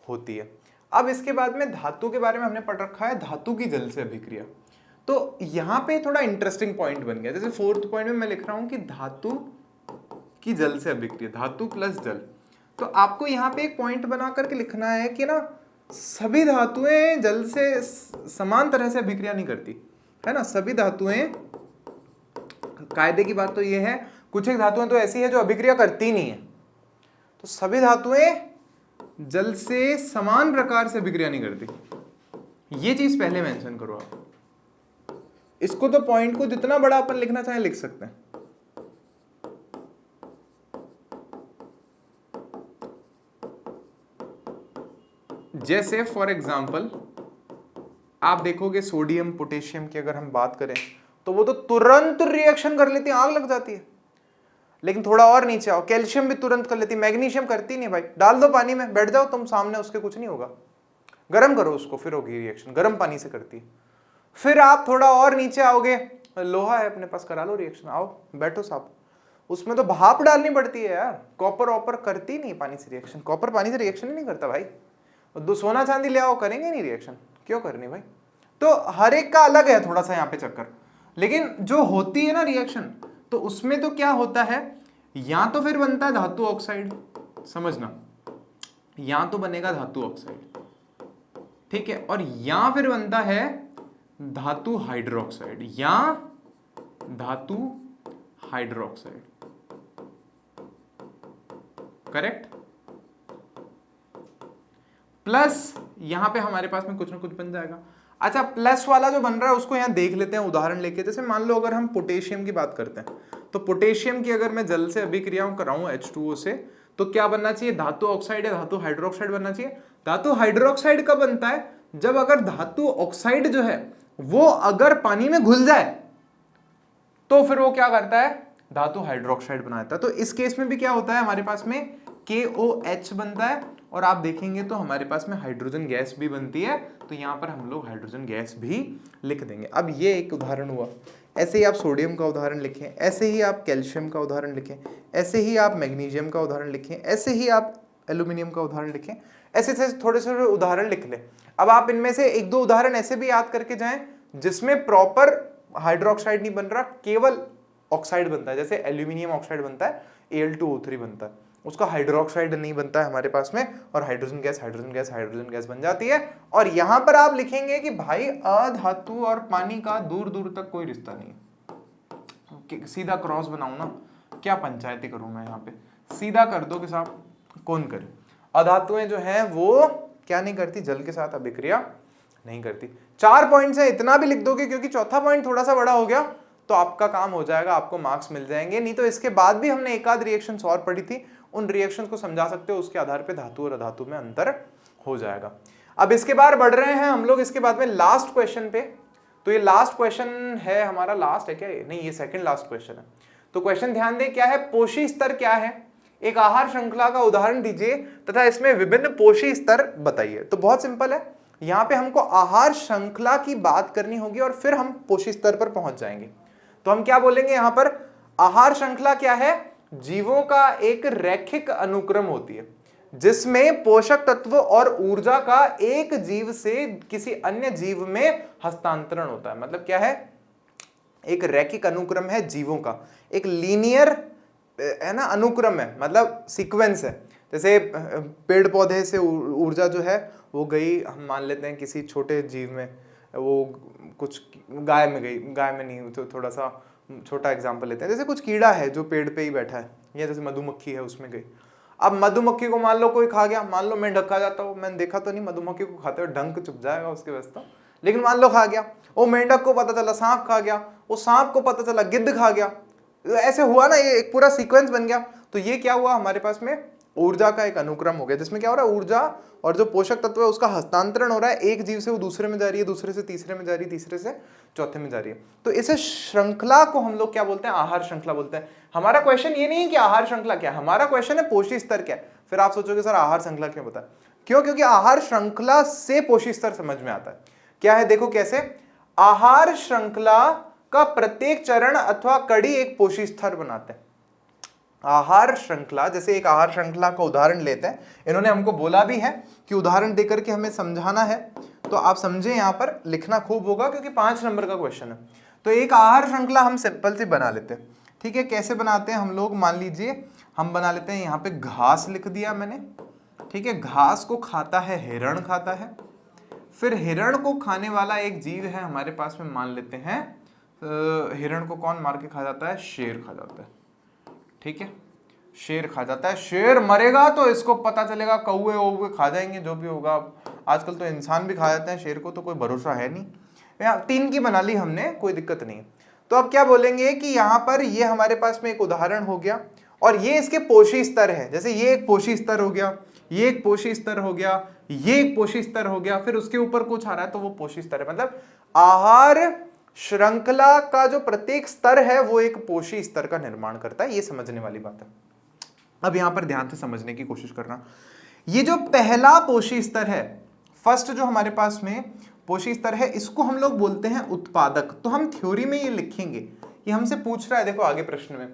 A: होती है। अब इसके बाद में धातु के बारे में हमने पढ़ रखा है धातु की जल से अभिक्रिया। तो यहाँ पे थोड़ा इंटरेस्टिंग पॉइंट बन गया। जैसे 4th पॉइंट में मैं लिख रहा हूं कि धातु की जल से अभिक्रिया, धातु प्लस जल। तो आपको यहाँ पे एक पॉइंट बना करके लिखना है कि ना सभी धातुएं जल से समान तरह से अभिक्रिया नहीं करती, है ना। सभी धातुएं, कायदे की बात तो ये है, कुछ एक धातुएं तो ऐसी है जो अभिक्रिया करती नहीं है। तो सभी धातुएं जल से समान प्रकार से अभिक्रिया नहीं करती, ये चीज पहले मेंशन करो आप। इसको तो पॉइंट को जितना बड़ा अपन लिखना चाहे लिख सकते हैं। जैसे फॉर एग्जाम्पल आप देखोगे सोडियम पोटेशियम की अगर हम बात करें तो वो तो तुरंत रिएक्शन कर लेती है, आग लग जाती है। लेकिन थोड़ा और नीचे आओ, कैल्शियम भी तुरंत कर लेती है, मैग्नीशियम करती नहीं भाई। डाल दो पानी में, बैठ जाओ तुम सामने, उसके कुछ नहीं होगा। गर्म करो उसको, फिर होगी रिएक्शन, गर्म पानी से करती है। फिर आप थोड़ा और नीचे आओगे, लोहा है अपने पास, करा लो रिएक्शन, आओ बैठो साहब। उसमें तो भाप डालनी पड़ती है यार, कॉपर ऑपर करती नहीं पानी से रिएक्शन, कॉपर पानी से रिएक्शन ही नहीं करता भाई। दो सोना चांदी ले आओ करेंगे नहीं रिएक्शन, क्यों करनी भाई। तो हर एक का अलग है थोड़ा सा यहाँ पे चक्कर, लेकिन जो होती है ना रिएक्शन, तो उसमें तो क्या होता है, या तो फिर बनता है धातु ऑक्साइड, समझना, या तो बनेगा धातु ऑक्साइड, ठीक है, और या फिर बनता है धातु हाइड्रोक्साइड, या धातु हाइड्रोक्साइड, करेक्ट। प्लस यहां पे हमारे पास में कुछ ना कुछ बन जाएगा। अच्छा, प्लस वाला जो बन रहा है उसको यहां देख लेते हैं उदाहरण लेके। जैसे मान लो अगर हम पोटेशियम की बात करते हैं, तो पोटेशियम की अगर मैं जल से अभिक्रियाओं कराऊं H2O से, तो क्या बनना चाहिए, धातु ऑक्साइड या धातु हाइड्रोक्साइड बनना चाहिए। धातु हाइड्रोक्साइड कब बनता है, जब अगर धातु ऑक्साइड जो है वो अगर पानी में घुल जाए तो फिर वो क्या करता है, धातु हाइड्रोक्साइड बनाता है। तो इस केस में भी क्या होता है, हमारे पास में KOH बनता है, और आप देखेंगे तो हमारे पास में हाइड्रोजन गैस भी बनती है, तो यहां पर हम लोग हाइड्रोजन गैस भी लिख देंगे। अब ये एक उदाहरण हुआ, ऐसे ही आप सोडियम का उदाहरण लिखें, ऐसे ही आप कैल्शियम का उदाहरण लिखें, ऐसे ही आप मैग्नीशियम का उदाहरण लिखें, ऐसे ही आप एल्यूमिनियम का उदाहरण लिखें, ऐसे ऐसे थोड़े थोड़े उदाहरण लिख लें। अब आप इनमें से एक दो उदाहरण ऐसे भी याद करके जाएं जिसमें प्रॉपर हाइड्रोक्साइड नहीं बन रहा, केवल ऑक्साइड बनता है। जैसे एल्यूमिनियम ऑक्साइड बनता है, Al2O3 बनता है, उसका हाइड्रोक्साइड नहीं बनता है हमारे पास में, और hydrogen gas hydrogen gas hydrogen gas बन जाती है। और यहां पर आप लिखेंगे कि भाई अधातु और पानी का दूर दूर तक कोई रिश्ता नहीं, सीधा क्रॉस बनाऊं ना, क्या पंचायती करूं मैं यहाँ पे, सीधा कर दो कि साहब कौन करे। अधातुएं जो हैं वो क्या नहीं करती, जल के साथ अभिक्रिया नहीं करती। 4 पॉइंट्स है, इतना भी लिख दोगे, क्योंकि चौथा पॉइंट थोड़ा सा बड़ा हो गया तो आपका काम हो जाएगा, आपको मार्क्स मिल जाएंगे। नहीं तो इसके बाद भी हमने एक आध रिएक्शन और पढ़ी थी, उन रिएक्शन को समझा सकते हो, उसके आधार पे धातु और अधातु में अंतर हो जाएगा। अब इसके बाद बढ़ रहे हैं हम लोग इसके बाद में लास्ट क्वेश्चन पे। तो ये लास्ट क्वेश्चन है हमारा, लास्ट है क्या ये, नहीं ये सेकंड लास्ट क्वेश्चन है। तो क्वेश्चन ध्यान दें क्या है, पोषी स्तर क्या है, एक आहार श्रृंखला का उदाहरण दीजिए तथा इसमें विभिन्न पोषी स्तर बताइए। तो बहुत सिंपल है, यहाँ पे हमको आहार श्रृंखला की बात करनी होगी और फिर हम पोषी स्तर पर पहुंच जाएंगे। तो हम क्या बोलेंगे यहाँ पर, आहार श्रृंखला क्या है, जीवों का एक रैखिक अनुक्रम होती है जिसमें पोषक तत्व और ऊर्जा का एक जीव से किसी अन्य जीव में हस्तांतरण होता है। मतलब क्या है, एक रैखिक अनुक्रम है जीवों का, एक लीनियर है ना अनुक्रम है, मतलब सीक्वेंस है। जैसे पेड़ पौधे से ऊर्जा जो है वो गई, हम मान लेते हैं किसी छोटे जीव में, वो कुछ गाय में गई, गाय में नहीं, तो थोड़ा सा छोटा एग्जांपल लेते हैं, जैसे कुछ कीड़ा है जो पेड़ पे ही बैठा है, या जैसे मधुमक्खी है उसमें गई। अब मधुमक्खी को मान लो कोई खा गया, मान लो मेंढक खा जाता हूँ, मैंने देखा तो नहीं मधुमक्खी को खाते हुए, डंक चुप जाएगा उसके वैसे तो, लेकिन मान लो खा गया, वो मेंढक को पता चला सांप खा गया, वो सांप को पता चला गिद्ध खा गया, ऐसे हुआ ना, ये एक पूरा सीक्वेंस बन गया। तो ये क्या हुआ, हमारे पास में ऊर्जा का एक अनुक्रम हो गया, जिसमें क्या हो रहा है, ऊर्जा और जो पोषक तत्व है उसका हस्तांतरण हो रहा है, एक जीव से वो दूसरे में जा रही है, दूसरे से तीसरे में जा रही है, तीसरे से चौथे में जा रही है। तो इस श्रृंखला को हम लोग क्या बोलते हैं, आहार श्रृंखला बोलते हैं। हमारा क्वेश्चन ये नहीं है कि आहार श्रृंखला क्या है, हमारा क्वेश्चन है पोषी स्तर क्या है। फिर आप सोचोगे सर आहार श्रृंखला क्यों बताया, क्यों, क्योंकि आहार श्रृंखला से पोषी स्तर समझ में आता है। क्या है, देखो कैसे, आहार श्रृंखला का प्रत्येक चरण अथवा कड़ी एक पोषी स्तर बनाते हैं। आहार श्रृंखला, जैसे एक आहार श्रृंखला का उदाहरण लेते हैं, इन्होंने हमको बोला भी है कि उदाहरण देकर के हमें समझाना है, तो आप समझे, यहाँ पर लिखना खूब होगा क्योंकि 5 नंबर का क्वेश्चन है। तो एक आहार श्रृंखला हम सिंपल से बना लेते हैं, ठीक है। कैसे बनाते हैं हम लोग, मान लीजिए हम बना लेते हैं, यहाँ पे घास लिख दिया मैंने, ठीक है। घास को खाता है हिरण, खाता है, फिर हिरण को खाने वाला एक जीव है हमारे पास में, मान लेते हैं हिरण को कौन मार के खा जाता है, शेर खा जाता है, ठीक है। शेर खा जाता है, शेर मरेगा तो इसको पता चलेगा, कौवे वौवे खा जाएंगे, जो भी होगा। आजकल तो इंसान भी खा जाते हैं शेर को, तो कोई भरोसा है नहीं। यहाँ 3 की बना ली हमने, कोई दिक्कत नहीं। तो अब क्या बोलेंगे कि यहाँ पर ये हमारे पास में एक उदाहरण हो गया, और ये इसके पोषी स्तर है। जैसे ये एक पोषी स्तर हो गया, ये एक पोषी स्तर हो गया, ये एक पोषी स्तर हो गया, फिर उसके ऊपर कुछ आ रहा है तो वो पोषी स्तर है। मतलब आहार श्रृंखला का जो प्रत्येक स्तर है वो एक पोषी स्तर का निर्माण करता है, ये समझने वाली बात है। अब यहां पर ध्यान से समझने की कोशिश करना, ये जो पहला पोषी स्तर है, फर्स्ट जो हमारे पास में पोषी स्तर है, इसको हम लोग बोलते हैं उत्पादक। तो हम थ्योरी में ये लिखेंगे, ये हमसे पूछ रहा है, देखो आगे प्रश्न में,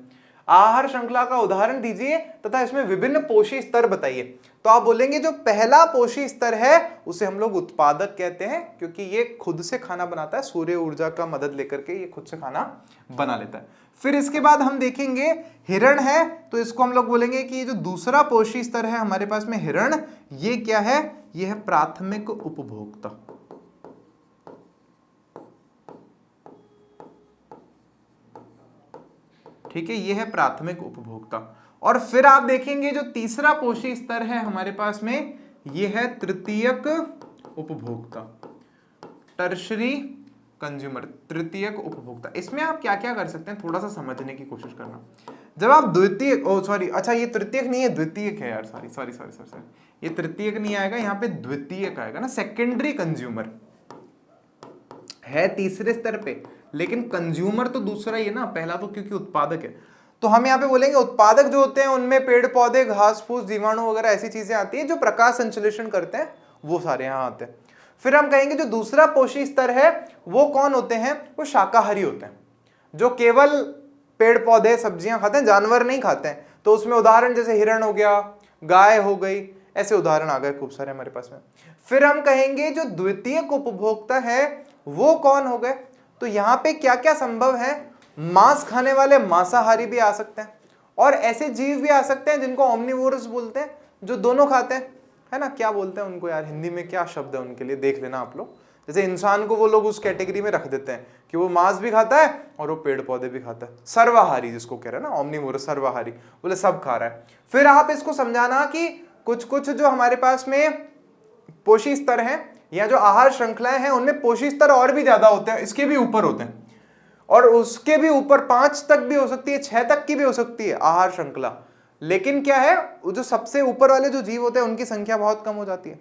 A: आहार श्रृंखला का उदाहरण दीजिए तथा इसमें विभिन्न पोषी स्तर बताइए। तो आप बोलेंगे जो पहला पोषी स्तर है उसे हम लोग उत्पादक कहते हैं, क्योंकि ये खुद से खाना बनाता है, सूर्य ऊर्जा का मदद लेकर के ये खुद से खाना बना लेता है। फिर इसके बाद हम देखेंगे हिरण है, तो इसको हम लोग बोलेंगे कि ये जो दूसरा पोषी स्तर है हमारे पास में हिरण, ये क्या है, ये है प्राथमिक उपभोक्ता। ठीक है, ये है प्राथमिक उपभोक्ता। और फिर आप देखेंगे जो तीसरा पोषी स्तर है हमारे पास में, ये है तृतीयक उपभोक्ता, टर्शरी कंज्यूमर, तृतीयक उपभोक्ता। इसमें आप क्या क्या कर सकते हैं थोड़ा सा समझने की कोशिश करना। जब आप द्वितीयक, ओ सॉरी, अच्छा ये तृतीयक नहीं है, द्वितीयक है यार, सॉरी सॉरी सॉरी सॉरी, ये तृतीयक नहीं आएगा, यहाँ पे द्वितीयक आएगा ना, सेकेंडरी कंज्यूमर है तीसरे स्तर पे, लेकिन कंज्यूमर तो दूसरा ही है ना, पहला तो क्योंकि उत्पादक है। तो हम यहाँ पे बोलेंगे उत्पादक जो होते हैं उनमें पेड़ पौधे, घास फूस, जीवाणु वगैरह ऐसी चीजें आती है जो प्रकाश संश्लेषण करते हैं, वो सारे यहाँ आते हैं। फिर हम कहेंगे जो दूसरा पोषी स्तर है वो कौन होते हैं, वो शाकाहारी होते हैं, जो केवल पेड़ पौधे सब्जियां खाते हैं, जानवर नहीं खाते हैं। तो उसमें उदाहरण जैसे हिरण हो गया, गाय हो गई, ऐसे उदाहरण आ गए खूब सारे हमारे पास में। फिर हम कहेंगे जो द्वितीयक उपभोक्ता है वो कौन हो गए, तो यहाँ पे क्या क्या संभव है, मांस खाने वाले मांसाहारी भी आ सकते हैं, और ऐसे जीव भी आ सकते हैं जिनको ओमनिवोरस बोलते हैं, जो दोनों खाते हैं, है ना, क्या बोलते हैं उनको यार, हिंदी में क्या शब्द है उनके लिए, देख लेना आप लोग। जैसे इंसान को वो लोग उस कैटेगरी में रख देते हैं कि वो मांस भी खाता है और वो पेड़ पौधे भी खाता है, सर्वाहारी जिसको कह रहे हैं ना, ओमनिवोरस सर्वाहारी, बोले सब खा रहा है। फिर आप इसको समझाना कि कुछ कुछ जो हमारे पास में पोषी स्तर हैं या जो आहार श्रृंखलाएं हैं उनमें पोषी स्तर और भी ज्यादा होते हैं, इसके भी ऊपर होते हैं, और उसके भी ऊपर 5 तक भी हो सकती है, 6 तक की भी हो सकती है आहार श्रृंखला। लेकिन क्या है, जो सबसे ऊपर वाले जो जीव होते हैं उनकी संख्या बहुत कम हो जाती है।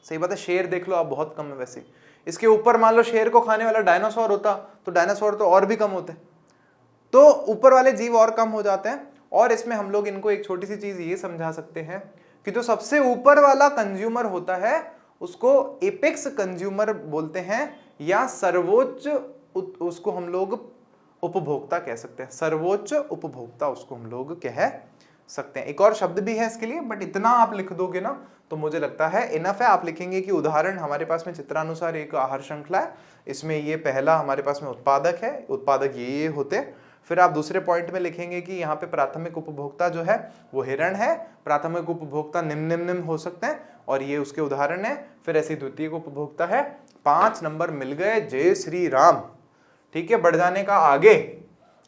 A: सही बात है, शेर देख लो आप, बहुत कम है वैसे। इसके ऊपर मान लो शेर को खाने वाला डायनासोर होता तो डायनासोर तो और भी कम होते, तो ऊपर वाले जीव और कम हो जाते हैं। और इसमें हम लोग इनको एक छोटी सी चीज ये समझा सकते हैं कि जो सबसे ऊपर वाला कंज्यूमर होता है उसको एपेक्स कंज्यूमर बोलते हैं, या सर्वोच्च, उसको हम लोग उपभोक्ता कह सकते हैं, सर्वोच्च उपभोक्ता उसको हम लोग कह सकते हैं। एक और शब्द भी है इसके लिए, बट इतना आप लिख दोगे ना तो मुझे लगता है इनफ है। आप लिखेंगे कि उदाहरण हमारे पास में चित्रानुसार एक आहार श्रृंखला है, इसमें ये पहला हमारे पास में उत्पादक है, उत्पादक ये होते हैं। फिर आप दूसरे पॉइंट में लिखेंगे कि यहाँ पे प्राथमिक उपभोक्ता जो है वो हिरण है, प्राथमिक उपभोक्ता निम्न निम्न हो सकते हैं और ये उसके उदाहरण है। फिर ऐसी द्वितीय उपभोक्ता है। 5 नंबर मिल गए, जय श्री राम। ठीक है, बढ़ जाने का आगे।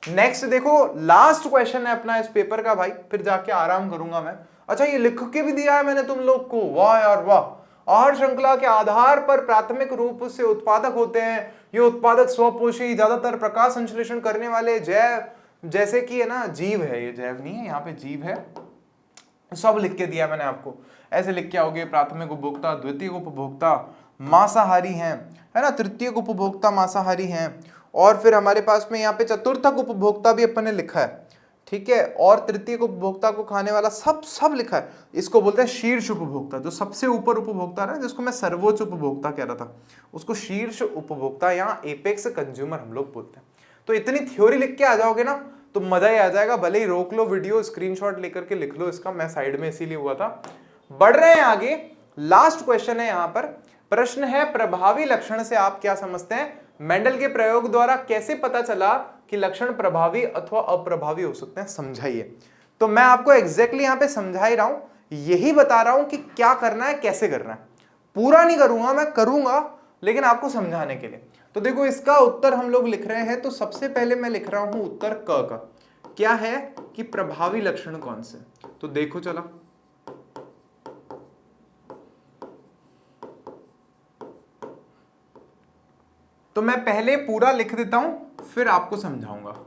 A: नेक्स्ट देखो, लास्ट क्वेश्चन है अपना इस पेपर का भाई, फिर जाके आराम करूंगा मैं। अच्छा, ये लिख के भी दिया है मैंने तुम लोग को, वाह यार वाह। आहार श्रृंखला के आधार पर प्राथमिक रूप से उत्पादक होते हैं। ये उत्पादक स्वपोषी, ज्यादातर प्रकाश संश्लेषण करने वाले जैव, जैसे कि है ना जीव है, ये जैव नहीं है, यहाँ पे जीव है, सब लिख के दिया मैंने आपको। ऐसे लिख के आओगे, प्राथमिक उपभोक्ता, द्वितीय उपभोक्ता मांसाहारी हैं, है ना, तृतीय उपभोक्ता मांसाहारी हैं, और फिर हमारे पास में यहाँ पे चतुर्थक उपभोक्ता भी अपन ने लिखा है। ठीक है, और तृतीय उपभोक्ता को खाने वाला सब लिखा है। इसको बोलते हैं शीर्ष उपभोक्ता, जो सबसे ऊपर उपभोक्ता है, जिसको मैं सर्वोच्च उपभोक्ता कह रहा था, उसको शीर्ष उपभोक्ता या एपेक्स कंज्यूमर हम लोग बोलते हैं। तो इतनी थ्योरी लिख के आ जाओगे ना तो मजा ही आ जाएगा। भले ही रोक लो वीडियो, स्क्रीनशॉट लेकर के लिख लो इसका, मैं साइड में इसीलिए हुआ था। बढ़ रहे हैं आगे, लास्ट क्वेश्चन है यहाँ पर। प्रश्न है, प्रभावी लक्षण से आप क्या समझते हैं? मेंडल के प्रयोग द्वारा कैसे पता चला कि लक्षण प्रभावी अथवा अप्रभावी हो सकते हैं, समझाइए। तो मैं आपको एग्जैक्टली यहाँ पे समझा ही रहा हूं, यही बता रहा हूं कि क्या करना है, कैसे करना है। पूरा नहीं करूंगा, मैं करूंगा लेकिन आपको समझाने के लिए। तो देखो, इसका उत्तर हम लोग लिख रहे हैं, तो सबसे पहले मैं लिख रहा हूं उत्तर क का। क्या है कि प्रभावी लक्षण कौन से, तो देखो चला, तो मैं पहले पूरा लिख देता हूं फिर आपको समझाऊंगा।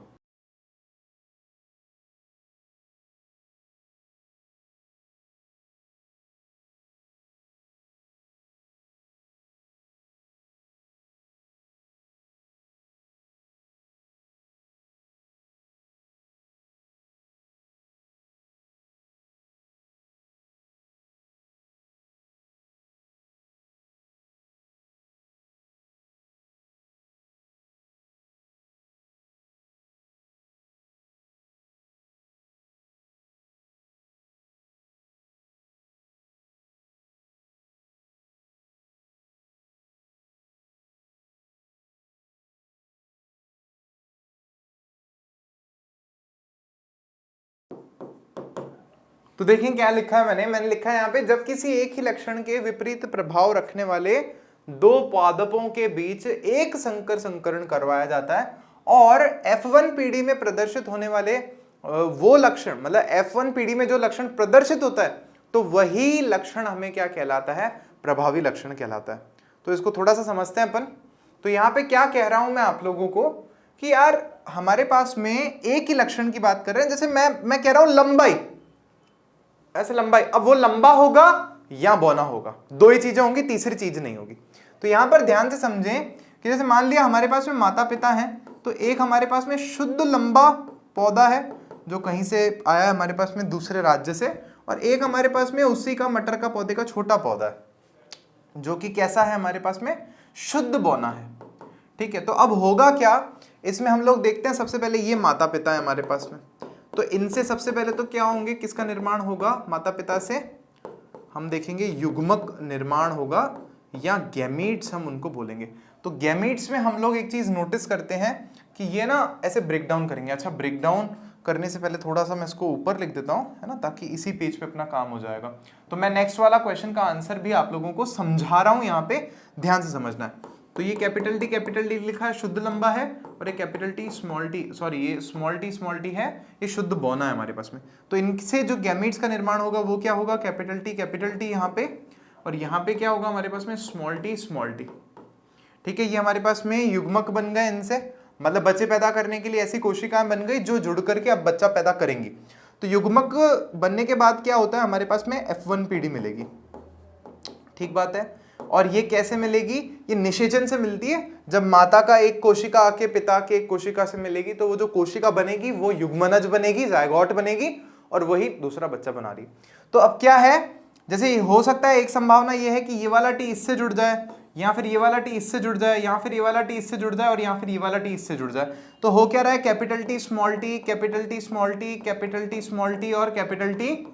A: तो देखें क्या लिखा है मैंने लिखा है यहाँ पे, जब किसी एक ही लक्षण के विपरीत प्रभाव रखने वाले दो पादपों के बीच एक संकर संकरण करवाया जाता है और F1 पीढ़ी में प्रदर्शित होने वाले वो लक्षण, मतलब F1 पीढ़ी में जो लक्षण प्रदर्शित होता है, तो वही लक्षण हमें क्या कहलाता है, प्रभावी लक्षण कहलाता है। तो इसको थोड़ा सा समझते हैं अपन। तो यहाँ पे क्या कह रहा हूं मैं आप लोगों को कि यार हमारे पास में एक ही लक्षण की बात कर रहे हैं। जैसे मैं कह रहा हूं लंबाई, ऐसे लंबाई, अब वो लंबा होगा या बौना होगा, दो ही चीजें होंगी, तीसरी चीज नहीं होगी। तो यहां पर ध्यान से समझें कि जैसे मान लिया हमारे पास में माता पिता हैं, तो एक हमारे पास में शुद्ध लंबा पौधा है जो कहीं से आया है हमारे पास में दूसरे राज्य से, और एक हमारे पास में उसी का मटर का पौधे का छोटा पौधा है जो कि कैसा है, हमारे पास में शुद्ध बौना है। ठीक है, तो अब होगा क्या इसमें, हम लोग देखते हैं। सबसे पहले ये माता पिता है हमारे पास में, तो इनसे सबसे पहले तो क्या होंगे, किसका निर्माण होगा, माता पिता से हम देखेंगे युग्मक निर्माण होगा या गैमीट्स हम उनको बोलेंगे। तो गैमीट्स में हम लोग एक चीज नोटिस करते हैं कि ये ना ऐसे ब्रेक डाउन करेंगे। अच्छा, ब्रेक डाउन करने से पहले थोड़ा सा मैं इसको ऊपर लिख देता हूँ, है ना, ताकि इसी पेज पे अपना काम हो जाएगा। तो मैं नेक्स्ट वाला क्वेश्चन का आंसर भी आप लोगों को समझा रहा हूँ, यहाँ पे ध्यान से समझना है। तो ये कैपिटल डी लिखा है, शुद्ध लंबा है, और ये capital T small T, sorry ये स्मॉल टी है, ये शुद्ध बौना है हमारे पास में। तो इनसे जो गैमीट्स का निर्माण होगा वो क्या होगा, कैपिटल टी यहाँ पे, और यहाँ पे क्या होगा हमारे पास में स्मॉल टी। ठीक है, ये हमारे पास में युग्मक बन गए इनसे, मतलब बच्चे पैदा करने के लिए ऐसी कोशिकाएं बन गई जो जुड़ करके अब बच्चा पैदा करेंगी। तो युग्मक बनने के बाद क्या होता है, हमारे पास में F1 पीढ़ी मिलेगी। ठीक बात है। और ये कैसे मिलेगी, ये निषेचन से मिलती है। जब माता का एक कोशिका आके पिता के एक कोशिका से मिलेगी, तो वो जो कोशिका बनेगी वो युग्मनज बनेगी, जायगोट बनेगी, और वही दूसरा बच्चा बना रही। तो अब क्या है, जैसे हो सकता है एक संभावना ये है कि ये वाला टी इससे जुड़ जाए, या फिर ये वाला टी इससे जुड़ जाए, या फिर ये वाला टी इससे जुड़ जाए, और या फिर ये वाला टी इससे जुड़ जाए। तो हो क्या रहा है, capital T small T, capital T small T, capital T small T, और कैपिटल टी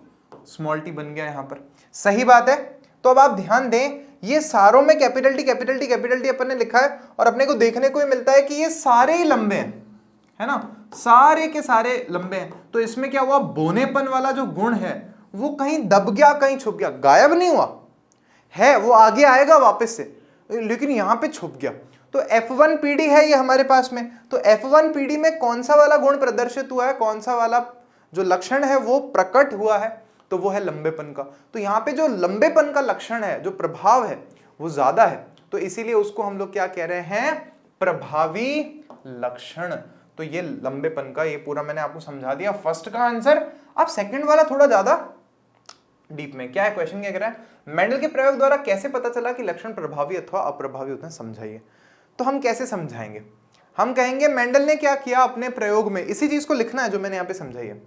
A: स्मॉल टी बन गया यहाँ पर। सही बात है। तो अब आप ध्यान दें, ये सारों में कैपिटल टी अपन ने लिखा है, और अपने को देखने को ही मिलता है कि ये सारे ही लंबे हैं, है ना, सारे के सारे लंबे हैं। तो इसमें क्या हुआ, बोनेपन वाला जो गुण है वो कहीं दब गया, कहीं छुप गया, गायब नहीं हुआ है, वो आगे आएगा वापस से, लेकिन यहां पे छुप गया। तो F1 पीढ़ी है ये हमारे पास में। तो F1 पीढ़ी में कौन सा वाला गुण प्रदर्शित हुआ है, कौन सा वाला जो लक्षण है वो प्रकट हुआ है, तो वो है लंबेपन का। तो यहाँ पे जो लंबेपन का लक्षण है, जो प्रभाव है वो ज्यादा है, तो इसीलिए उसको हम लोग क्या कह रहे हैं, प्रभावी लक्षण। तो ये लंबेपन का, ये पूरा मैंने आपको समझा दिया फर्स्ट का आंसर। अब सेकंड वाला थोड़ा ज्यादा डीप में, क्या है क्वेश्चन, क्या कह रहा है, मेंडल के प्रयोग द्वारा कैसे पता चला कि लक्षण प्रभावी अथवा अप्रभावी होते हैं, समझाइए। तो हम कैसे समझाएंगे, हम कहेंगे मेंडल ने क्या किया अपने प्रयोग में, इसी चीज को लिखना है जो मैंने यहाँ पे समझाई है।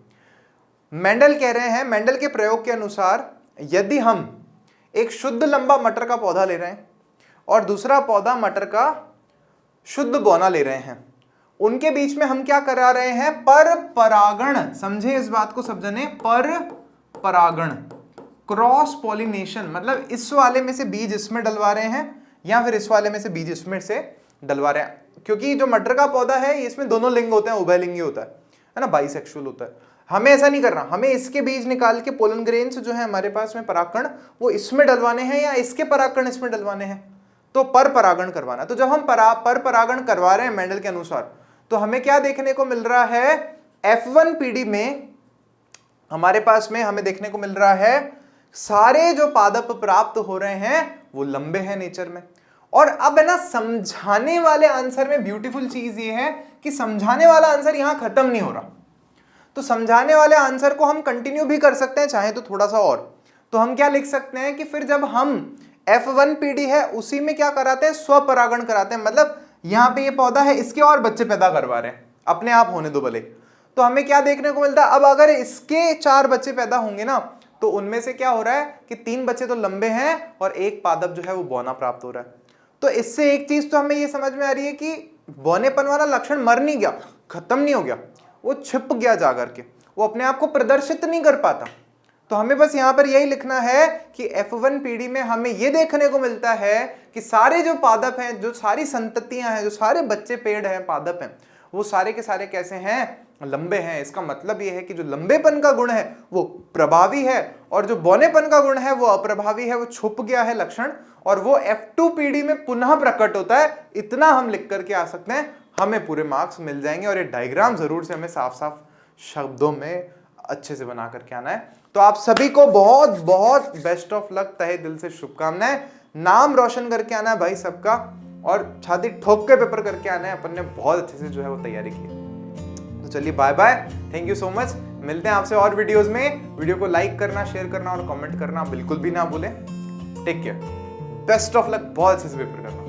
A: मेंडल कह रहे हैं, मेंडल के प्रयोग के अनुसार यदि हम एक शुद्ध लंबा मटर का पौधा ले रहे हैं और दूसरा पौधा मटर का शुद्ध बौना ले रहे हैं, उनके बीच में हम क्या करा रहे हैं, पर परागण। समझे इस बात को सब जने, पर परागण, क्रॉस पॉलिनेशन, मतलब इस वाले में से बीज इसमें डलवा रहे हैं या फिर इस वाले में से बीज इसमें से डलवा रहे हैं। क्योंकि जो मटर का पौधा है इसमें दोनों लिंग होते हैं, उभयलिंगी होता है ना, बाइसेक्सुअल होता है। हमें ऐसा नहीं करना, हमें इसके बीज निकाल के पोलन ग्रेन्स जो है हमारे पास में परागकण वो इसमें डलवाने हैं या इसके परागकण इसमें डलवाने हैं, तो पर परागण करवाना। तो जब हम पर परागण करवा रहे हैं मेंडल के अनुसार, तो हमें क्या देखने को मिल रहा है, F1 पीढ़ी में हमारे पास में हमें देखने को मिल रहा है सारे जो पादप प्राप्त हो रहे हैं वो लंबे हैं नेचर में। और अब है ना, समझाने वाले आंसर में ब्यूटीफुल चीज ये है कि समझाने वाला आंसर यहां खत्म नहीं हो रहा। तो समझाने वाले आंसर को हम कंटिन्यू भी कर सकते हैं चाहे तो थोड़ा सा और। तो हम क्या लिख सकते हैं कि फिर जब हम F1 पीढ़ी है उसी में क्या कराते हैं, स्वपरागण कराते हैं। मतलब यहां पे ये पौधा है, इसके और बच्चे पैदा करवा रहे हैं, अपने आप होने दो भले। तो हमें क्या देखने को मिलता है, अब अगर इसके 4 बच्चे पैदा होंगे ना, तो उनमें से क्या हो रहा है कि 3 बच्चे तो लंबे हैं और एक पादप जो है वो बौना प्राप्त हो रहा है। तो इससे एक चीज तो हमें ये समझ में आ रही है कि बौनेपन वाला लक्षण मर नहीं गया, खत्म नहीं हो गया, वो छिप गया जाकर के, वो अपने आप को प्रदर्शित नहीं कर पाता। तो हमें बस यहाँ पर यही लिखना है कि F1 पीढ़ी में हमें ये देखने को मिलता है कि सारे जो पादप हैं, जो सारी संततियां हैं, जो सारे बच्चे पेड़ हैं, पादप हैं, वो सारे के सारे कैसे हैं, लंबे हैं। इसका मतलब ये है कि जो लंबेपन का गुण है वो प्रभावी है और जो बौनेपन का गुण है वो अप्रभावी है, वो छुप गया है लक्षण और वो F2PD में पुनः प्रकट होता है। इतना हम लिख करके आ सकते हैं, हमें पूरे मार्क्स मिल जाएंगे। और ये डायग्राम जरूर से हमें साफ साफ शब्दों में अच्छे से बना करके आना है। तो आप सभी को बहुत बहुत बेस्ट ऑफ लक, तहे दिल से शुभकामनाएं। नाम रोशन करके आना है भाई सबका और छाती ठोक के पेपर करके आना है। अपन ने बहुत अच्छे से जो है वो तैयारी की है। तो चलिए bye bye, thank you so much. मिलते हैं आपसे और वीडियोस में। वीडियो को लाइक करना, शेयर करना और कमेंट करना बिल्कुल भी ना भूलें। Take care, best of luck, बहुत अच्छे से पेपर करना।